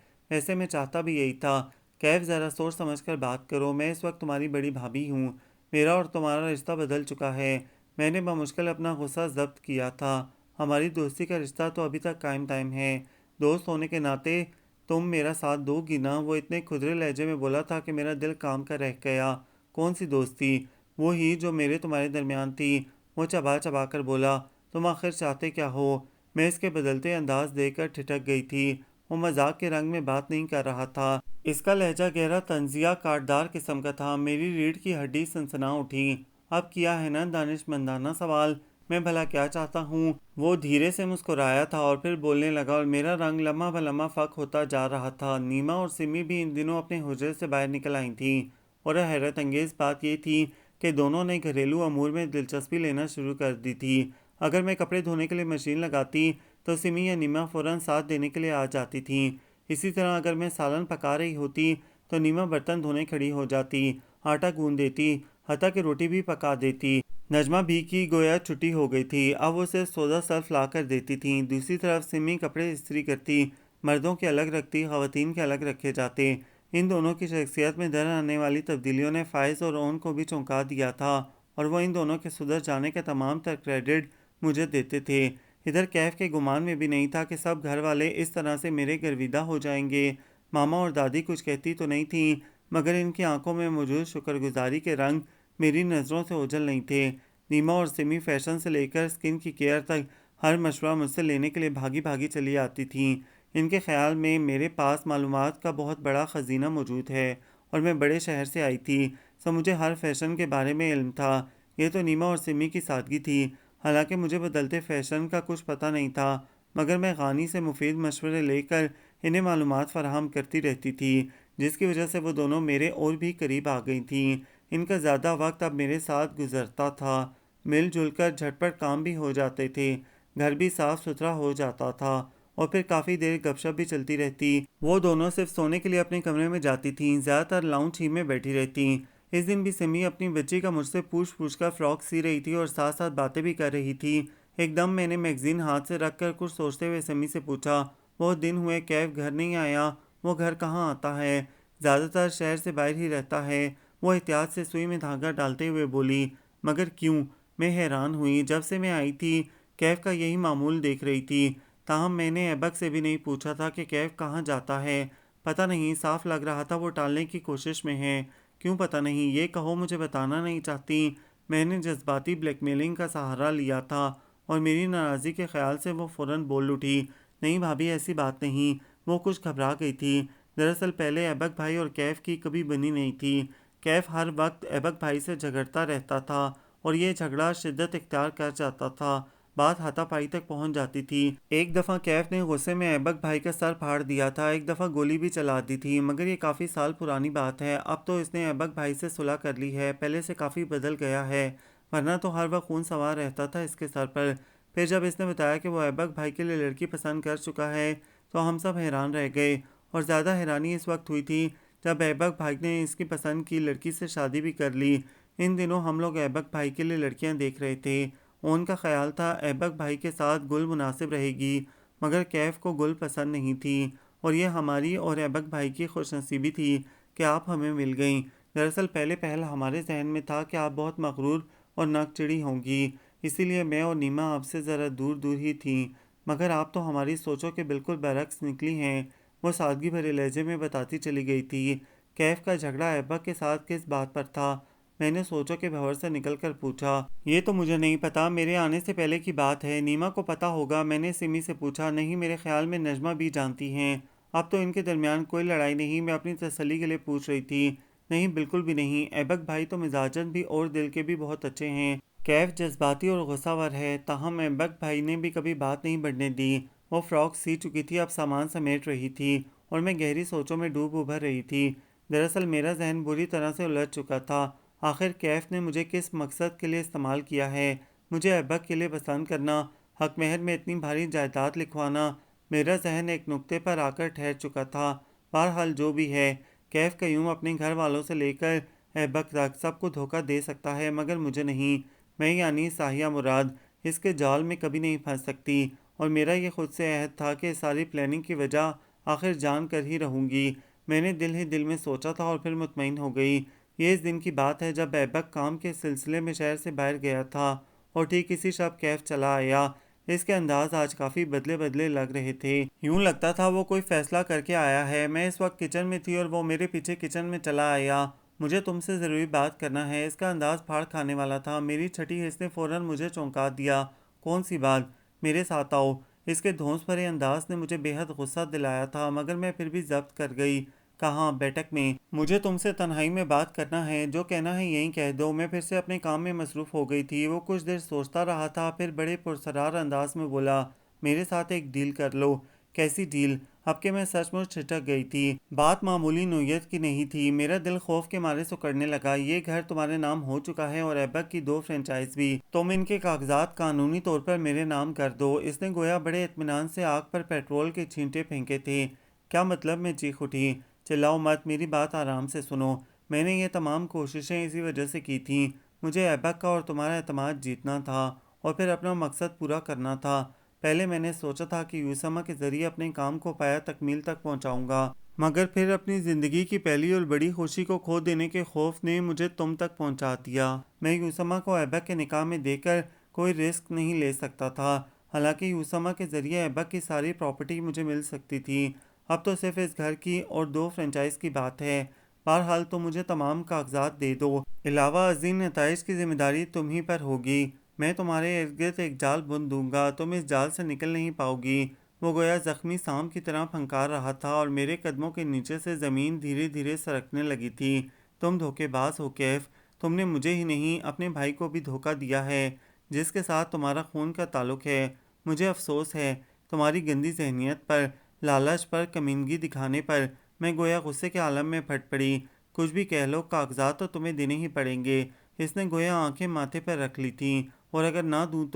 ویسے میں چاہتا بھی یہی تھا۔ کیف ذرا سوچ سمجھ کر بات کرو، میں اس وقت تمہاری بڑی بھابھی ہوں، میرا اور تمہارا رشتہ بدل چکا ہے۔ میں نے بمشکل اپنا غصہ ضبط کیا تھا۔ ہماری دوستی کا رشتہ تو ابھی تک قائم دائم ہے، دوست ہونے کے ناطے تم میرا ساتھ دو گی نا؟ وہ اتنے کھدرے لہجے میں بولا تھا کہ میرا دل کام کر رہ گیا۔ کون سی دوستی؟ وہی جو میرے تمہارے درمیان تھی۔ وہ چبا چبا کر بولا، تم آخر چاہتے کیا ہو؟ میں اس کے بدلتے انداز دیکھ کر ٹھٹک گئی تھی۔ وہ مذاق کے رنگ میں بات نہیں کر رہا تھا، اس کا لہجہ گہرا طنزیہ کاٹدار قسم کا تھا۔ میری ریڑھ کی ہڈی سنسنا اٹھی۔ اب کیا ہے نا دانش مندانہ سوال، میں بھلا کیا چاہتا ہوں؟ وہ دھیرے سے مسکرایا تھا اور پھر بولنے لگا، اور میرا رنگ لمحہ بلمحہ فک ہوتا جا رہا تھا۔ نیما اور سمی بھی ان دنوں اپنے حجرے سے باہر نکل آئی تھیں، اور حیرت انگیز بات یہ تھی کہ دونوں نے گھریلو امور میں دلچسپی لینا شروع کر دی تھی۔ اگر میں کپڑے دھونے کے لیے مشین لگاتی تو سمی یا نیما فوراً ساتھ دینے کے لیے آ جاتی تھیں۔ اسی طرح اگر میں سالن پکا رہی ہوتی تو نیما برتن دھونے کھڑی ہو جاتی، آٹا گوندھ دیتی، حتیٰ کہ روٹی بھی پکا دیتی۔ نجمہ بھی کی گویا چھٹی ہو گئی تھی، اب وہ صرف سودا سرف لا کر دیتی تھیں۔ دوسری طرف سمی کپڑے استری کرتی، مردوں کے الگ رکھتی، خواتین کے الگ رکھے جاتے۔ ان دونوں کی شخصیت میں در آنے والی تبدیلیوں نے فائز اور اون کو بھی چونکا دیا تھا، اور وہ ان دونوں کے سدھر جانے کا تمام تر کریڈٹ مجھے دیتے تھے۔ ادھر کیف کے گمان میں بھی نہیں تھا کہ سب گھر والے اس طرح سے میرے گرویدہ ہو جائیں گے۔ ماما اور دادی کچھ کہتی تو نہیں تھیں، مگر ان کی آنکھوں میں موجود شکر گزاری کے رنگ میری نظروں سے اوجھل نہیں تھے۔ نیما اور سمی فیشن سے لے کر اسکن کی کیئر تک ہر مشورہ مجھ سے لینے کے لیے بھاگی بھاگی چلی آتی تھیں۔ ان کے خیال میں میرے پاس معلومات کا بہت بڑا خزینہ موجود ہے، اور میں بڑے شہر سے آئی تھی، سو مجھے ہر فیشن کے بارے میں علم تھا۔ یہ تو نیما اور سمی کی سادگی تھی، حالانکہ مجھے بدلتے فیشن کا کچھ پتہ نہیں تھا، مگر میں غانی سے مفید مشورے لے کر انہیں معلومات فراہم کرتی رہتی تھی، جس کی وجہ سے وہ دونوں میرے اور بھی قریب آ گئی تھیں۔ ان کا زیادہ وقت اب میرے ساتھ گزرتا تھا، مل جل کر جھٹ پٹ کام بھی ہو جاتے تھے، گھر بھی صاف ستھرا ہو جاتا تھا، اور پھر کافی دیر گپ شپ بھی چلتی رہتی۔ وہ دونوں صرف سونے کے لیے اپنے کمرے میں جاتی تھیں، زیادہ تر لاؤنج ہی میں بیٹھی رہتی۔ اس دن بھی سمی اپنی بچی کا مجھ سے پوچھ کر فراک سی رہی تھی اور ساتھ ساتھ باتیں بھی کر رہی تھی۔ ایک دم میں نے میگزین ہاتھ سے رکھ کر کچھ سوچتے ہوئے سمی سے پوچھا، بہت دن ہوئے کیف گھر نہیں آیا؟ وہ گھر کہاں آتا ہے؟ زیادہ تر شہر سے باہر ہی رہتا ہے، وہ احتیاط سے سوئی میں دھاگہ ڈالتے ہوئے بولی۔ مگر کیوں؟ میں حیران ہوئی، جب سے میں آئی تھی کیف کا یہی معمول دیکھ رہی تھی، تاہم میں نے ایبک سے بھی نہیں پوچھا تھا کہ کیف کہاں جاتا ہے۔ پتہ نہیں، صاف لگ رہا تھا وہ ٹالنے کی کوشش میں ہے۔ کیوں پتہ نہیں؟ یہ کہو مجھے بتانا نہیں چاہتی؟ میں نے جذباتی بلیک میلنگ کا سہارا لیا تھا، اور میری ناراضی کے خیال سے وہ فوراً بول اٹھی، نہیں بھابھی ایسی بات نہیں۔ وہ کچھ گھبرا گئی تھی۔ دراصل پہلے ایبک بھائی اور کیف کی کبھی بنی نہیں تھی۔ کیف ہر وقت ایبک بھائی سے جھگڑتا رہتا تھا، اور یہ جھگڑا شدت اختیار کر جاتا تھا، بات ہاتھا پائی تک پہنچ جاتی تھی۔ ایک دفعہ کیف نے غصے میں ایبک بھائی کا سر پھاڑ دیا تھا، ایک دفعہ گولی بھی چلا دی تھی، مگر یہ کافی سال پرانی بات ہے۔ اب تو اس نے ایبک بھائی سے صلح کر لی ہے، پہلے سے کافی بدل گیا ہے، ورنہ تو ہر وقت خون سوار رہتا تھا اس کے سر پر۔ پھر جب اس نے بتایا کہ وہ ایبک بھائی کے لیے لڑکی پسند کر چکا ہے تو ہم سب حیران رہ گئے، اور زیادہ حیرانی اس وقت ہوئی تھی جب ایبک بھائی نے اس کی پسند کی لڑکی سے شادی بھی کر لی۔ ان دنوں ہم لوگ ایبک بھائی کے لیے لڑکیاں دیکھ رہے تھے۔ ان کا خیال تھا ایبک بھائی کے ساتھ گل مناسب رہے گی، مگر کیف کو گل پسند نہیں تھی، اور یہ ہماری اور ایبک بھائی کی خوش نصیبی تھی کہ آپ ہمیں مل گئیں۔ دراصل پہلے پہل ہمارے ذہن میں تھا کہ آپ بہت مغرور اور نک چڑھی ہوں گی، اسی لیے میں اور نیما آپ سے ذرا دور دور ہی تھیں، مگر آپ تو ہماری سوچوں کے بالکل برعکس نکلی ہیں۔ وہ سادگی بھرے لہجے میں بتاتی چلی گئی تھی۔ کیف کا جھگڑا ایبک کے ساتھ کس بات پر تھا؟ میں نے سوچوں کے بھنور سے نکل کر پوچھا۔ یہ تو مجھے نہیں پتا، میرے آنے سے پہلے کی بات ہے، نیما کو پتا ہوگا۔ میں نے سمی سے پوچھا۔ نہیں، میرے خیال میں نجمہ بھی جانتی ہیں۔ اب تو ان کے درمیان کوئی لڑائی نہیں، میں اپنی تسلی کے لیے پوچھ رہی تھی۔ نہیں، بالکل بھی نہیں، ایبک بھائی تو مزاجن بھی اور دل کے بھی بہت اچھے ہیں۔ کیف جذباتی اور غصہ ور ہے، تاہم ایبک بھائی نے بھی کبھی بات نہیں بڑھنے دی۔ وہ فراک سی چکی تھی، اب سامان سمیٹ رہی تھی، اور میں گہری سوچوں میں ڈوب ابھر رہی تھی۔ دراصل میرا ذہن بری طرح سے الجھ چکا تھا۔ آخر کیف نے مجھے کس مقصد کے لیے استعمال کیا ہے؟ مجھے ایبک کے لیے پسند کرنا، حق مہر میں اتنی بھاری جائیداد لکھوانا، میرا ذہن ایک نقطے پر آ کر ٹھہر چکا تھا۔ بہرحال جو بھی ہے، کیف قیوم اپنے گھر والوں سے لے کر ایبک تک سب کو دھوکہ دے سکتا ہے، مگر مجھے نہیں۔ میں یعنی ساحیہ مراد اس کے جال میں کبھی نہیں پھنس سکتی، اور میرا یہ خود سے عہد تھا کہ ساری پلاننگ کی وجہ آخر جان کر ہی رہوں گی۔ میں نے دل ہی دل میں سوچا تھا اور پھر مطمئن ہو گئی۔ یہ اس دن کی بات ہے جب ایبک کام کے سلسلے میں شہر سے باہر گیا تھا اور ٹھیک اسی شب کیف چلا آیا۔ اس کے انداز آج کافی بدلے بدلے لگ رہے تھے، یوں لگتا تھا وہ کوئی فیصلہ کر کے آیا ہے۔ میں اس وقت کچن میں تھی اور وہ میرے پیچھے کچن میں چلا آیا۔ مجھے تم سے ضروری بات کرنا ہے۔ اس کا انداز پھاڑ کھانے والا تھا۔ میری چھٹی حس نے فوراً مجھے چونکا دیا۔ کون سی بات؟ میرے ساتھ آؤ۔ اس کے دھونس بھرے انداز نے مجھے بے حد غصہ دلایا تھا، مگر میں پھر بھی ضبط کر گئی۔ کہاں؟ بیٹھک میں۔ مجھے تم سے تنہائی میں بات کرنا ہے، جو کہنا ہے یہیں کہہ دو۔ میں پھر سے اپنے کام میں مصروف ہو گئی تھی۔ وہ کچھ دیر سوچتا رہا تھا، پھر بڑے پرسرار انداز میں بولا، میرے ساتھ ایک ڈیل کر لو۔ کیسی ڈیل؟ اب کہ میں سچ مچ چھٹک گئی تھی۔ بات معمولی نوعیت کی نہیں تھی۔ میرا دل خوف کے مارے سکڑنے لگا۔ یہ گھر تمہارے نام ہو چکا ہے اور ایبک کی 2 فرنچائز بھی۔ تم ان کے کاغذات قانونی طور پر میرے نام کر دو۔ اس نے گویا بڑے اطمینان سے آگ پر پیٹرول کے چھینٹے پھینکے تھے۔ کیا مطلب؟ میں چیخ اٹھی۔ چلاؤ مت، میری بات آرام سے سنو۔ میں نے یہ تمام کوششیں اسی وجہ سے کی تھیں۔ مجھے ایبک کا اور تمہارا اعتماد جیتنا تھا اور پھر اپنا مقصد پورا کرنا تھا۔ پہلے میں نے سوچا تھا کہ یوسما کے ذریعے اپنے کام کو پایہ تکمیل تک پہنچاؤں گا، مگر پھر اپنی زندگی کی پہلی اور بڑی خوشی کو کھو دینے کے خوف نے مجھے تم تک پہنچا دیا۔ میں یوسما کو ایبک کے نکاح میں دے کر کوئی رسک نہیں لے سکتا تھا، حالانکہ یوسما کے ذریعے ایبک کی ساری پراپرٹی مجھے مل سکتی تھی۔ اب تو صرف اس گھر کی اور 2 فرنچائز کی بات ہے۔ بہرحال تم مجھے تمام کاغذات دے دو۔ علاوہ ازیں نتائج کی ذمہ داری تم ہی پر ہوگی۔ میں تمہارے ارد گرد ایک جال بن دوں گا، تم اس جال سے نکل نہیں پاؤ گی۔ وہ گویا زخمی سانپ کی طرح پھنکار رہا تھا اور میرے قدموں کے نیچے سے زمین دھیرے دھیرے سرکنے لگی تھی۔ تم دھوکے باز ہو کیف۔ تم نے مجھے ہی نہیں اپنے بھائی کو بھی دھوکہ دیا ہے، جس کے ساتھ تمہارا خون کا تعلق ہے۔ مجھے افسوس ہے تمہاری گندی ذہنیت پر، لالچ پر، کمینگی دکھانے پر۔ میں گویا غصے کے عالم میں پھٹ پڑی۔ کچھ بھی کہہ لو، کاغذات تو تمہیں دینے ہی پڑیں گے۔ اس نے گویا آنکھیں ماتھے پر رکھ لی تھیں، اور اگر نہ دوں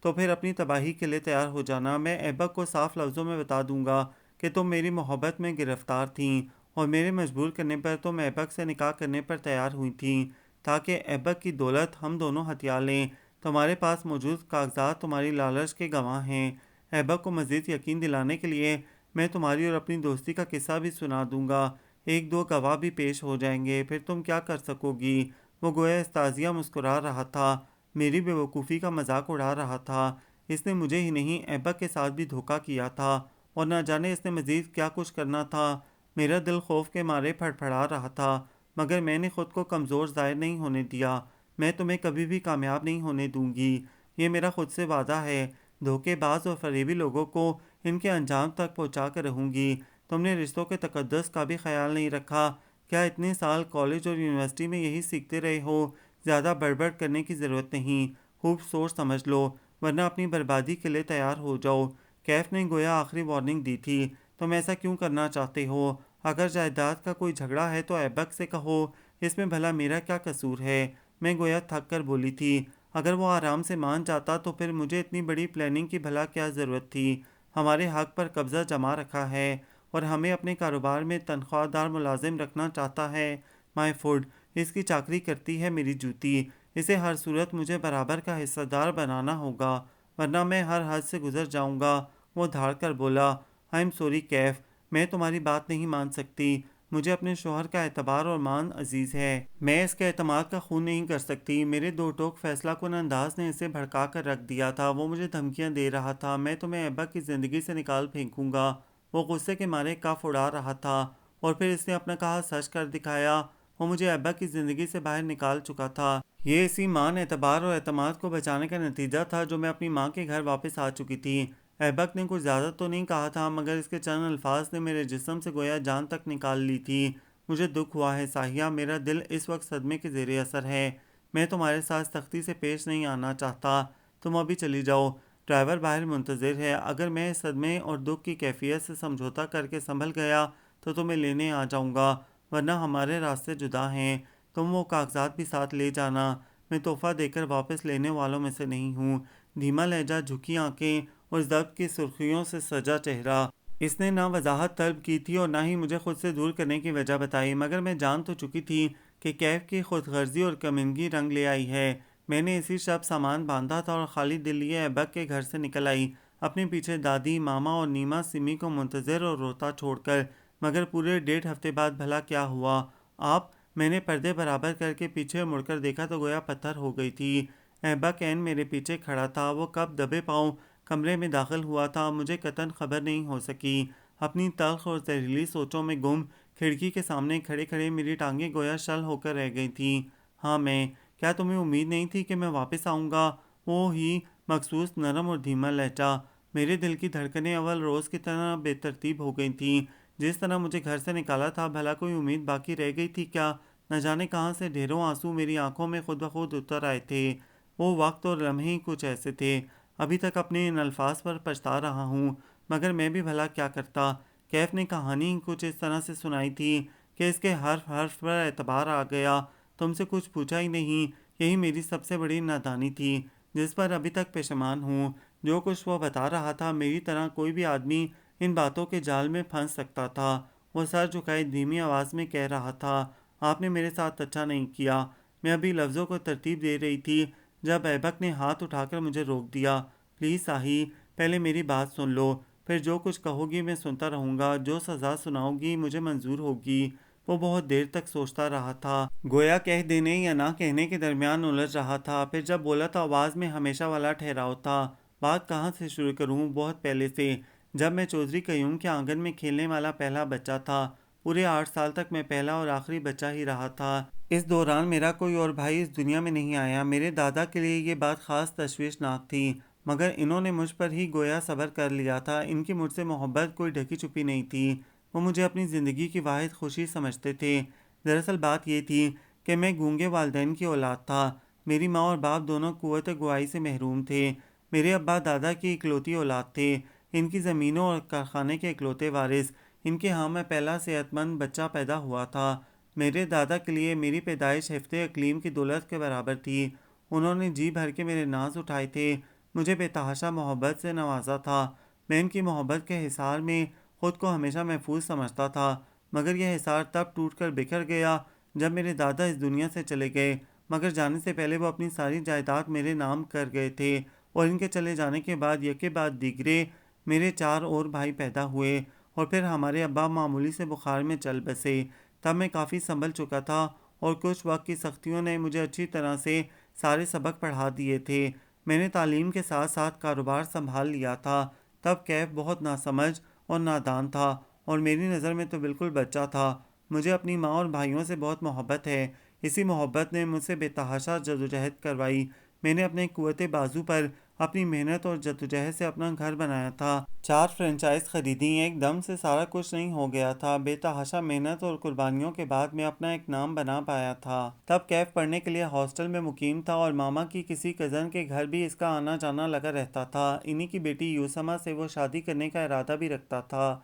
تو پھر اپنی تباہی کے لیے تیار ہو جانا۔ میں ایبک کو صاف لفظوں میں بتا دوں گا کہ تم میری محبت میں گرفتار تھیں اور میرے مجبور کرنے پر تم ایبک سے نکاح کرنے پر تیار ہوئی تھیں تاکہ ایبک کی دولت ہم دونوں ہتھیار لیں۔ تمہارے پاس موجود کاغذات تمہاری لالچ کے گواہ ہیں۔ ایبک کو مزید یقین دلانے کے لیے میں تمہاری اور اپنی دوستی کا قصہ بھی سنا دوں گا۔ 1-2 گواہ بھی پیش ہو جائیں گے، پھر تم کیا کر سکو گی؟ وہ گویا استازیہ مسکرا رہا تھا، میری بے وقوفی کا مذاق اڑا رہا تھا۔ اس نے مجھے ہی نہیں ایبک کے ساتھ بھی دھوکہ کیا تھا، اور نہ جانے اس نے مزید کیا کچھ کرنا تھا۔ میرا دل خوف کے مارے پھڑپھڑا رہا تھا، مگر میں نے خود کو کمزور ظاہر نہیں ہونے دیا۔ میں تمہیں کبھی بھی کامیاب نہیں ہونے دوں گی، یہ میرا خود سے وعدہ ہے۔ دھوکے باز اور فریبی لوگوں کو ان کے انجام تک پہنچا کر رہوں گی۔ تم نے رشتوں کے تقدس کا بھی خیال نہیں رکھا۔ کیا اتنے سال کالج اور یونیورسٹی میں یہی سیکھتے رہے ہو؟ زیادہ بڑبڑ کرنے کی ضرورت نہیں، خوب سوچ سمجھ لو، ورنہ اپنی بربادی کے لیے تیار ہو جاؤ۔ کیف نے گویا آخری وارننگ دی تھی۔ تم ایسا کیوں کرنا چاہتے ہو؟ اگر جائیداد کا کوئی جھگڑا ہے تو ایبک سے کہو، اس میں بھلا میرا کیا قصور ہے؟ میں گویا تھک کر بولی تھی۔ اگر وہ آرام سے مان جاتا تو پھر مجھے اتنی بڑی پلاننگ کی بھلا کیا ضرورت تھی؟ ہمارے حق پر قبضہ جما رکھا ہے اور ہمیں اپنے کاروبار میں تنخواہ دار ملازم رکھنا چاہتا ہے۔ مائی فوڈ، اس کی چاکری کرتی ہے میری جوتی۔ اسے ہر صورت مجھے برابر کا حصہ دار بنانا ہوگا، ورنہ میں ہر حد سے گزر جاؤں گا۔ وہ دھاڑ کر بولا، آئی ایم سوری کیف، میں تمہاری بات نہیں مان سکتی۔ مجھے اپنے شوہر کا اعتبار اور مان عزیز ہے۔ میں اس کے اعتماد کا خون نہیں کر سکتی۔ میرے 2 ٹوک فیصلہ کن انداز نے اسے بھڑکا کر رکھ دیا تھا۔ وہ مجھے دھمکیاں دے رہا تھا، میں تمہیں ایبک کی زندگی سے نکال پھینکوں گا۔ وہ غصے کے مارے کف اڑا رہا تھا، اور پھر اس نے اپنا کہا سچ کر دکھایا۔ وہ مجھے ایبک کی زندگی سے باہر نکال چکا تھا۔ یہ اسی مان، اعتبار اور اعتماد کو بچانے کا نتیجہ تھا جو میں اپنی ماں کے گھر واپس آ چکی تھی۔ ایبک نے کچھ زیادہ تو نہیں کہا تھا، مگر اس کے چند الفاظ نے میرے جسم سے گویا جان تک نکال لی تھی۔ مجھے دکھ ہوا ہے ساحیہ، میرا دل اس وقت صدمے کے زیر اثر ہے۔ میں تمہارے ساتھ سختی سے پیش نہیں آنا چاہتا۔ تم ابھی چلی جاؤ، ڈرائیور باہر منتظر ہے۔ اگر میں اس صدمے اور دکھ کی کیفیت سے سمجھوتہ کر کے سنبھل گیا تو تمہیں لینے آ جاؤں گا، ورنہ ہمارے راستے جدا ہیں۔ تم وہ کاغذات بھی ساتھ لے جانا، میں تحفہ دے کر واپس لینے والوں میں سے نہیں ہوں۔ دھیما لہجہ، جھکی آنکھیں اور ضبط کی سرخیوں سے سجا چہرہ۔ اس نے نہ وضاحت طلب کی تھی اور نہ ہی مجھے خود سے دور کرنے کی وجہ بتائی، مگر میں جان تو چکی تھی کہ کیف کی خود غرضی اور کمینگی رنگ لے آئی ہے۔ میں نے اسی شب سامان باندھا تھا اور خالی دل لیے ایبک کے گھر سے نکل آئی، اپنے پیچھے دادی، ماما اور نیما سمی کو منتظر اور روتا چھوڑ کر۔ مگر پورے 1.5 ہفتے بعد بھلا کیا ہوا؟ آپ، میں نے پردے برابر کر کے پیچھے مڑ کر دیکھا تو گویا پتھر ہو گئی تھی۔ ایبک عین میرے پیچھے کھڑا تھا۔ وہ کب دبے پاؤں کمرے میں داخل ہوا تھا مجھے قطعاً خبر نہیں ہو سکی۔ اپنی تلخ اور زہریلی سوچوں میں گم، کھڑکی کے سامنے کھڑے کھڑے میری ٹانگیں گویا شل ہو کر رہ گئی تھیں۔ ہاں میں، کیا تمہیں امید نہیں تھی کہ میں واپس آؤں گا؟ وہ ہی مخصوص نرم اور دھیما لہجہ۔ میرے دل کی دھڑکنیں اول روز کی طرح بے ترتیب ہو گئی تھیں۔ جس طرح مجھے گھر سے نکالا تھا، بھلا کوئی امید باقی رہ گئی تھی کیا؟ نہ جانے کہاں سے ڈھیروں آنسو میری آنکھوں میں خود بخود اتر آئے تھے۔ وہ وقت اور لمحے کچھ ایسے تھے، ابھی تک اپنے ان الفاظ پر پچھتا رہا ہوں، مگر میں بھی بھلا کیا کرتا۔ کیف نے کہانی کچھ اس طرح سے سنائی تھی کہ اس کے حرف حرف پر اعتبار آ گیا۔ تم سے کچھ پوچھا ہی نہیں، یہی میری سب سے بڑی نادانی تھی، جس پر ابھی تک پشیمان ہوں۔ جو کچھ وہ بتا رہا تھا، میری طرح کوئی بھی آدمی ان باتوں کے جال میں پھنس سکتا تھا۔ وہ سر جھکائے دھیمی آواز میں کہہ رہا تھا، آپ نے میرے ساتھ اچھا نہیں کیا۔ میں ابھی لفظوں کو ترتیب دے رہی تھی جب ایبک نے ہاتھ اٹھا کر مجھے روک دیا۔ پلیز ساحی، پہلے میری بات سن لو، پھر جو کچھ کہو گی میں سنتا رہوں گا، جو سزا سناؤ گی مجھے منظور ہوگی۔ وہ بہت دیر تک سوچتا رہا تھا، گویا کہہ دینے یا نہ کہنے کے درمیان الجھ رہا تھا۔ پھر جب بولا تو آواز میں ہمیشہ والا ٹھہراؤ تھا۔ بات کہاں سے شروع کروں؟ بہت پہلے سے، جب میں چودھری قیوم کے آنگن میں کھیلنے والا پہلا بچہ تھا۔ پورے 8 سال تک میں پہلا اور آخری بچہ ہی رہا تھا۔ اس دوران میرا کوئی اور بھائی اس دنیا میں نہیں آیا۔ میرے دادا کے لیے یہ بات خاص تشویشناک تھی، مگر انہوں نے مجھ پر ہی گویا صبر کر لیا تھا۔ ان کی مجھ سے محبت کوئی ڈھکی چھپی نہیں تھی، وہ مجھے اپنی زندگی کی واحد خوشی سمجھتے تھے۔ دراصل بات یہ تھی کہ میں گونگے والدین کی اولاد تھا۔ میری ماں اور باپ دونوں قوت گواہی سے محروم تھے۔ میرے ابا دادا کی اکلوتی اولاد تھے، ان کی زمینوں اور کارخانے کے اکلوتے وارث۔ ان کے ہاں میں پہلا صحت مند بچہ پیدا ہوا تھا۔ میرے دادا کے لیے میری پیدائش حفظ اقلیم کی دولت کے برابر تھی۔ انہوں نے جی بھر کے میرے ناز اٹھائے تھے، مجھے بے تحاشا محبت سے نوازا تھا۔ میں ان کی محبت کے حصار میں خود کو ہمیشہ محفوظ سمجھتا تھا، مگر یہ حصار تب ٹوٹ کر بکھر گیا جب میرے دادا اس دنیا سے چلے گئے۔ مگر جانے سے پہلے وہ اپنی ساری جائیداد میرے نام کر گئے تھے، اور ان کے چلے جانے کے بعد یکے بعد دیگرے میرے 4 اور بھائی پیدا ہوئے، اور پھر ہمارے ابا معمولی سے بخار میں چل بسے۔ تب میں کافی سنبھل چکا تھا، اور کچھ وقت کی سختیوں نے مجھے اچھی طرح سے سارے سبق پڑھا دیے تھے۔ میں نے تعلیم کے ساتھ ساتھ کاروبار سنبھال لیا تھا۔ تب کیف بہت ناسمجھ اور نادان تھا، اور میری نظر میں تو بالکل بچہ تھا۔ مجھے اپنی ماں اور بھائیوں سے بہت محبت ہے۔ اسی محبت نے مجھ سے بے تحاشا جدوجہد کروائی۔ میں نے اپنے قوت بازو پر اپنی محنت اور جدوجہد سے اپنا گھر بنایا تھا۔ 4 فرنچائز خریدیں، ایک دم سے سارا کچھ نہیں ہو گیا تھا۔ بے تحاشا محنت اور قربانیوں کے بعد میں اپنا ایک نام بنا پایا تھا۔ تب کیف پڑھنے کے لیے ہاسٹل میں مقیم تھا، اور ماما کی کسی کزن کے گھر بھی اس کا آنا جانا لگا رہتا تھا۔ انہی کی بیٹی یوسما سے وہ شادی کرنے کا ارادہ بھی رکھتا تھا۔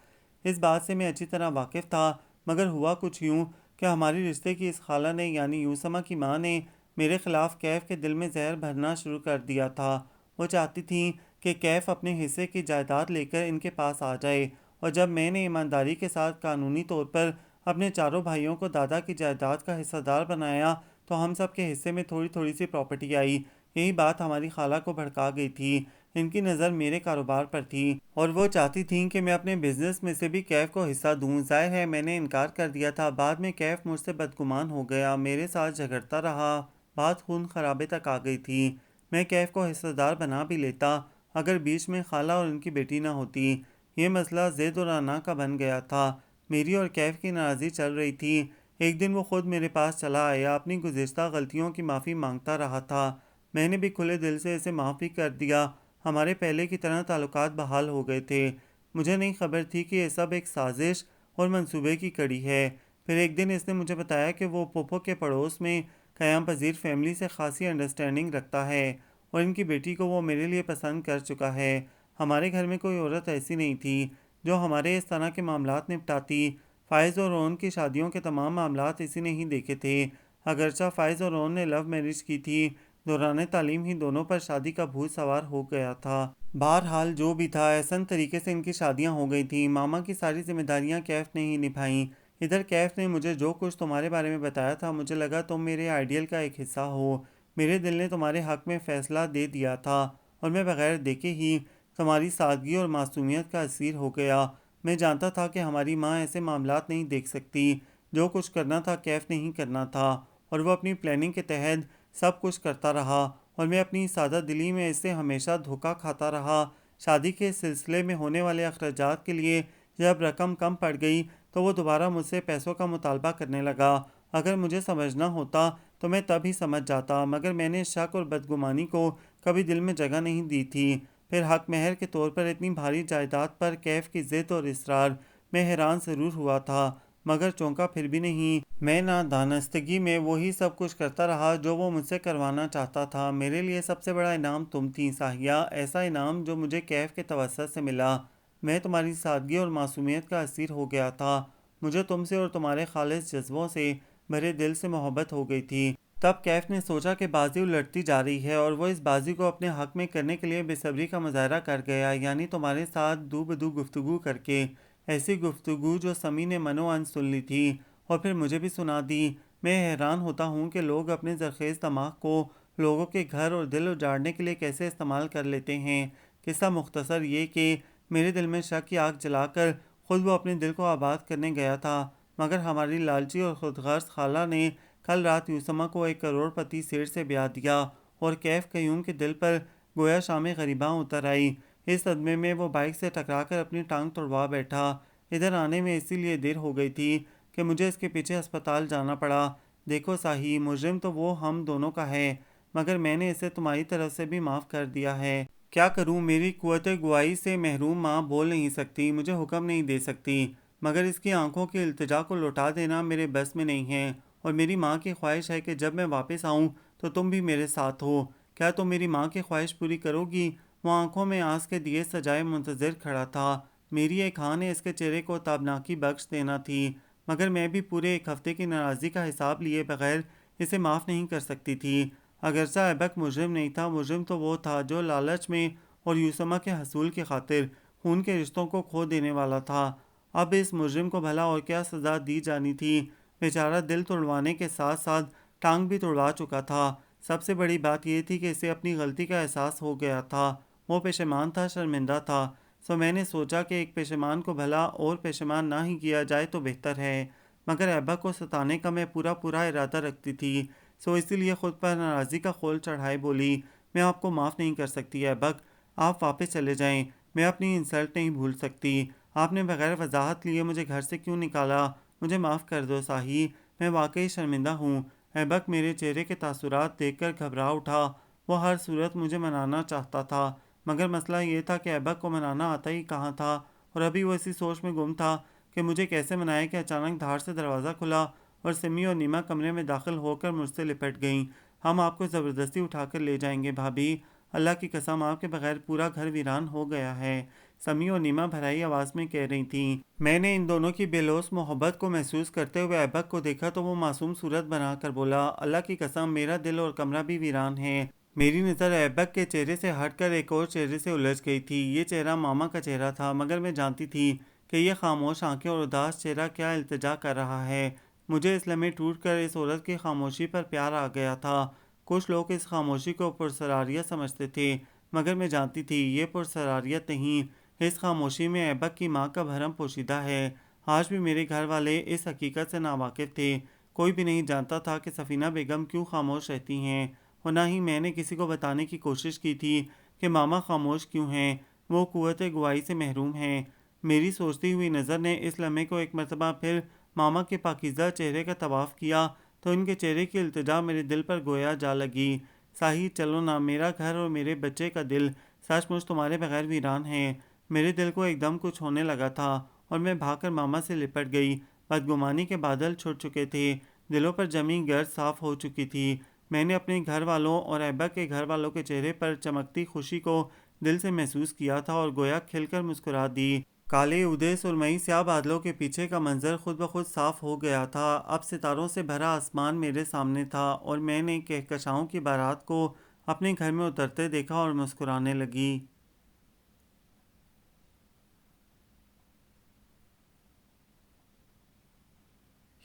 اس بات سے میں اچھی طرح واقف تھا، مگر ہوا کچھ یوں کہ ہماری رشتے کی اس خالہ نے، یعنی یوسما کی ماں نے، میرے خلاف کیف کے دل میں زہر بھرنا شروع کر دیا تھا۔ وہ چاہتی تھیں کہ کیف اپنے حصے کی جائیداد لے کر ان کے پاس آ جائے، اور جب میں نے ایمانداری کے ساتھ قانونی طور پر اپنے 4 بھائیوں کو دادا کی جائیداد کا حصہ دار بنایا تو ہم سب کے حصے میں تھوڑی تھوڑی سی پراپرٹی آئی۔ یہی بات ہماری خالہ کو بھڑکا گئی تھی۔ ان کی نظر میرے کاروبار پر تھی، اور وہ چاہتی تھیں کہ میں اپنے بزنس میں سے بھی کیف کو حصہ دوں۔ ظاہر ہے میں نے انکار کر دیا تھا۔ بعد میں کیف مجھ سے بدگمان ہو گیا، میرے ساتھ جھگڑتا رہا، بات خون خرابے تک آ گئی تھی۔ میں کیف کو حصہ دار بنا بھی لیتا اگر بیچ میں خالہ اور ان کی بیٹی نہ ہوتی۔ یہ مسئلہ زید اور انا کا بن گیا تھا۔ میری اور کیف کی ناراضی چل رہی تھی۔ ایک دن وہ خود میرے پاس چلا آیا، اپنی گزشتہ غلطیوں کی معافی مانگتا رہا تھا۔ میں نے بھی کھلے دل سے اسے معاف بھی کر دیا۔ ہمارے پہلے کی طرح تعلقات بحال ہو گئے تھے۔ مجھے نہیں خبر تھی کہ یہ سب ایک سازش اور منصوبے کی کڑی ہے۔ پھر ایک دن اس نے مجھے بتایا کہ وہ پھوپھو کے پڑوس میں قیام پذیر فیملی سے خاصی انڈرسٹینڈنگ رکھتا ہے، اور ان کی بیٹی کو وہ میرے لیے پسند کر چکا ہے۔ ہمارے گھر میں کوئی عورت ایسی نہیں تھی جو ہمارے اس طرح کے معاملات نپٹاتی۔ فائز اور رون کی شادیوں کے تمام معاملات اسی نے ہی دیکھے تھے۔ اگرچہ فائز اور رون نے لو میرج کی تھی، دوران تعلیم ہی دونوں پر شادی کا بھوت سوار ہو گیا تھا۔ بہرحال جو بھی تھا، احسن طریقے سے ان کی شادیاں ہو گئی تھیں۔ ماما کی ساری ذمہ داریاں کیف نے ہی نبھائیں۔ ادھر کیف نے مجھے جو کچھ تمہارے بارے میں بتایا تھا، مجھے لگا تم میرے آئیڈیل کا ایک حصہ ہو۔ میرے دل نے تمہارے حق میں فیصلہ دے دیا تھا اور میں بغیر دیکھے ہی تمہاری سادگی اور معصومیت کا اسیر ہو گیا۔ میں جانتا تھا کہ ہماری ماں ایسے معاملات نہیں دیکھ سکتی۔ جو کچھ کرنا تھا کیف نے ہی کرنا تھا اور وہ اپنی پلاننگ کے تحت سب کچھ کرتا رہا اور میں اپنی سادہ دلی میں اس سے ہمیشہ دھوکہ کھاتا رہا۔ شادی کے سلسلے میں ہونے والے اخراجات کے لیے جب رقم کم پڑ گئی تو وہ دوبارہ مجھ سے پیسوں کا مطالبہ کرنے لگا۔ اگر مجھے سمجھنا ہوتا تو میں تب ہی سمجھ جاتا، مگر میں نے شک اور بدگمانی کو کبھی دل میں جگہ نہیں دی تھی۔ پھر حق مہر کے طور پر اتنی بھاری جائیداد پر کیف کی ضد اور اصرار، میں حیران ضرور ہوا تھا مگر چونکا پھر بھی نہیں۔ میں نادانستگی میں وہی سب کچھ کرتا رہا جو وہ مجھ سے کروانا چاہتا تھا۔ میرے لیے سب سے بڑا انعام تم تھی ساحیہ، ایسا انعام جو مجھے کیف کے توسط سے ملا۔ میں تمہاری سادگی اور معصومیت کا اسیر ہو گیا تھا۔ مجھے تم سے اور تمہارے خالص جذبوں سے میرے دل سے محبت ہو گئی تھی۔ تب کیف نے سوچا کہ بازی الٹتی جا رہی ہے اور وہ اس بازی کو اپنے حق میں کرنے کے لیے بے صبری کا مظاہرہ کر گیا، یعنی تمہارے ساتھ دو بدو گفتگو کر کے، ایسی گفتگو جو سمی نے منو ان سن لی تھی اور پھر مجھے بھی سنا دی۔ میں حیران ہوتا ہوں کہ لوگ اپنے زرخیز دماغ کو لوگوں کے گھر اور دل اجاڑنے کے لیے کیسے استعمال کر لیتے ہیں۔ قصہ مختصر یہ کہ میرے دل میں شک کی آگ جلا کر خود وہ اپنے دل کو آباد کرنے گیا تھا، مگر ہماری لالچی اور خود غرض خالہ نے کل رات یوسما کو ایک کروڑ پتی سیٹھ سے بیاہ دیا اور کیف قیوم کے دل پر گویا شام غریباں اتر آئی۔ اس صدمے میں وہ بائک سے ٹکرا کر اپنی ٹانگ توڑوا بیٹھا۔ ادھر آنے میں اسی لیے دیر ہو گئی تھی کہ مجھے اس کے پیچھے ہسپتال جانا پڑا۔ دیکھو صاحی، مجرم تو وہ ہم دونوں کا ہے، مگر میں نے اسے تمہاری طرف سے بھی معاف کر دیا ہے۔ کیا کروں، میری قوت گواہی سے محروم ماں بول نہیں سکتی، مجھے حکم نہیں دے سکتی، مگر اس کی آنکھوں کی التجا کو لوٹا دینا میرے بس میں نہیں ہے، اور میری ماں کی خواہش ہے کہ جب میں واپس آؤں تو تم بھی میرے ساتھ ہو۔ کیا تم میری ماں کی خواہش پوری کرو گی؟ وہ آنکھوں میں آس کے دیے سجائے منتظر کھڑا تھا۔ میری ایک ہاں نے اس کے چہرے کو تابناکی بخش دینا تھی، مگر میں بھی پورے ایک ہفتے کی ناراضی کا حساب لیے بغیر اسے معاف نہیں کر سکتی تھی۔ اگرچہ ایبک مجرم نہیں تھا، مجرم تو وہ تھا جو لالچ میں اور یوسما کے حصول کی خاطر خون کے رشتوں کو کھو دینے والا تھا۔ اب اس مجرم کو بھلا اور کیا سزا دی جانی تھی؟ بیچارہ دل توڑوانے کے ساتھ ساتھ ٹانگ بھی توڑوا چکا تھا۔ سب سے بڑی بات یہ تھی کہ اسے اپنی غلطی کا احساس ہو گیا تھا۔ وہ پشیمان تھا، شرمندہ تھا۔ سو میں نے سوچا کہ ایک پشیمان کو بھلا اور پشیمان نہ ہی کیا جائے تو بہتر ہے، مگر ایبک کو ستانے کا میں پورا ارادہ رکھتی تھی، سو اسی لیے خود پر ناراضی کا خول چڑھائے بولی، میں آپ کو معاف نہیں کر سکتی ایبک، آپ واپس چلے جائیں، میں اپنی انسلٹ نہیں بھول سکتی۔ آپ نے بغیر وضاحت لیے مجھے گھر سے کیوں نکالا؟ مجھے معاف کر دو صاحی، میں واقعی شرمندہ ہوں۔ ایبک میرے چہرے کے تاثرات دیکھ کر گھبرا اٹھا۔ وہ ہر صورت مجھے منانا چاہتا تھا، مگر مسئلہ یہ تھا کہ ایبک کو منانا آتا ہی کہاں تھا، اور ابھی وہ اسی سوچ میں گم تھا کہ مجھے کیسے منائے کہ اچانک دھار سے دروازہ کھلا اور سمی اور نیما کمرے میں داخل ہو کر مجھ سے لپٹ گئیں۔ ہم آپ کو زبردستی اٹھا کر لے جائیں گے بھابھی، اللہ کی قسم آپ کے بغیر پورا گھر ویران ہو گیا ہے، سمی اور نیما بھرائی آواز میں کہہ رہی تھیں۔ میں نے ان دونوں کی بے لوث محبت کو محسوس کرتے ہوئے ایبک کو دیکھا تو وہ معصوم صورت بنا کر بولا، اللہ کی قسم میرا دل اور کمرہ بھی ویران ہے۔ میری نظر ایبک کے چہرے سے ہٹ کر ایک اور چہرے سے الجھ گئی تھی۔ یہ چہرہ ماما کا چہرہ تھا، مگر میں جانتی تھی کہ یہ خاموش آنکھیں اور اداس چہرہ کیا التجا کر رہا ہے۔ مجھے اس لمحے ٹوٹ کر اس عورت کی خاموشی پر پیار آ گیا تھا۔ کچھ لوگ اس خاموشی کو پرسراریت سمجھتے تھے، مگر میں جانتی تھی یہ پرسراریت نہیں، اس خاموشی میں ایبک کی ماں کا بھرم پوشیدہ ہے۔ آج بھی میرے گھر والے اس حقیقت سے ناواقف تھے۔ کوئی بھی نہیں جانتا تھا کہ سفینہ بیگم کیوں خاموش رہتی ہیں، اور نہ ہی میں نے کسی کو بتانے کی کوشش کی تھی کہ ماما خاموش کیوں ہیں، وہ قوت گواہی سے محروم ہیں۔ میری سوچتی ہوئی نظر نے اس لمحے کو ایک مرتبہ پھر ماما کے پاکیزہ چہرے کا طواف کیا تو ان کے چہرے کی التجا میرے دل پر گویا جا لگی۔ صاحی چلو نا، میرا گھر اور میرے بچے کا دل سچ مچ تمہارے بغیر ویران ہے۔ میرے دل کو ایک دم کچھ ہونے لگا تھا اور میں بھاگ کر ماما سے لپٹ گئی۔ بدگمانی کے بادل چھٹ چکے تھے، دلوں پر جمی گرد صاف ہو چکی تھی۔ میں نے اپنے گھر والوں اور ایبک کے گھر والوں کے چہرے پر چمکتی خوشی کو دل سے محسوس کیا تھا اور گویا کھل کر مسکرا دی۔ کالے ادے سرمئی سیاہ بادلوں کے پیچھے کا منظر خود بخود صاف ہو گیا تھا۔ اب ستاروں سے بھرا آسمان میرے سامنے تھا اور میں نے کہکشاؤں کی بارات کو اپنے گھر میں اترتے دیکھا اور مسکرانے لگی۔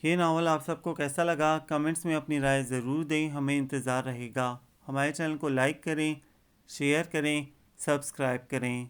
یہ ناول آپ سب کو کیسا لگا؟ کمنٹس میں اپنی رائے ضرور دیں، ہمیں انتظار رہے گا۔ ہمارے چینل کو لائک کریں، شیئر کریں، سبسکرائب کریں۔